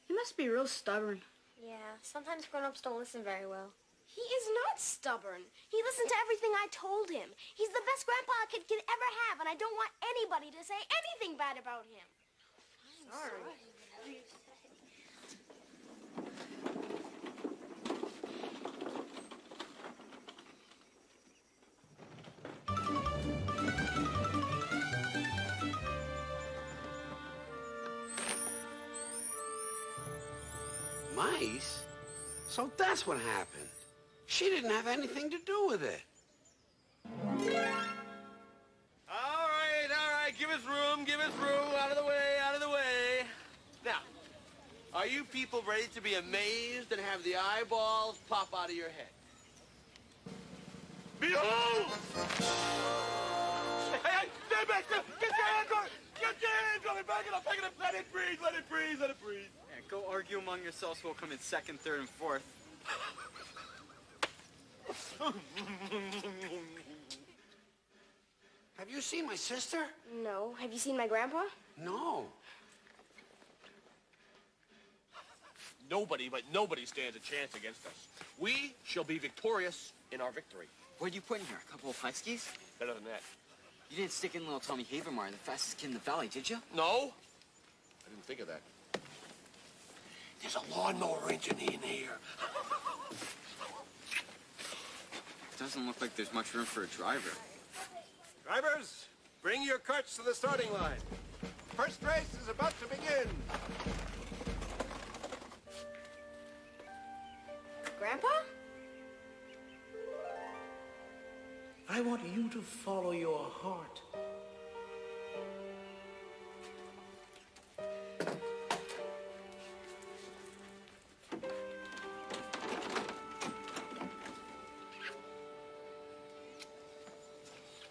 You must be real stubborn. Yeah, sometimes grown-ups don't listen very well. He is not stubborn. He listened to everything I told him. He's the best grandpa a kid could ever have, and I don't want anybody to say anything bad about him. I'm sorry. Mice? So that's what happened. She didn't have anything to do with it. give us room, give us room. Out of the way, out of the way. Now, are you people ready to be amazed and have the eyeballs pop out of your head? Behold! Hey, stand back! Get your hands on it! Get your hands on it! Back it up, back it up! Let it breathe, let it breathe, let it breathe! Yeah, go argue among yourselves who will come in second, third, and fourth. Have you seen my sister? No. Have you seen my grandpa? No. Nobody, but nobody stands a chance against us. We shall be victorious in our victory. What are you putting here? A couple of huskies? Better than that. You didn't stick in little Tommy Havermeyer, the fastest kid in the valley, did you? No. I didn't think of that. There's a lawnmower engine in here. Doesn't look like there's much room for a driver. Drivers, bring your carts to the starting line. First race is about to begin. Grandpa? I want you to follow your heart.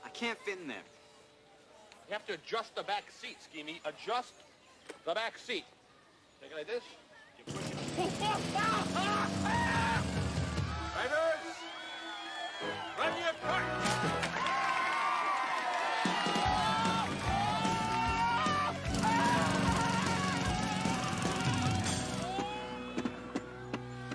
I can't fit in there. You have to adjust the back seat, Schemy. Adjust the back seat. Take it like this. You push it. Drivers, run your cart.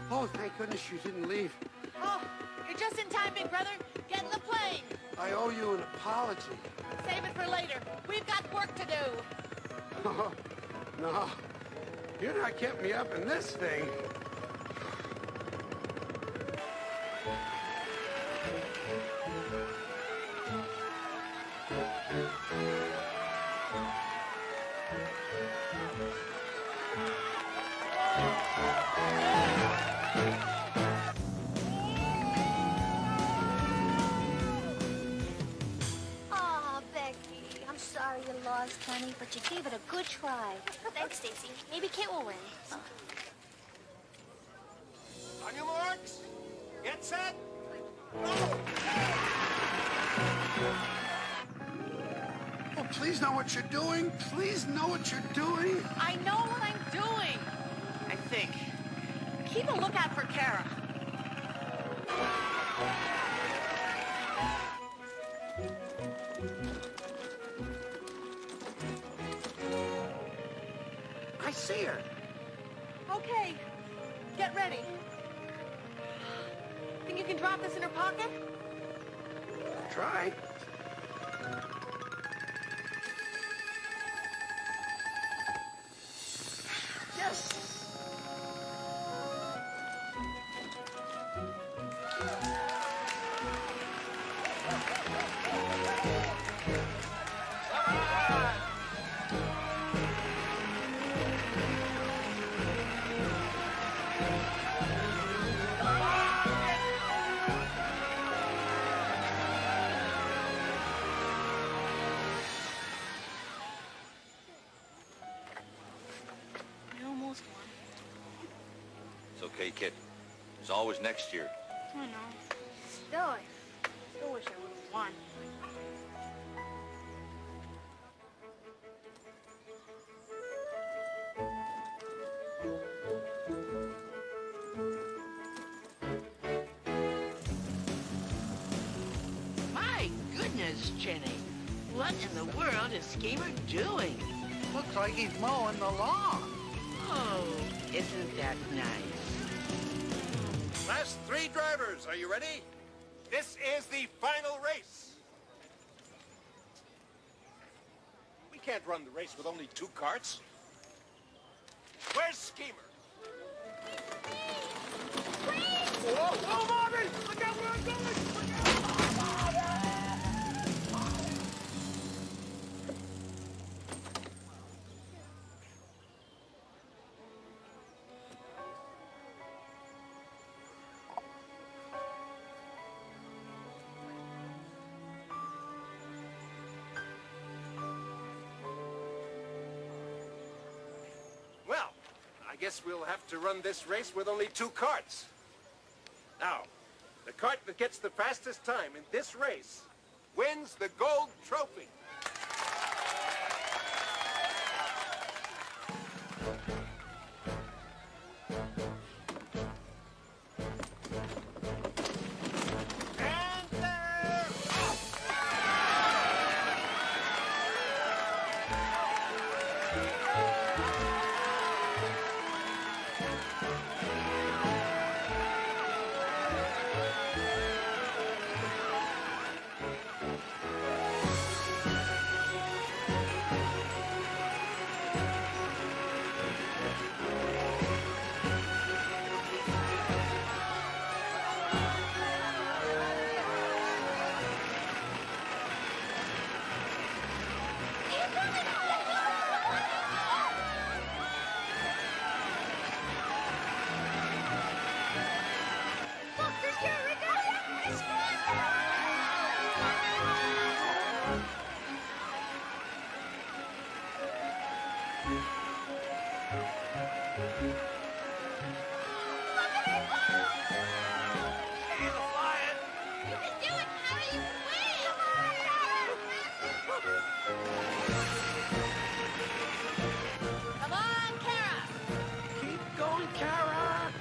Oh, thank goodness you didn't leave. Oh, you're just in time, big brother. Get in the plane. I owe you an apology. Save it for later. We've got work to do. No, no. You're not getting me up in this thing. Aw, Becky, I'm sorry you lost, honey, but you gave it a good try. Thanks, Stacy. Maybe Kit will win. On your marks, get set, go! Oh, please know what you're doing. Please know what you're doing. I know what I'm doing. I think. Keep a lookout for Kara. I see her. Okay. Get ready. Think you can drop this in her pocket? Try. Yes. I almost won. It's okay, kid. There's always next year. I know. Still, I still wish I would have won. My goodness, Jenny. What in the world is Schemer doing? Looks like he's mowing the lawn. Oh, isn't that nice? Last three drivers, are you ready? This is the final race. We can't run the race with only two carts. Where's Schemer? Whoa, whoa, Bobby! Look out where I'm going! Look out! guess we'll have to run this race with only 2 carts. Now, the cart that gets the fastest time in this race wins the gold trophy. Come on, Kara! Keep going, Kara.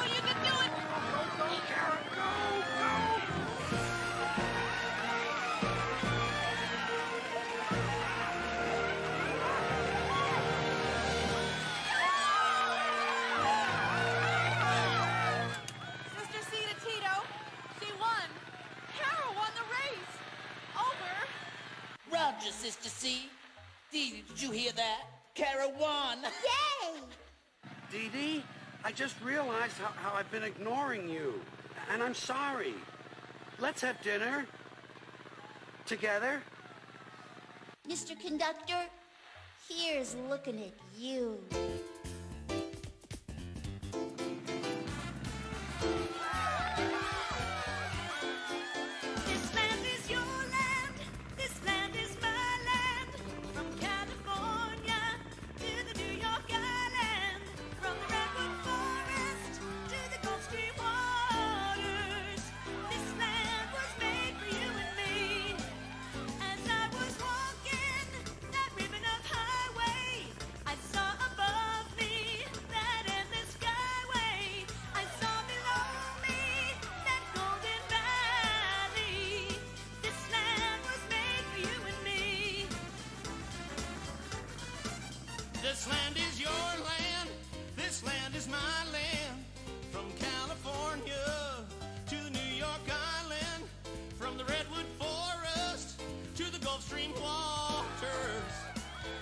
You can do it! Go, Kara, go. Sister C to Tito. She won. Kara won the race. Over. Roger, Sister C. Dee Dee, did you hear that? Kara won. Yay! Dee Dee, I just realized how I've been ignoring you. And I'm sorry. Let's have dinner. Together. Mr. Conductor, here's looking at you. This land is your land. This land is my land. From California to the New York Island. From the Redwood Forest to the Gulf Stream waters. This land was made for you and me. As I was walking that ribbon of highway, I saw above me that endless skyway. I saw below me that golden valley. This land was made for you and me. This land is your land. This land is my land. From California to New York Island. From the Redwood Forest to the Gulf Stream waters.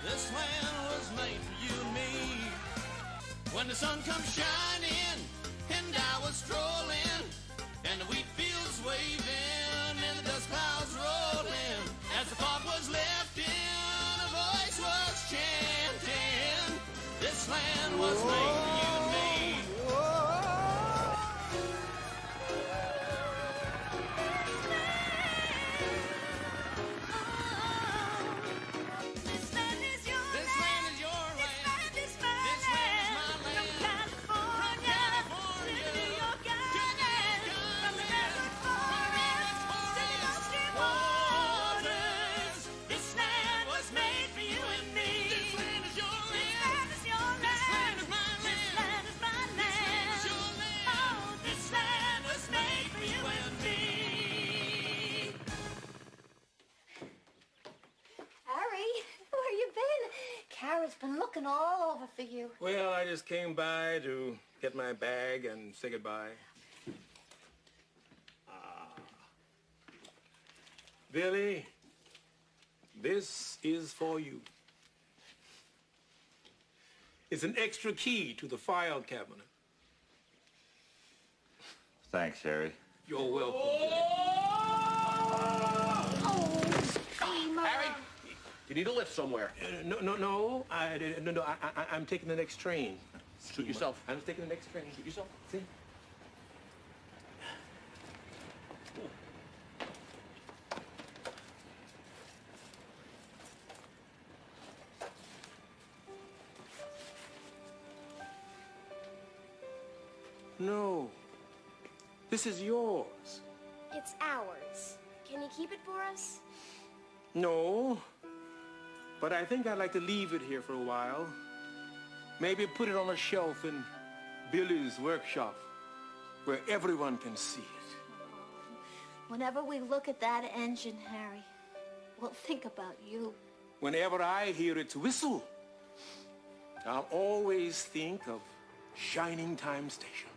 This land was made for you and me. When the sun comes shining and I was strolling and the wheat fields waving and the dust clouds rolling, as the fog was lifting, a voice was chanting, this land was made for you and me. This land is your This land. land is your land. This land is my This land is my land. land. From California to the New York Island. From the Redwood Forest to the Gulf Stream waters. This land was made for you and me. This land is your This land. land is your This land land. is my This land. land is my land. This land is your land. Oh, this land was made for you and me. Harry, where you been? Kara's been looking all over for you. Well, I just came by to get my bag and say goodbye. Billy, this is for you. It's an extra key to the file cabinet. Thanks, Harry. You're welcome. Oh, Steamer. Harry, You need a lift somewhere. No. I'm taking the next train. Suit yourself. I'm taking the next train. Suit yourself. See? No. This is yours. It's ours. Can you keep it for us? No. But I think I'd like to leave it here for a while. Maybe put it on a shelf in Billy's workshop where everyone can see it. Whenever we look at that engine, Harry, we'll think about you. Whenever I hear its whistle, I'll always think of Shining Time Station.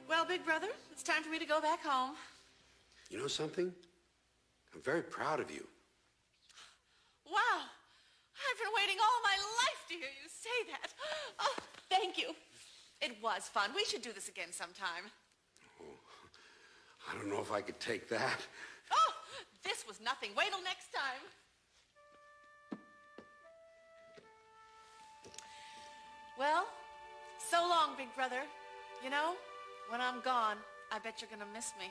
Well, big brother, it's time for me to go back home. You know something? I'm very proud of you. Wow. I've been waiting all my life to hear you say that. Oh, thank you. It was fun. We should do this again sometime. I don't know if I could take that. Oh, this was nothing. Wait till next time. Well, so long, big brother. You know, when I'm gone, I bet you're gonna miss me.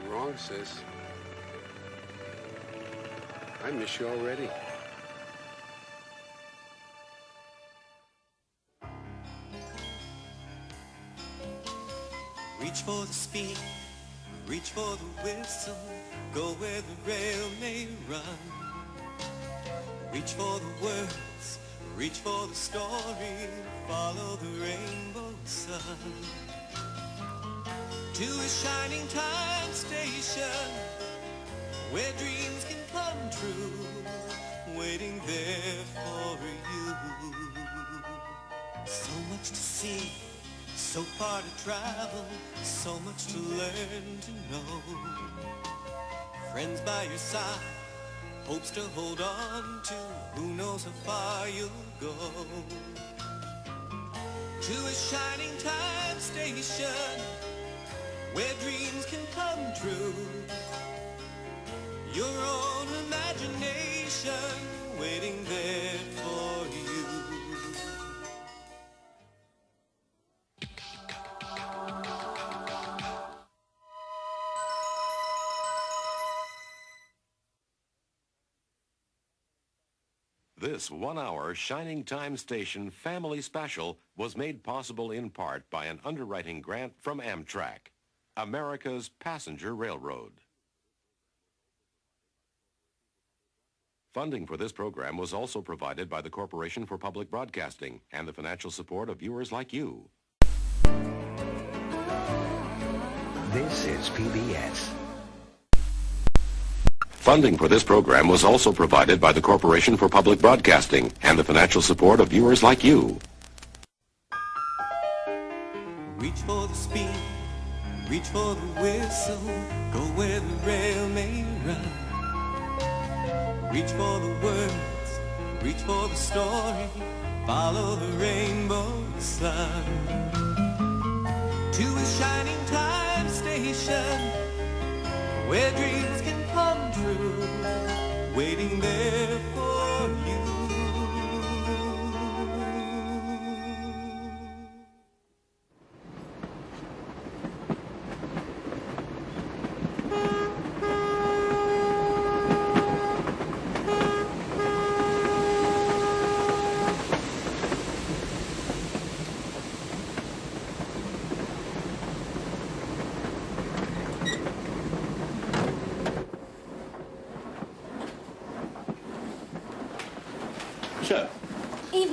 Wrong, sis. I miss you already. Reach for the speed, reach for the whistle, go where the rail may run. Reach for the words, reach for the story, follow the rainbow sun. To a shining time station, where dreams can come true, waiting there for you. So much to see, so far to travel, so much to learn to know. Friends by your side, hopes to hold on to, who knows how far you'll go. To a shining time station, where dreams can come true. Your own imagination waiting there for you. This 1-hour Shining Time Station family special was made possible in part by an underwriting grant from Amtrak, America's passenger railroad. Funding for this program was also provided by the Corporation for Public Broadcasting and the financial support of viewers like you. This is PBS. Funding for this program was also provided by the Corporation for Public Broadcasting and the financial support of viewers like you. Reach for the speed, reach for the whistle, go where the rail may run. Reach for the words, reach for the story, follow the rainbow sun. To a shining time station, where dreams can come true, waiting there for you.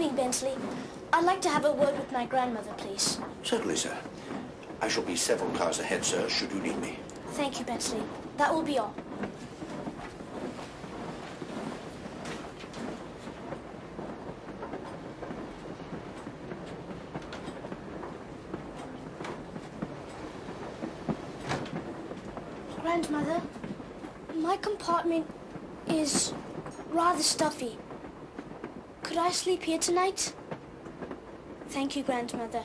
evening, Bensley. I'd like to have a word with my grandmother, please. Certainly, sir. I shall be several cars ahead, sir, should you need me. Thank you, Bensley. That will be all. Grandmother, my compartment is rather stuffy. Could I sleep here tonight? Thank you, Grandmother.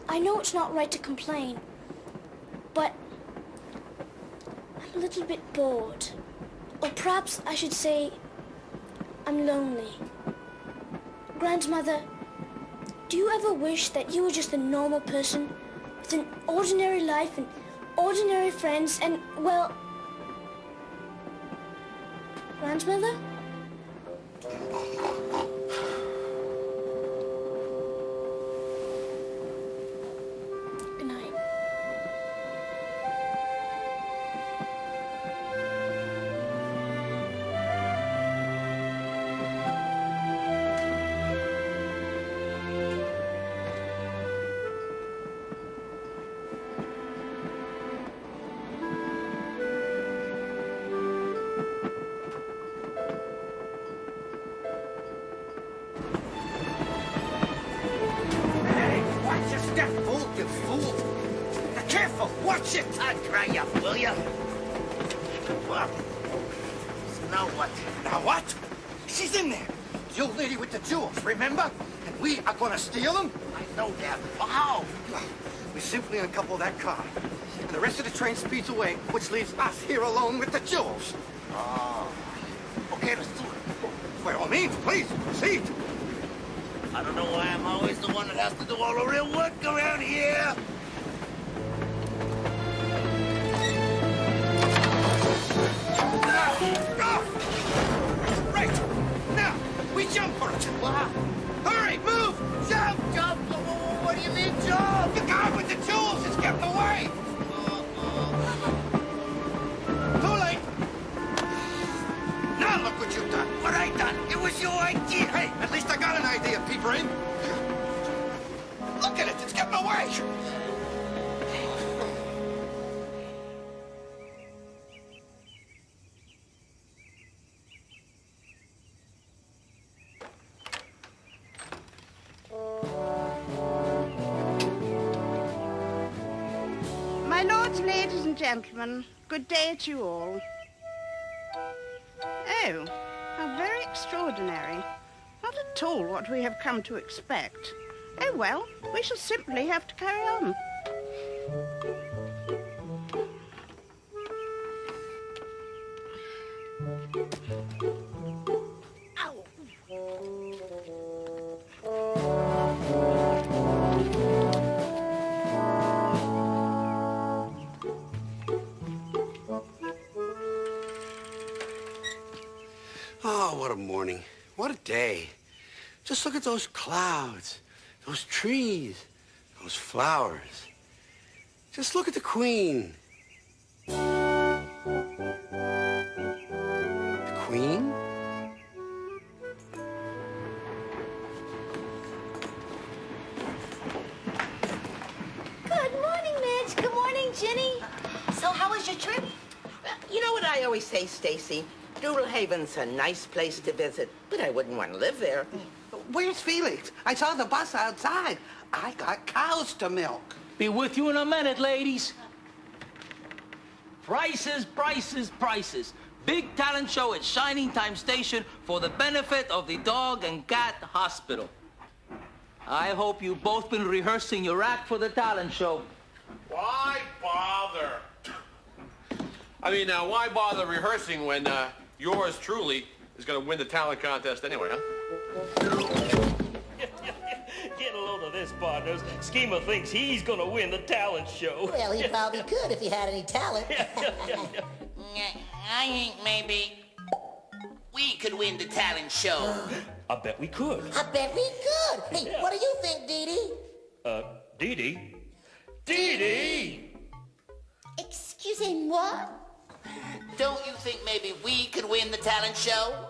I know it's not right to complain, but I'm a little bit bored. Or perhaps I should say I'm lonely. Grandmother, do you ever wish that you were just a normal person with an ordinary life and ordinary friends and, well... Grandmother? Good night. Watch your step, fool, you fool! Now, careful! Watch your tongue, dry up, will you? Well, so now what? Now what? She's in there. The old lady with the jewels, remember? And we are gonna steal them? I know that. How? We simply uncouple that car. And the rest of the train speeds away, which leaves us here alone with the jewels. Oh. Okay, let's do it. By all means, please, proceed. I don't know why I'm always the one that has to do all the real work around here. Right! Now, we jump for it. Hurry, move! Jump! Jump! What do you mean, jump? The guy with the jewels is getting away! Too late! Now look what you've done. What I done? It was your idea. Hey, at least I got an idea, P-Brain. Look at it. It's getting away. My lords, ladies and gentlemen, good day to you all. Oh, how very extraordinary. Not at all what we have come to expect. Oh well, we shall simply have to carry on. Oh, what a morning. What a day. Just look at those clouds, those trees, those flowers. Just look at the Queen. The Queen? Good morning, Midge. Good morning, Ginny. So how was your trip? You know what I always say, Stacy? Doodle Haven's a nice place to visit, but I wouldn't want to live there. Where's Felix? I saw the bus outside. I got cows to milk. Be with you in a minute, ladies. Prices, prices, prices. Big talent show at Shining Time Station for the benefit of the Dog and Cat Hospital. I hope you've both been rehearsing your act for the talent show. Why bother? I mean, now, why bother rehearsing when yours truly is going to win the talent contest anyway, huh? Get a load of this, partners. Schemer thinks he's gonna win the talent show. Well, he probably could if he had any talent. I think maybe we could win the talent show. I bet we could. I bet we could. Hey, what do you think, Dee Dee? Dee Dee? Dee Dee! Excusez-moi? Don't you think maybe we could win the talent show?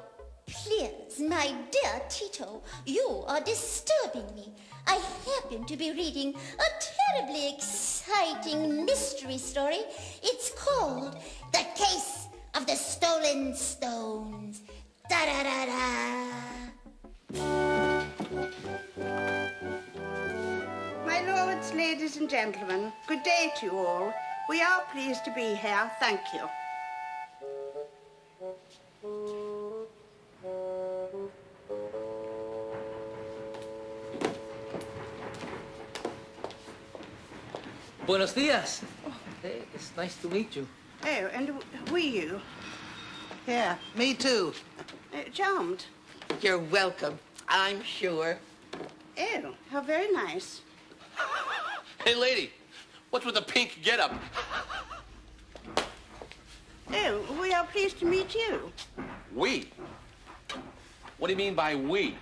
Please, my dear Tito, you are disturbing me. I happen to be reading a terribly exciting mystery story. It's called The Case of the Stolen Stones. Da-da-da-da. My lords, ladies and gentlemen, good day to you all. We are pleased to be here. Thank you. Buenos dias. Hey, it's nice to meet you. Oh, and who are you? Yeah, me too. Charmed. You're welcome, I'm sure. Oh, how very nice. Hey, lady, what's with the pink getup? Oh, we are pleased to meet you. We? What do you mean by we?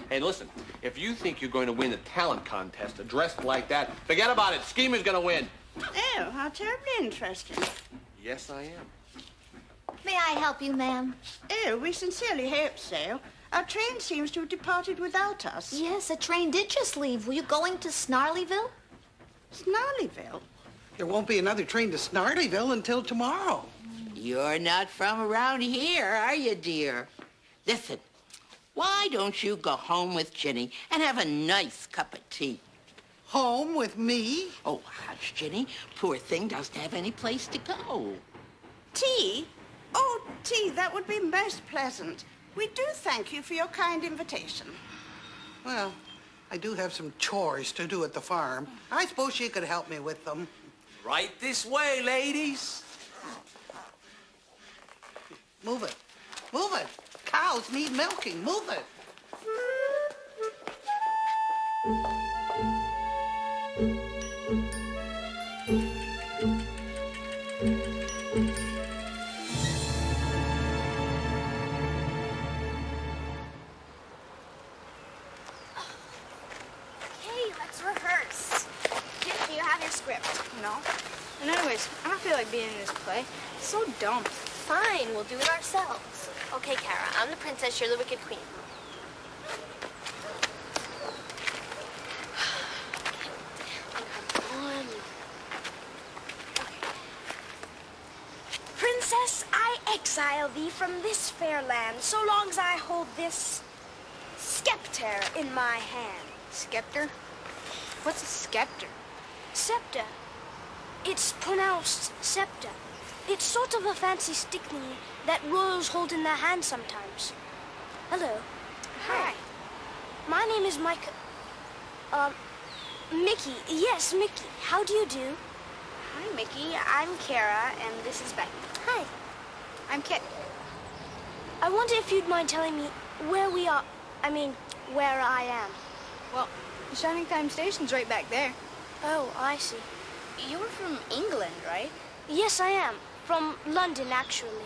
Hey, listen, if you think you're going to win the talent contest dressed like that, forget about it. Schemer's going to win. Oh, how terribly interesting. Yes, I am. May I help you, ma'am? Oh, we sincerely hope so. Our train seems to have departed without us. Yes, a train did just leave. Were you going to Snarleyville? Snarleyville? There won't be another train to Snarleyville until tomorrow. You're not from around here, are you, dear? Listen, why don't you go home with Ginny and have a nice cup of tea? Home with me? Oh, hush, Ginny. Poor thing doesn't have any place to go. Tea? Oh, tea, that would be most pleasant. We do thank you for your kind invitation. Well, I do have some chores to do at the farm. I suppose you could help me with them. Right this way, ladies. Move it. Move it. Cows need milking. Move it. Okay, let's rehearse. Do you have your script? No. And anyways, I don't feel like being in this play. It's so dumb. Fine, we'll do it ourselves. Okay, Kara, I'm the princess, you're the wicked queen. Princess, I exile thee from this fair land, so long as I hold this scepter in my hand. Scepter? What's a scepter? Scepter. It's pronounced scepter. It's sort of a fancy stick thingy that royals hold in their hands sometimes. Hello. Hi. My name is Micah. Mickey. Yes, Mickey. How do you do? Hi, Mickey. I'm Kara, and this is Becky. Hi. I'm Kit. I wonder if you'd mind telling me where we are. I mean, where I am. Well, the Shining Time Station's right back there. Oh, I see. You were from England, right? Yes, I am. From London, actually.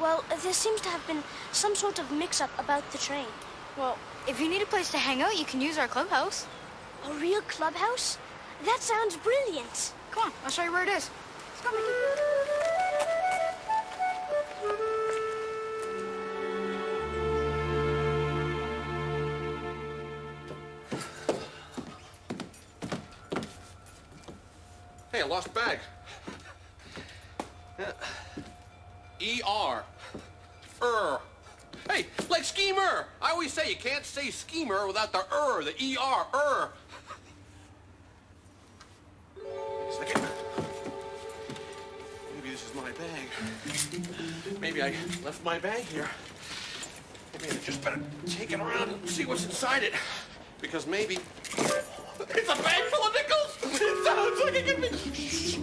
Well, there seems to have been some sort of mix-up about the train. Well, if you need a place to hang out, you can use our clubhouse. A real clubhouse? That sounds brilliant. Come on, I'll show you where it is. Let's go, Mickey. Hey, I lost a bag. E-R. Hey, like schemer. I always say you can't say schemer without the the E-R, Second. Maybe this is my bag. Maybe I left my bag here. Maybe I just better take it around and see what's inside it. Because maybe it's a bag full of nickels. It sounds like it could be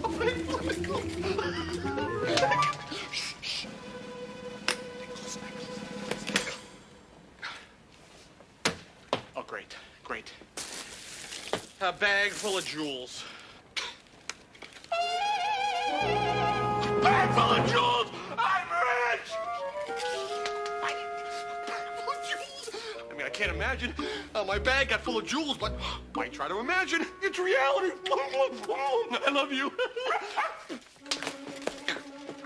a bag full of nickels. Oh, great, great. A bag full of jewels. Bag full of jewels! I'm rich! I mean, I can't imagine how my bag got full of jewels, but I try to imagine. It's reality. I love you.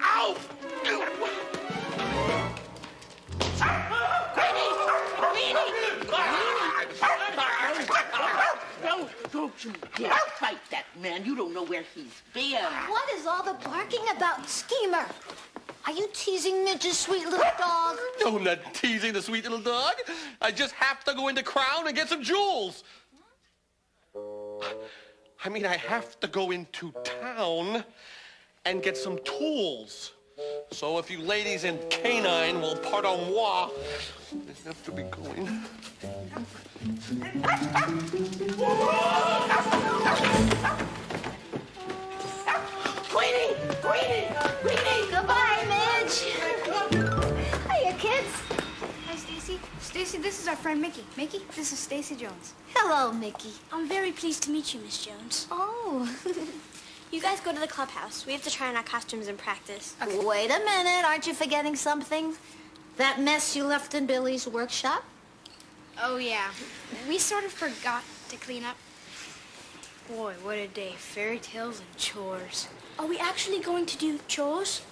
Ow! Don't you dare fight that man. You don't know where he's been. What is all the barking about, Schemer? Are you teasing Midge's sweet little dog? No, I'm not teasing the sweet little dog. I just have to go into Crown and get some jewels. I mean, I have to go into town and get some tools. So if you ladies in Canine will pardon moi, I have to be going. Queenie! Goodbye, Midge! Hiya, kids. Hi, Stacy. Stacy, this is our friend Mickey. Mickey, this is Stacy Jones. Hello, Mickey. I'm very pleased to meet you, Miss Jones. Oh. You guys go to the clubhouse. We have to try on our costumes and practice. Wait a minute. Aren't you forgetting something? That mess you left in Billy's workshop? Oh, yeah. We sort of forgot to clean up. Boy, what a day. Fairy tales and chores. Are we actually going to do chores?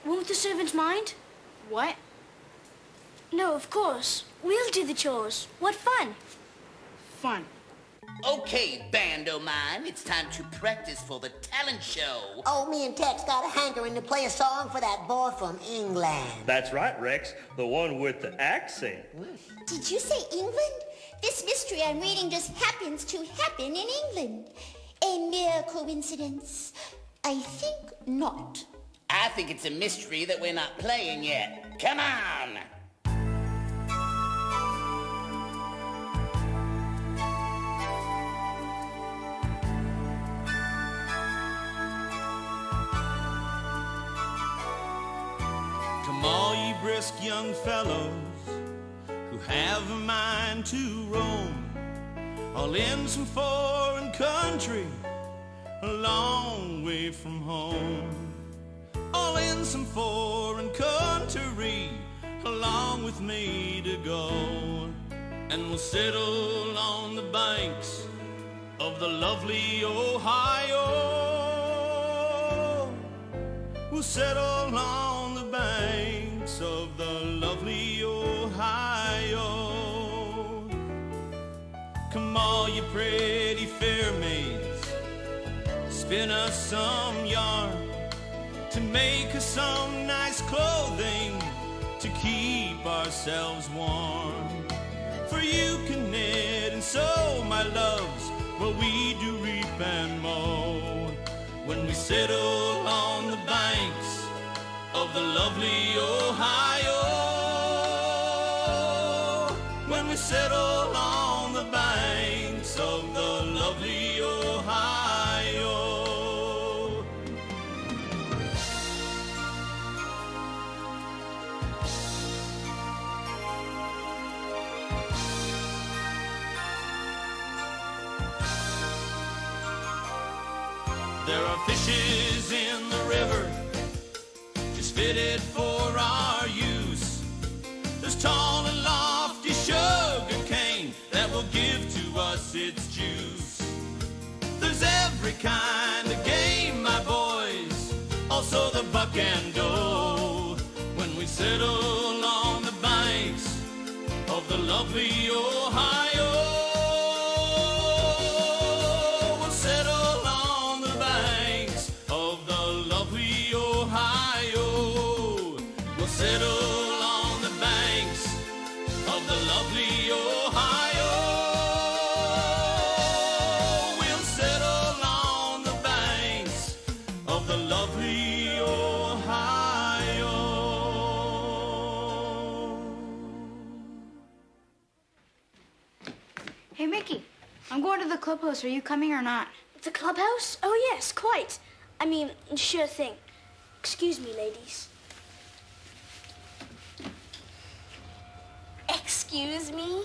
Won't the servants mind? What? No, of course. We'll do the chores. What fun. Fun. Okay, band o' mine, it's time to practice for the talent show. Oh, me and Tex got a hankering to play a song for that boy from England. That's right, Rex. The one with the accent. Did you say England? This mystery I'm reading just happens to happen in England. A mere coincidence? I think not. I think it's a mystery that we're not playing yet. Come on! All ye brisk young fellows who have a mind to roam, all in some foreign country, a long way from home. All in some foreign country, along with me to go. And we'll settle on the banks of the lovely Ohio. We'll settle on the banks of the lovely Ohio. Come all you pretty fair maids, spin us some yarn to make us some nice clothing to keep ourselves warm. For you can knit and sew, my loves, while we do reap and mow. When we settle on the banks of the lovely Ohio, when we settle on the banks of the lovely Ohio. There are fishes in the river just fitted for our use. There's tall and lofty sugar cane that will give to us its juice. There's every kind of game, my boys, also the buck and doe. When we settle on the banks of the lovely Ohio, we'll settle on the banks of the lovely Ohio. We'll settle on the banks of the lovely Ohio. We'll settle on the banks of the lovely Ohio. Hey, Mickey, I'm going to the clubhouse. Are you coming or not? The clubhouse? Oh, yes, quite. I mean, sure thing. Excuse me, ladies. Excuse me?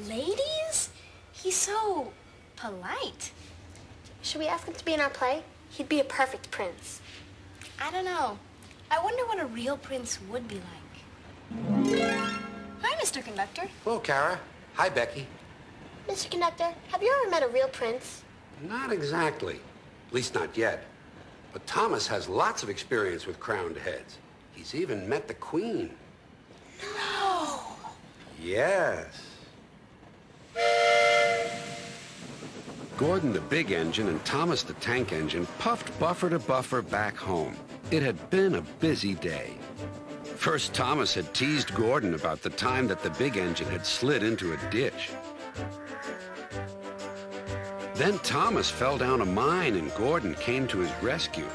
Ladies? He's so polite. Should we ask him to be in our play? He'd be a perfect prince. I don't know. I wonder what a real prince would be like. Hi, Mr. Conductor. Hello, Kara. Hi, Becky. Mr. Conductor, have you ever met a real prince? Not exactly. At least not yet. But Thomas has lots of experience with crowned heads. He's even met the Queen. No. Yes. Gordon, the big engine, and Thomas, the tank engine, puffed buffer to buffer back home. It had been a busy day. First, Thomas had teased Gordon about the time that the big engine had slid into a ditch. Then Thomas fell down a mine and Gordon came to his rescue.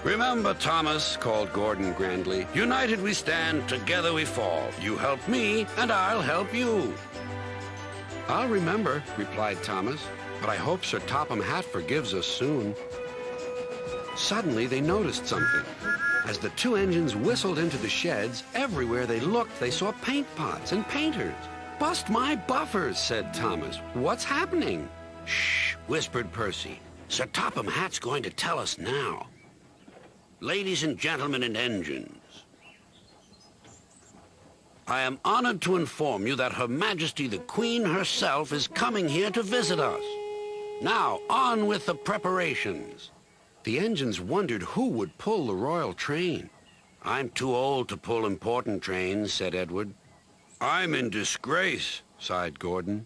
"Remember, Thomas," called Gordon grandly, "united we stand, together we fall. You help me, and I'll help you." "I'll remember," replied Thomas, "but I hope Sir Topham Hatt forgives us soon." Suddenly, they noticed something. As the two engines whistled into the sheds, everywhere they looked, they saw paint pots and painters. "Bust my buffers," said Thomas. "What's happening?" "Shh," whispered Percy. "Sir Topham Hatt's going to tell us now. Ladies and gentlemen and engines, I am honored to inform you that Her Majesty the Queen herself is coming here to visit us. Now, on with the preparations." The engines wondered who would pull the royal train. "I'm too old to pull important trains," said Edward. "I'm in disgrace," sighed Gordon.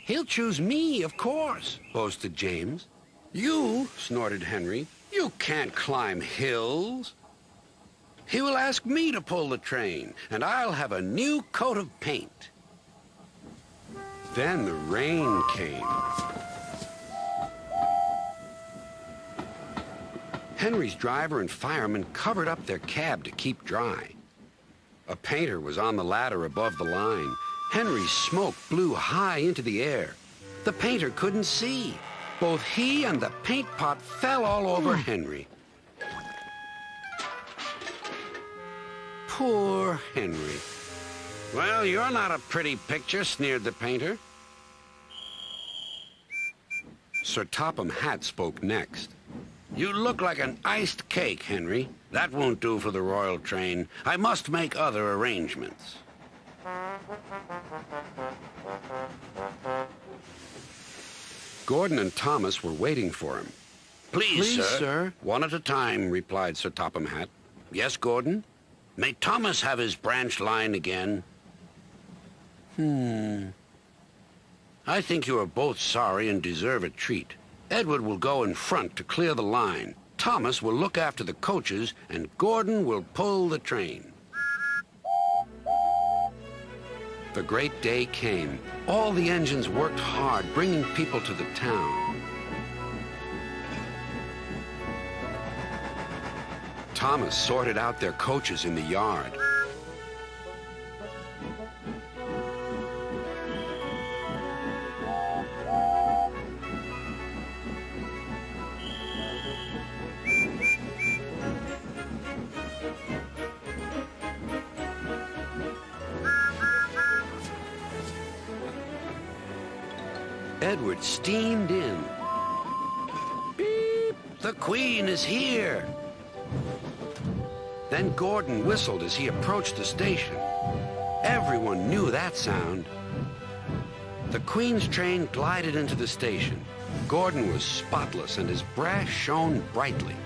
"He'll choose me, of course," boasted James. "You," snorted Henry, "you can't climb hills." "He will ask me to pull the train, and I'll have a new coat of paint." Then the rain came. Henry's driver and fireman covered up their cab to keep dry. A painter was on the ladder above the line. Henry's smoke blew high into the air. The painter couldn't see. Both he and the paint pot fell all over Henry. Poor Henry. "Well, you're not a pretty picture," sneered the painter. Sir Topham Hatt spoke next. "You look like an iced cake, Henry. That won't do for the royal train. I must make other arrangements." Gordon and Thomas were waiting for him. Please, sir. "One at a time," replied Sir Topham Hatt. "Yes, Gordon? May Thomas have his branch line again?" "I think you are both sorry and deserve a treat. Edward will go in front to clear the line. Thomas will look after the coaches, and Gordon will pull the train." The great day came. All the engines worked hard, bringing people to the town. Thomas sorted out their coaches in the yard. Edward steamed in. "Beep! The Queen is here!" Then Gordon whistled as he approached the station. Everyone knew that sound. The Queen's train glided into the station. Gordon was spotless and his brass shone brightly.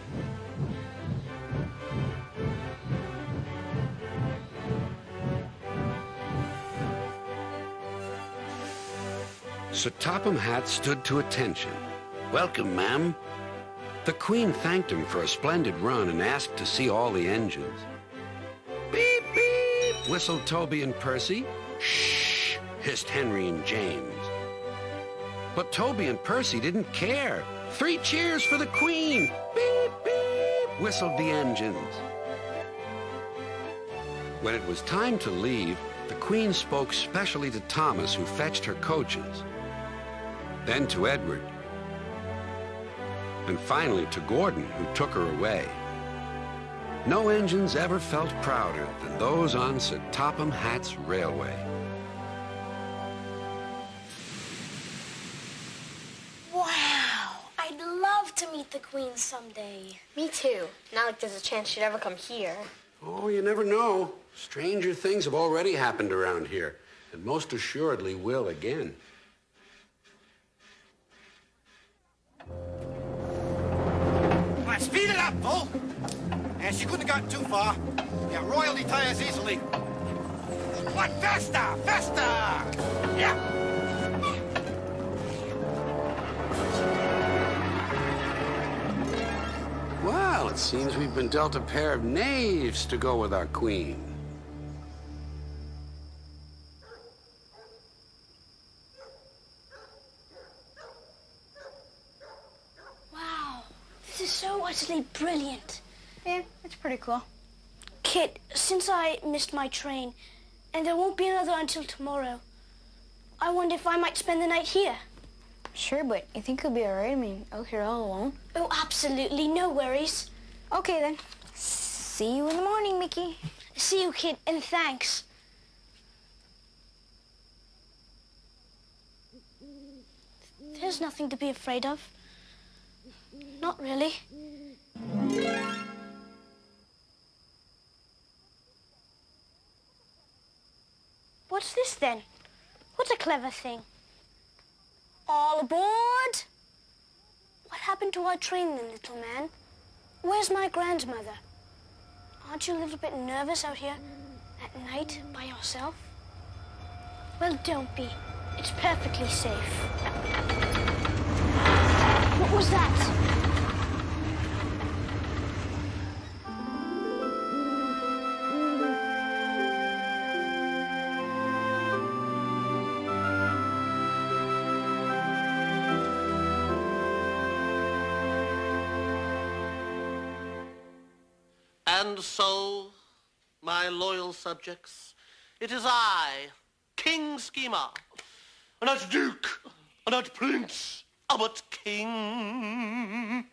Sir Topham Hatt stood to attention. "Welcome, ma'am." The Queen thanked him for a splendid run and asked to see all the engines. "Beep, beep," whistled Toby and Percy. "Shh," hissed Henry and James. But Toby and Percy didn't care. "3 cheers for the Queen!" "Beep, beep," whistled the engines. When it was time to leave, the Queen spoke specially to Thomas, who fetched her coaches. Then to Edward, and finally to Gordon, who took her away. No engines ever felt prouder than those on Sir Topham Hatt's railway. Wow! I'd love to meet the Queen someday. Me too. Not like there's a chance she'd ever come here. Oh, you never know. Stranger things have already happened around here, and most assuredly will again. Well, speed it up, Bull. And she couldn't have gotten too far. Yeah, royalty tires easily. What? Faster! Faster! Yeah! Well, it seems we've been dealt a pair of knaves to go with our queen. Wow, this is so utterly brilliant. Yeah, it's pretty cool. Kit, since I missed my train, and there won't be another until tomorrow, I wonder if I might spend the night here. Sure, but you think you'll be all right? I mean, out here all alone? Oh, absolutely, no worries. Okay, then. See you in the morning, Mickey. See you, Kit, and thanks. There's nothing to be afraid of. Not really. What's this, then? What a clever thing. All aboard! What happened to our train, then, little man? Where's my grandmother? Aren't you a little bit nervous out here at night by yourself? Well, don't be. It's perfectly safe. What was that? And so, my loyal subjects, it is I, King Schema, not Duke, not Prince, but King.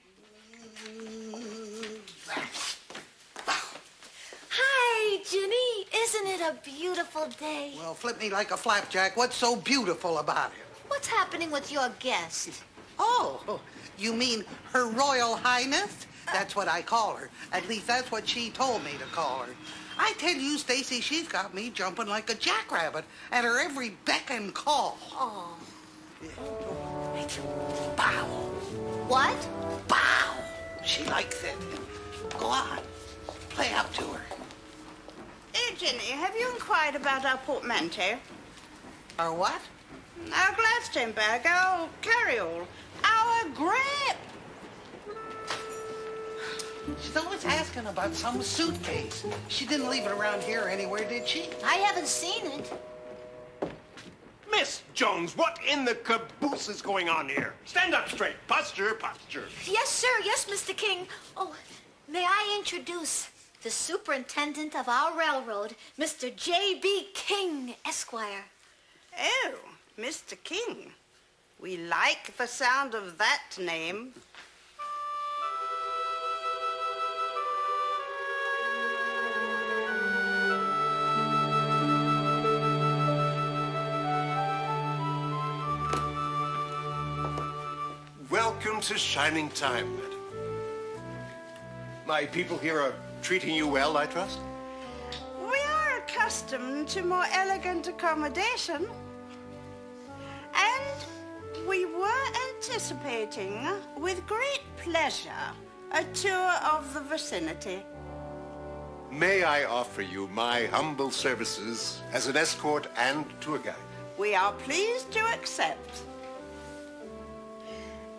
Hi, Ginny. Isn't it a beautiful day? Well, flip me like a flapjack. What's so beautiful about it? What's happening with your guest? Oh, you mean Her Royal Highness? That's what I call her. At least that's what she told me to call her. I tell you, Stacy, she's got me jumping like a jackrabbit at her every beck and call. Oh. Bow. What? Bow. She likes it. Go on. Play up to her. Hey, Jenny, have you inquired about our portmanteau? Our what? Our Gladstone bag, our carry-all, our grip. She's always asking about some suitcase. She didn't leave it around here anywhere, did she? I haven't seen it. Miss Jones, what in the caboose is going on here? Stand up straight. Posture, posture. Yes, sir. Yes, Mr. King. Oh, may I introduce the superintendent of our railroad, Mr. J.B. King, Esquire. Oh, Mr. King. We like the sound of that name. Welcome to Shining Time, madam. My people here are treating you well, I trust? We are accustomed to more elegant accommodation. And we were anticipating, with great pleasure, a tour of the vicinity. May I offer you my humble services as an escort and tour guide? We are pleased to accept.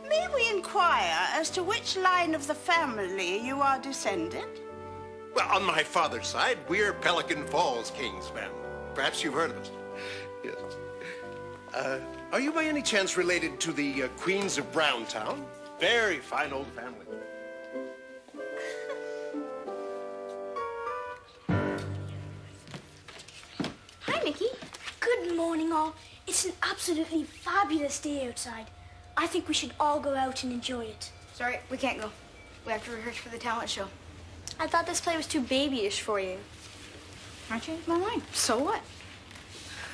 May we inquire as to which line of the family you are descended? Well, on my father's side, we're Pelican Falls Kings, ma'am. Perhaps you've heard of us. Yes. Are you by any chance related to the Queens of Browntown? Very fine old family. Hi, Mickey. Good morning, all. It's an absolutely fabulous day outside. I think we should all go out and enjoy it. Sorry, we can't go. We have to rehearse for the talent show. I thought this play was too babyish for you. I changed my mind. So what?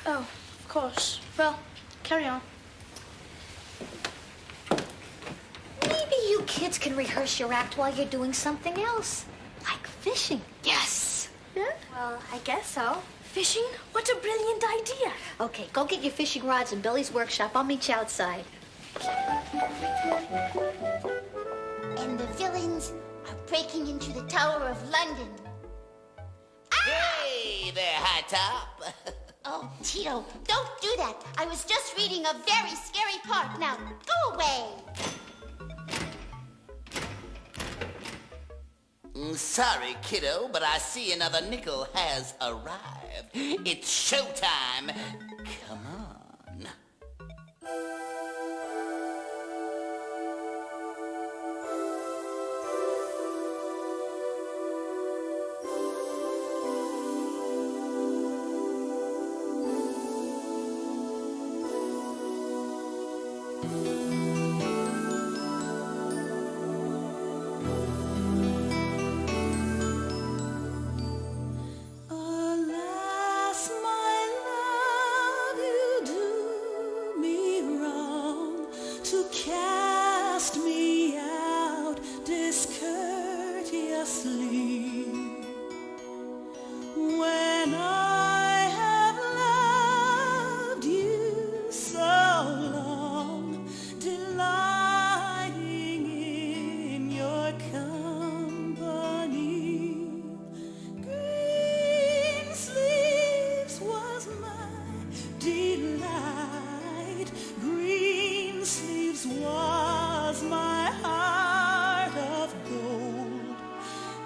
Oh, of course. Well, carry on. Maybe you kids can rehearse your act while you're doing something else, like fishing. Yes. Yeah? Well, I guess so. Fishing? What a brilliant idea. Okay, go get your fishing rods in Billy's workshop. I'll meet you outside. And the villains are breaking into the Tower of London. Hey, there, High Top. Oh, Tito, don't do that. I was just reading a very scary part. Now, go away. Sorry, kiddo, but I see another nickel has arrived. It's showtime. Come on. Alas, my love, you do me wrong to cast me out discourteously. When I have loved you so long, delighting in your company. Greensleeves was my delight. Greensleeves was my heart of gold.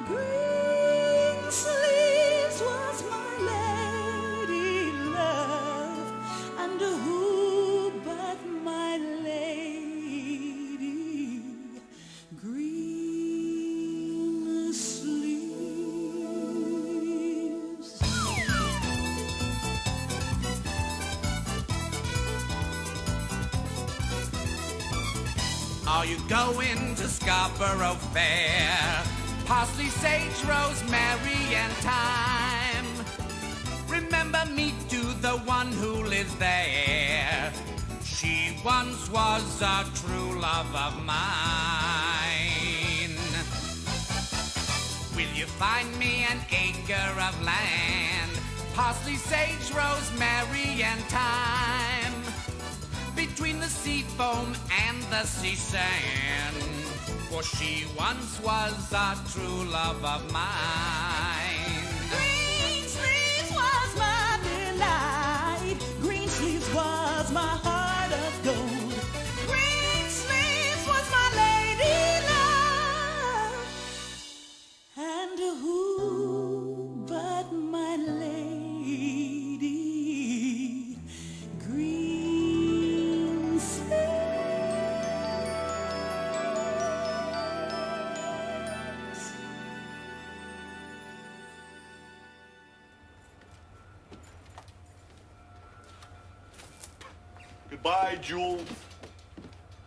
Greensleeves was my lady love, and who but my lady Greensleeves? Are you going to Scarborough Fair? Parsley, sage, rosemary, and thyme. Remember me to the one who lives there. She once was a true love of mine. Will you find me an acre of land? Parsley, sage, rosemary, and thyme. Between the sea foam and the sea sand, for she once was a true love of mine. Greensleeves was my delight. Greensleeves was my heart of gold. Greensleeves was my lady love, and who but my lady Greensleeves? Goodbye, Jewel.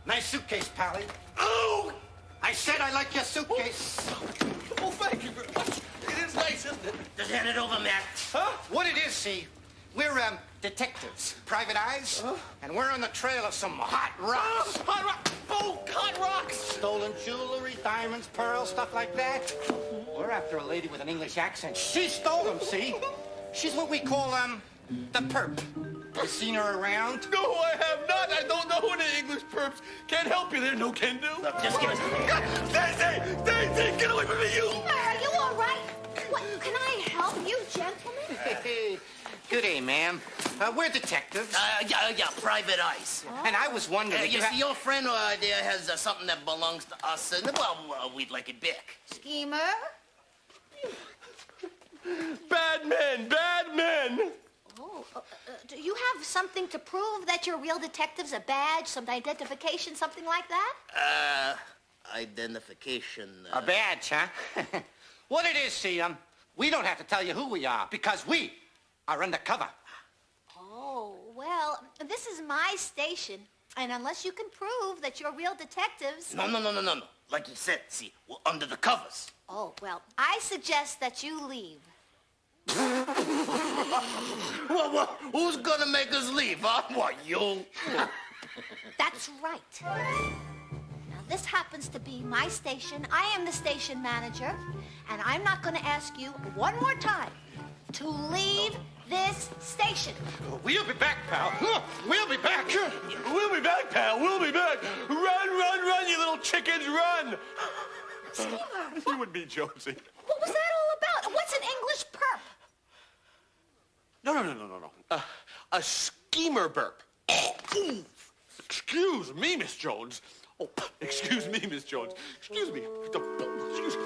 Nice suitcase, Pally. Oh! I said I like your suitcase. Oh, thank you very much. It is nice, isn't it? Just hand it over, Matt. Huh? What it is, see, we're detectives, private eyes, and we're on the trail of some hot rocks. Hot rock! Oh, hot rocks! Stolen jewelry, diamonds, pearls, stuff like that. We're after a lady with an English accent. She stole them, see? She's what we call, the perp. You seen her around? No, I have not. I don't know any English perps. Can't help you there. No can do. Look, just give us Daisy! Daisy! Get away from me, you! Are you all right? What, can I help you, gentlemen? Hey, good day, ma'am. We're detectives. Yeah, private eyes. And I was wondering... You see, your friend there has something that belongs to us, and, well, we'd like it back. Schemer? Bad men! Bad men! Oh, do you have something to prove that you're real detectives? A badge, some identification, something like that? Identification. A badge, huh? What it is, see, we don't have to tell you who we are because we are undercover. Oh, well, this is my station, and unless you can prove that you're real detectives... No. Like you said, see, we're under the covers. Oh, well, I suggest that you leave. Well, who's gonna make us leave, huh? What, you? That's right. Now, this happens to be my station. I am the station manager, and I'm not going to ask you one more time to leave this station. We'll be back, pal. We'll be back. We'll be back, pal. We'll be back. Run, you little chickens, run. You and me, Jonesy. What was that all about? What's an English perp? No. A schemer burp. Excuse me, Miss Jones. Oh, excuse me, Miss Jones. Excuse me. Excuse me.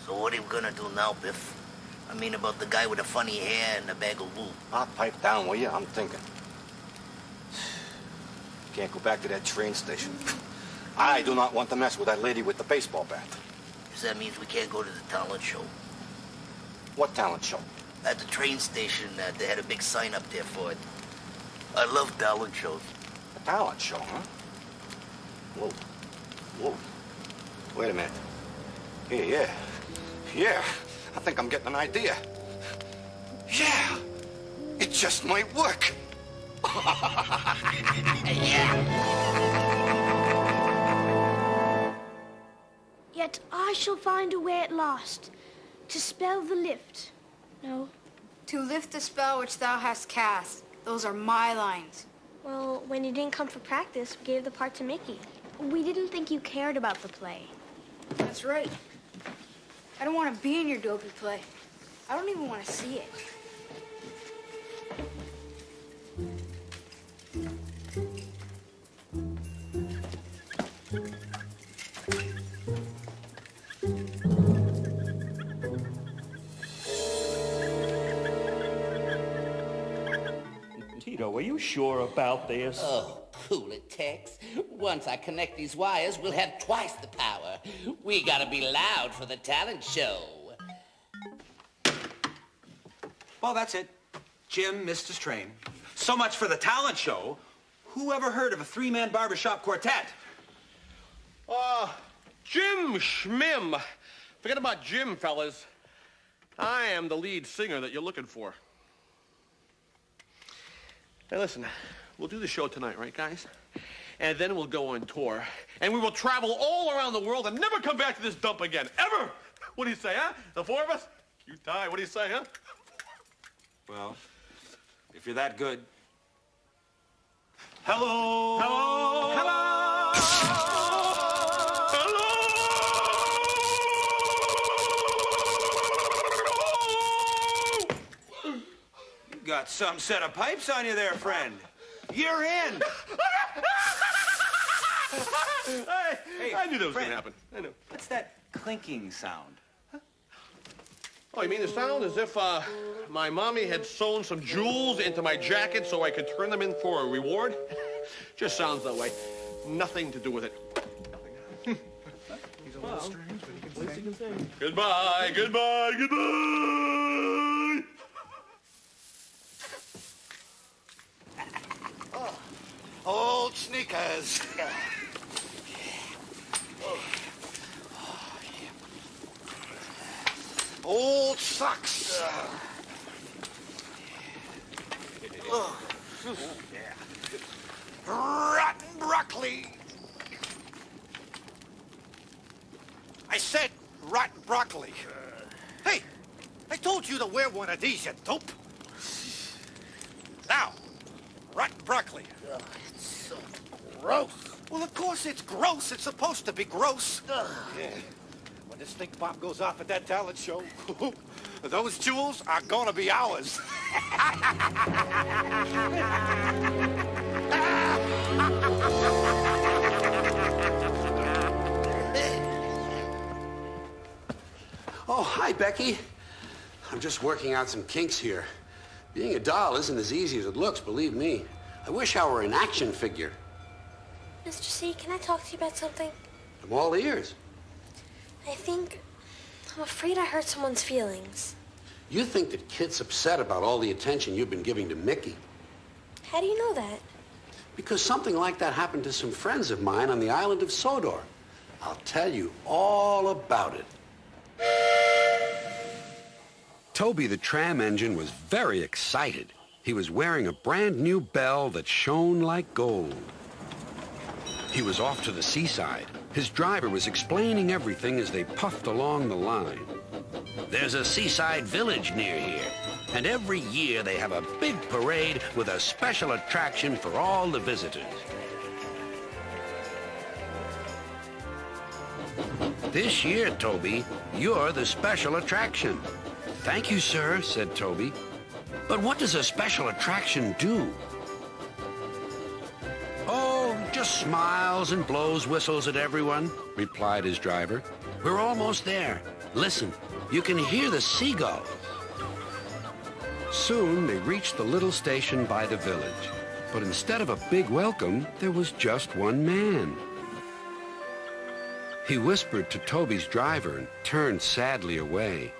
So what are you gonna do now, Biff? I mean about the guy with the funny hair and the bag of wool. I'll pipe down, will you? I'm thinking. Can't go back to that train station. I do not want to mess with that lady with the baseball bat. Guess that means we can't go to the talent show. What talent show? At the train station, they had a big sign up there for it. I love talent shows. A talent show, huh? Whoa. Wait a minute. Yeah. I think I'm getting an idea. Yeah. It just might work. Yet I shall find a way at last to spell the lift. No. To lift the spell which thou hast cast. Those are my lines. Well, when you didn't come for practice, we gave the part to Mickey. We didn't think you cared about the play. That's right. I don't want to be in your dopey play. I don't even want to see it. Tito, are you sure about this? Oh, cool it, Tex. Once I connect these wires, we'll have twice the power. We gotta be loud for the talent show. Well, that's it. Jim missed his train. So much for the talent show. Who ever heard of a three-man barbershop quartet? Jim Schmim. Forget about Jim, fellas. I am the lead singer that you're looking for. Hey, listen, we'll do the show tonight, right, guys? And then we'll go on tour. And we will travel all around the world and never come back to this dump again, ever! What do you say, huh? The four of us? Cute tie, what do you say, huh? Well, if you're that good. Hello! Hello! Hello! You got some set of pipes on you there, friend. You're in! Hey, I knew that was going to happen. I knew. What's that clinking sound? Oh, you mean the sound as if my mommy had sewn some jewels into my jacket so I could turn them in for a reward? Just sounds that way. Nothing to do with it. Nothing. He's a little strange, but he can sing. Goodbye, goodbye, goodbye! Old sneakers. Old socks. Rotten broccoli. I said rotten broccoli. Hey, I told you to wear one of these, you dope. Now, rotten broccoli. It's so gross. Well, of course it's gross. It's supposed to be gross. Yeah. When this stink bomb goes off at that talent show, those jewels are gonna be ours. Oh, hi, Becky. I'm just working out some kinks here. Being a doll isn't as easy as it looks, believe me. I wish I were an action figure. Mr. C, can I talk to you about something? I'm all ears. I'm afraid I hurt someone's feelings. You think that Kit's upset about all the attention you've been giving to Mickey. How do you know that? Because something like that happened to some friends of mine on the island of Sodor. I'll tell you all about it. Toby the tram engine was very excited. He was wearing a brand new bell that shone like gold. He was off to the seaside. His driver was explaining everything as they puffed along the line. There's a seaside village near here. And every year they have a big parade with a special attraction for all the visitors. This year, Toby, you're the special attraction. Thank you, sir, said Toby. But what does a special attraction do? Oh, just smiles and blows whistles at everyone, replied his driver. We're almost there. Listen, you can hear the seagulls. Soon they reached the little station by the village. But instead of a big welcome, there was just one man. He whispered to Toby's driver and turned sadly away.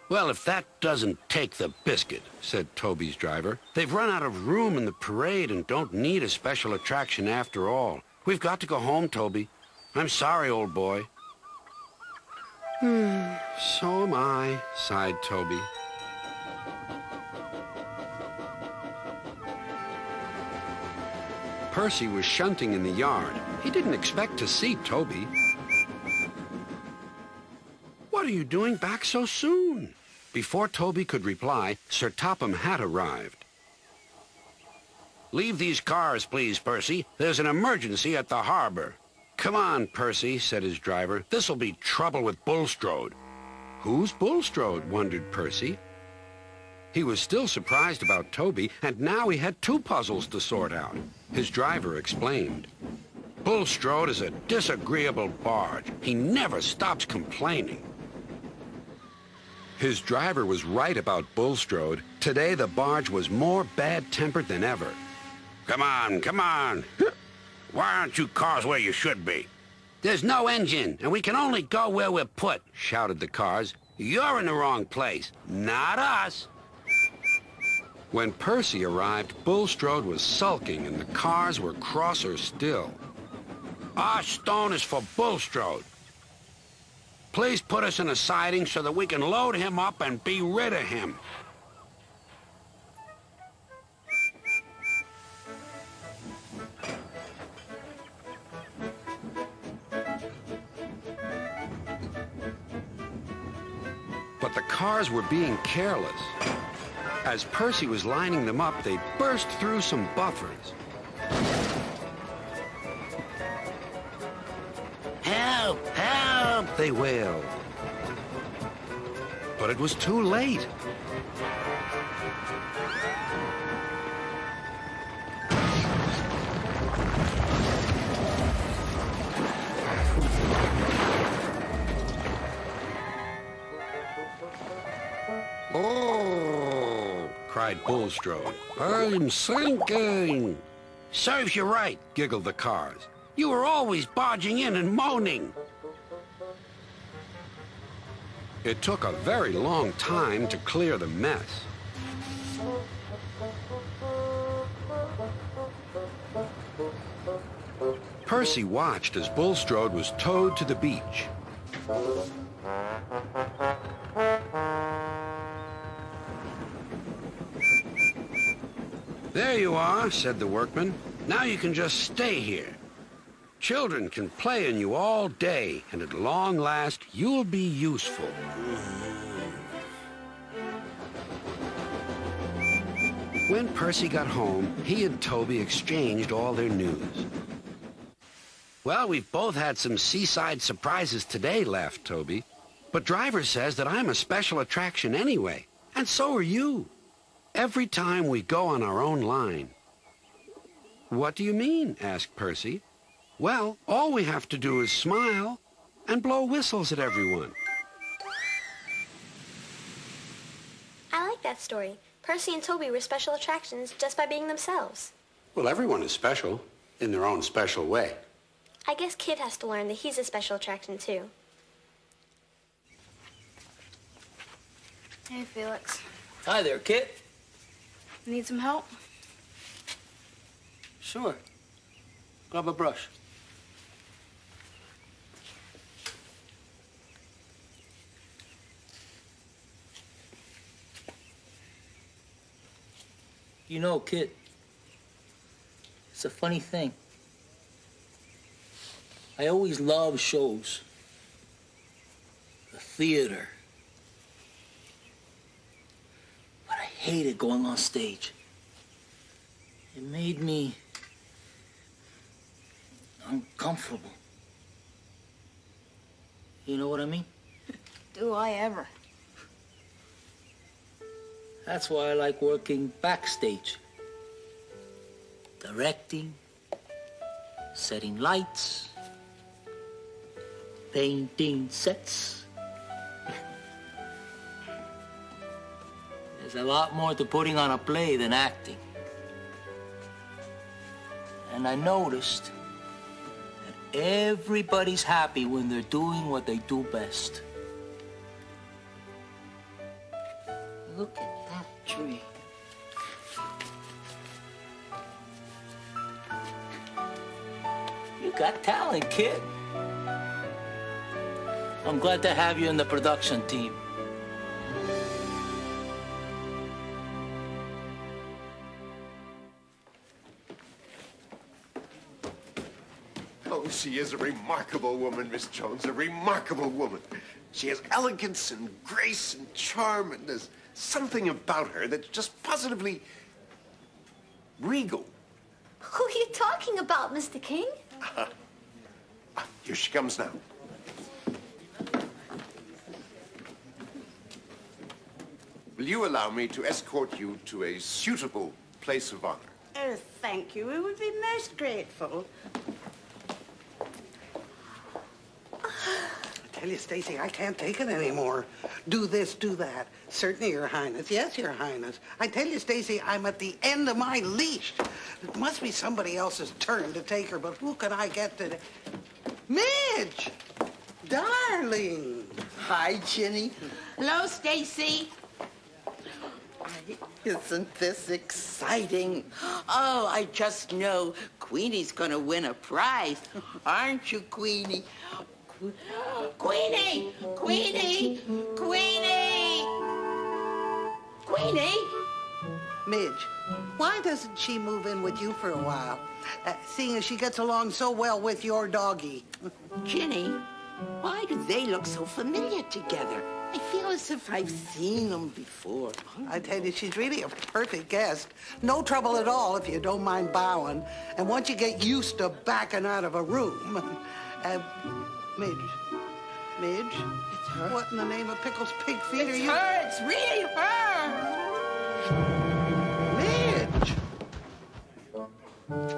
Well, if that doesn't take the biscuit, said Toby's driver. They've run out of room in the parade and don't need a special attraction after all. We've got to go home, Toby. I'm sorry, old boy. So am I, sighed Toby. Percy was shunting in the yard. He didn't expect to see Toby. What are you doing back so soon? Before Toby could reply, Sir Topham had arrived. Leave these cars, please, Percy. There's an emergency at the harbor. Come on, Percy, said his driver. This'll be trouble with Bulstrode. Who's Bulstrode? Wondered Percy. He was still surprised about Toby, and now he had two puzzles to sort out. His driver explained. Bulstrode is a disagreeable barge. He never stops complaining. His driver was right about Bulstrode. Today the barge was more bad-tempered than ever. Come on, come on. Why aren't you cars where you should be? There's no engine, and we can only go where we're put, shouted the cars. You're in the wrong place, not us. When Percy arrived, Bulstrode was sulking, and the cars were crosser still. Our stone is for Bulstrode. Please put us in a siding so that we can load him up and be rid of him. But the cars were being careless. As Percy was lining them up, they burst through some buffers. Help! Help! They wailed. But it was too late. Oh! Cried Bulstrode. I'm sinking! Serves you right, giggled the cars. You were always barging in and moaning. It took a very long time to clear the mess. Percy watched as Bulstrode was towed to the beach. There you are, said the workman. Now you can just stay here. Children can play in you all day, and at long last, you'll be useful. When Percy got home, he and Toby exchanged all their news. Well, we've both had some seaside surprises today, laughed Toby. But Driver says that I'm a special attraction anyway, and so are you. Every time we go on our own line. What do you mean? Asked Percy. Well, all we have to do is smile and blow whistles at everyone. I like that story. Percy and Toby were special attractions just by being themselves. Well, everyone is special in their own special way. I guess Kid has to learn that he's a special attraction, too. Hey, Felix. Hi there, Kit. Need some help? Sure. Grab a brush. You know, Kit, it's a funny thing. I always loved shows. The theater. hated going on stage. It made me uncomfortable. You know what I mean? Do I ever? That's why I like working backstage. Directing, setting lights, painting sets. There's a lot more to putting on a play than acting. And I noticed that everybody's happy when they're doing what they do best. Look at that tree. You got talent, kid. I'm glad to have you in the production team. Oh, she is a remarkable woman, Miss Jones, a remarkable woman. She has elegance and grace and charm, and there's something about her that's just positively regal. Who are you talking about, Mr. King? Here she comes now. Will you allow me to escort you to a suitable place of honor? Oh, thank you. We would be most grateful. I tell you, Stacy, I can't take it anymore. Do this, do that. Certainly, Your Highness. Yes, Your Highness. I tell you, Stacy, I'm at the end of my leash. It must be somebody else's turn to take her, but who can I get today? Midge! Darling! Hi, Ginny. Hello, Stacy. Isn't this exciting? Oh, I just know Queenie's gonna win a prize. Aren't you, Queenie? Queenie! Queenie! Queenie! Queenie! Midge, why doesn't she move in with you for a while? Seeing as she gets along so well with your doggie. Ginny, why do they look so familiar together? I feel as if I've seen them before. I tell you, she's really a perfect guest. No trouble at all if you don't mind bowing. And once you get used to backing out of a room... Midge. Midge? It's her. What in the name of Pickle's pig feet are you... It's her! It's really her! Midge!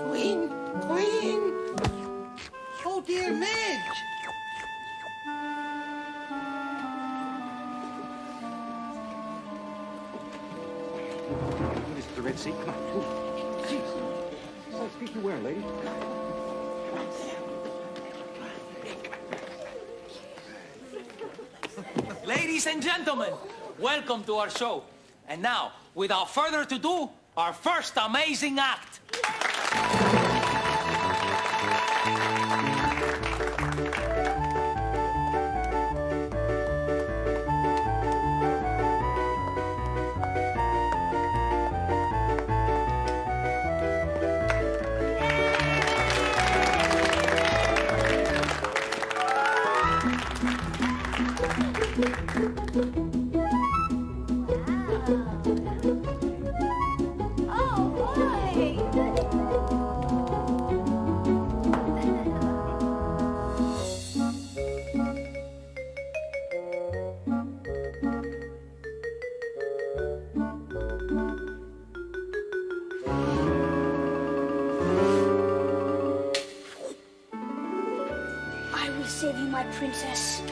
Queen! Queen! Oh, dear Midge! This is the red seat. Come on. Seats. What seat you wearing, lady? Ladies and gentlemen, welcome to our show. And now, without further ado, our first amazing act. Save you, my princess,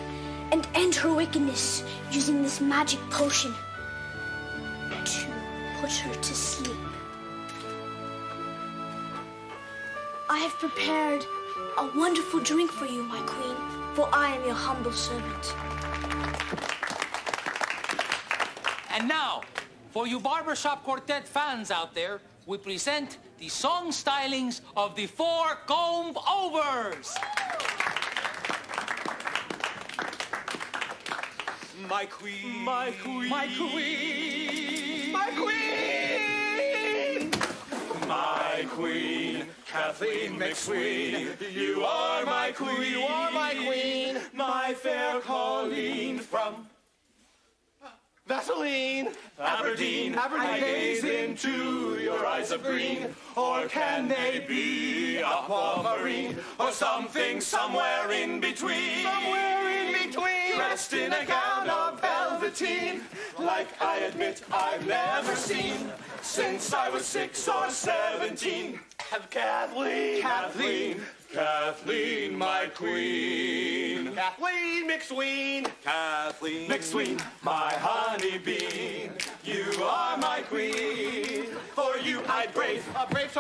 and end her wickedness using this magic potion to put her to sleep. I have prepared a wonderful drink for you, my queen, for I am your humble servant. And now, for you Barbershop Quartet fans out there, we present the song stylings of the Four Comb-Overs. My queen. My queen. My queen. My queen. My queen. Kathleen McSween. You are my queen. You are my queen. My fair Colleen from Vaseline. Aberdeen, I gaze into your eyes of green. Or can they be aquamarine? Or something somewhere in between? Somewhere in between. Dressed in a gown of velveteen, like I admit I've never seen since I was 6 or 17. Kathleen. Kathleen, my queen. Kathleen McSween. Kathleen McSween, my honey bean. You are my queen. For you I'd brave A brave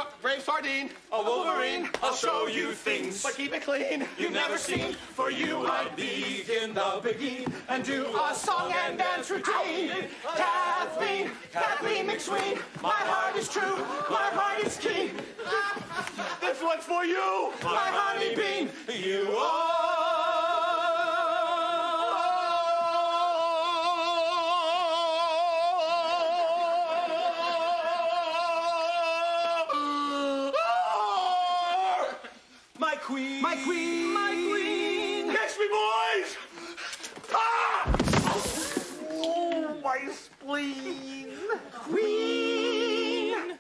sardine. a wolverine. I'll show you things But keep it clean. you've never seen. For you I'd begin the beguine and do a song and dance routine. Kathleen McSween, my heart is true, my heart is keen. This one's for you. My honey bean, you are my queen. My queen. My queen. Catch me, boys. Ah! Oh, my spleen. Queen.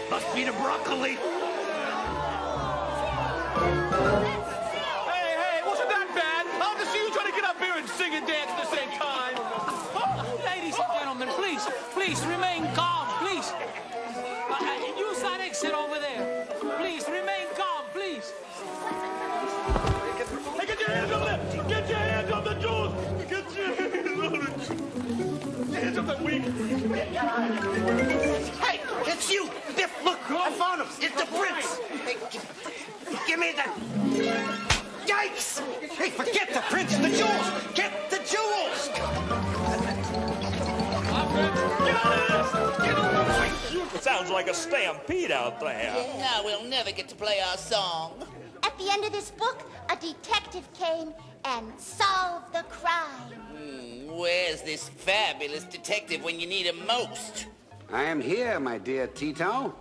Must be the broccoli. Hey, wasn't that bad? I'll just see you trying to get up here and sing and dance at the same time. Ladies and gentlemen, please remain calm, please. Use that exit over there. Please remain calm, please. Hey, get your hands up there! Get your hands up the jewels! Get your hands up the jewels! Hands up that weak! Hey, it's you! Biff, look! I found him! It's the prince! Hey, give me that! Yikes! Hey, forget the prince! The jewels! Get the jewels! Sounds like a stampede out there. Now we'll never get to play our song. At the end of this book, a detective came and solved the crime. Where's this fabulous detective when you need him most? I am here, my dear Tito.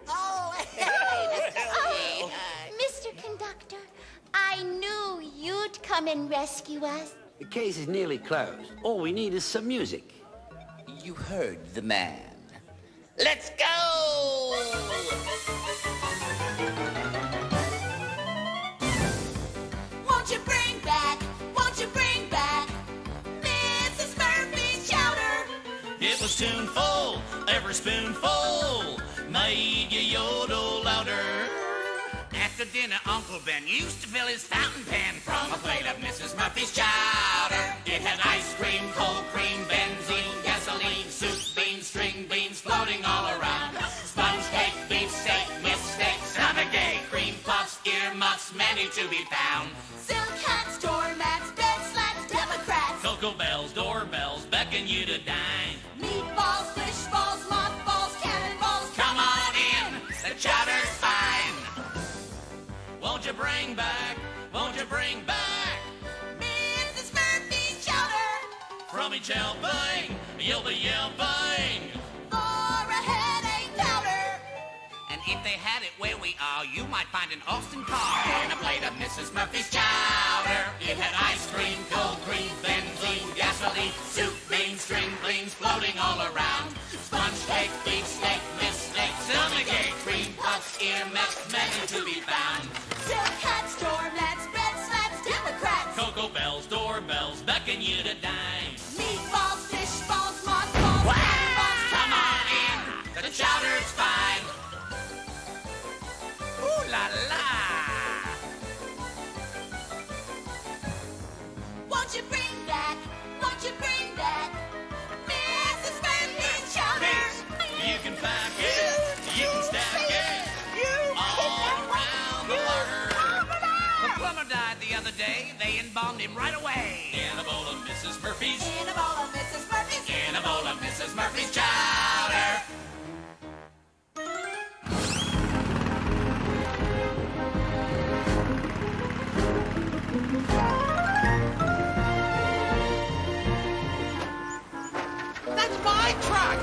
Oh, Mr. Conductor, I knew you'd come and rescue us. The case is nearly closed. All we need is some music. You heard the man. Let's go! Won't you bring back Mrs. Murphy's chowder? It was soon full, every spoonful made you yodel louder. After dinner, Uncle Ben used to fill his fountain pen from a plate of Mrs. Murphy's chowder. It had ice cream, cold cream, benzene, gasoline, soup, beans, string beans floating all around. Sponge cake, beefsteak, mistake, stomachache, cream puffs, earmuffs, many to be found. Silk hats, doormats, bed slats, Democrats. Cocoa bells, doorbells beckon you to dine. Meatballs, fish balls, mothballs, cannonballs. Come on in, the chowder's fine. Won't you bring back Mrs. Murphy's chowder. from each helping, you'll be yelping. For a headache powder. And if they had it where we are, you might find an Austin car and a plate of Mrs. Murphy's chowder. It had ice cream, cold cream, benzene, gasoline, soup, beans, string beans floating all around. Sponge cake, beefsteak, mistake, stomachache, cream puffs, earmuffs, many to be found. Silk hats, doormats, bed slats, Democrats. Cocoa bells, doorbells beckon you to dine. Meatballs, fish balls, mothballs, cannonballs. Come on in, the chowder's fine. Ooh la la! Won't you bring back Mrs. Murphy's chowder? You can pack it, you can stack it, all around the larder. The plumber died the other day. They embalmed him right away. In a bowl of Mrs. Murphy's, In a bowl of Mrs. Murphy's. In a bowl of Mrs. Murphy's chowder. That's my truck!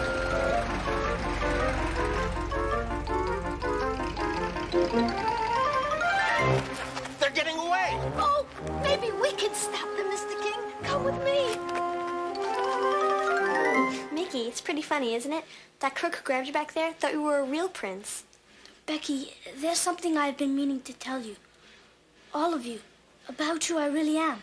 can stop them, Mr. King. Come with me. Mickey, it's pretty funny, isn't it? That crook who grabbed you back there thought you were a real prince. Becky, there's something I've been meaning to tell you. All of you. About who I really am.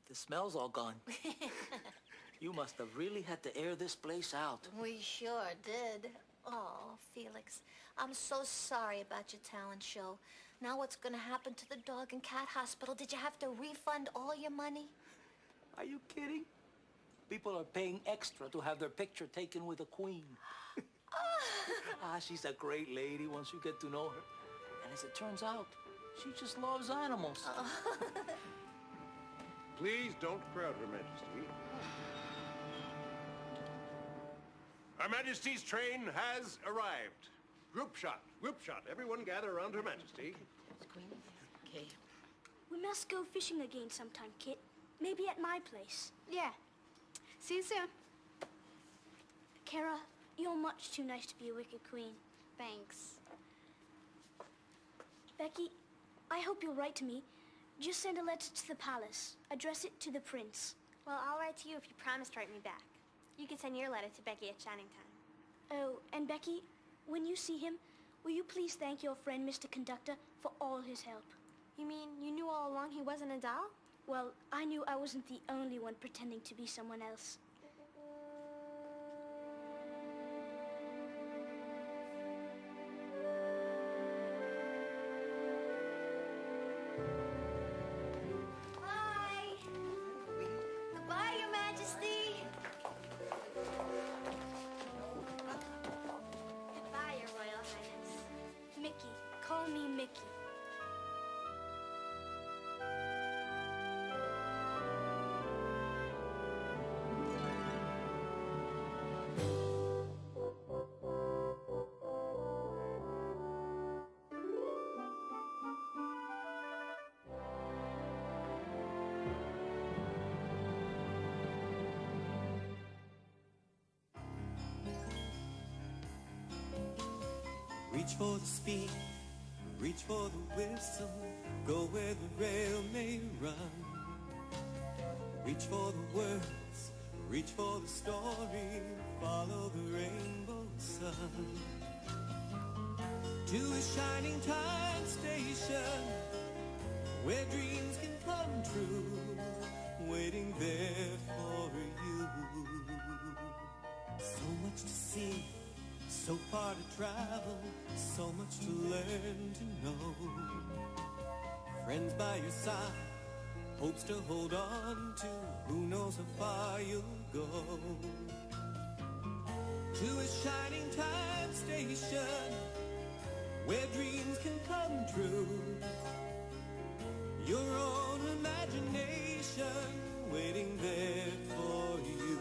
The smell's all gone. You must have really had to air this place out. We sure did. Oh, Felix, I'm so sorry about your talent show. Now what's gonna happen to the dog and cat hospital? Did you have to refund all your money? Are you kidding? People are paying extra to have their picture taken with the queen. She's a great lady once you get to know her. And as it turns out, she just loves animals. Please don't crowd Her Majesty. Her Majesty's train has arrived. Group shot, group shot. Everyone gather around Her Majesty. Okay. We must go fishing again sometime, Kit. Maybe at my place. Yeah. See you soon. Kara, you're much too nice to be a wicked queen. Thanks. Becky, I hope you'll write to me. Just send a letter to the palace. Address it to the prince. Well, I'll write to you if you promise to write me back. You can send your letter to Becky at Shining Time. Oh, and Becky, when you see him, will you please thank your friend, Mr. Conductor, for all his help? You mean you knew all along he wasn't a doll? Well, I knew I wasn't the only one pretending to be someone else. Bye. Goodbye, Your Majesty. Goodbye, Your Royal Highness. Mickey. Call me Mickey. Reach for the speed, reach for the whistle, go where the rail may run. Reach for the words, reach for the story, follow the rainbow sun. To a shining time station, where dreams can come true, waiting there for you. So much to see, so far to travel, so much to learn to know. Friends by your side, hopes to hold on to, who knows how far you'll go. To a shining time station, where dreams can come true. Your own imagination waiting there for you.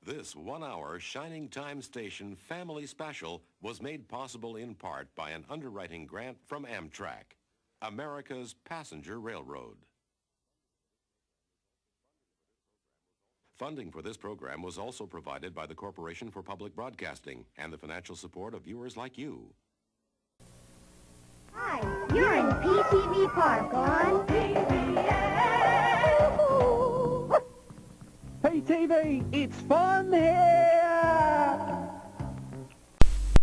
This 1-hour Shining Time Station family special was made possible in part by an underwriting grant from Amtrak, America's passenger railroad. Funding for this program was also provided by the Corporation for Public Broadcasting and the financial support of viewers like you. Hi, you're in PTV Park on PTV. Hey TV, it's fun here!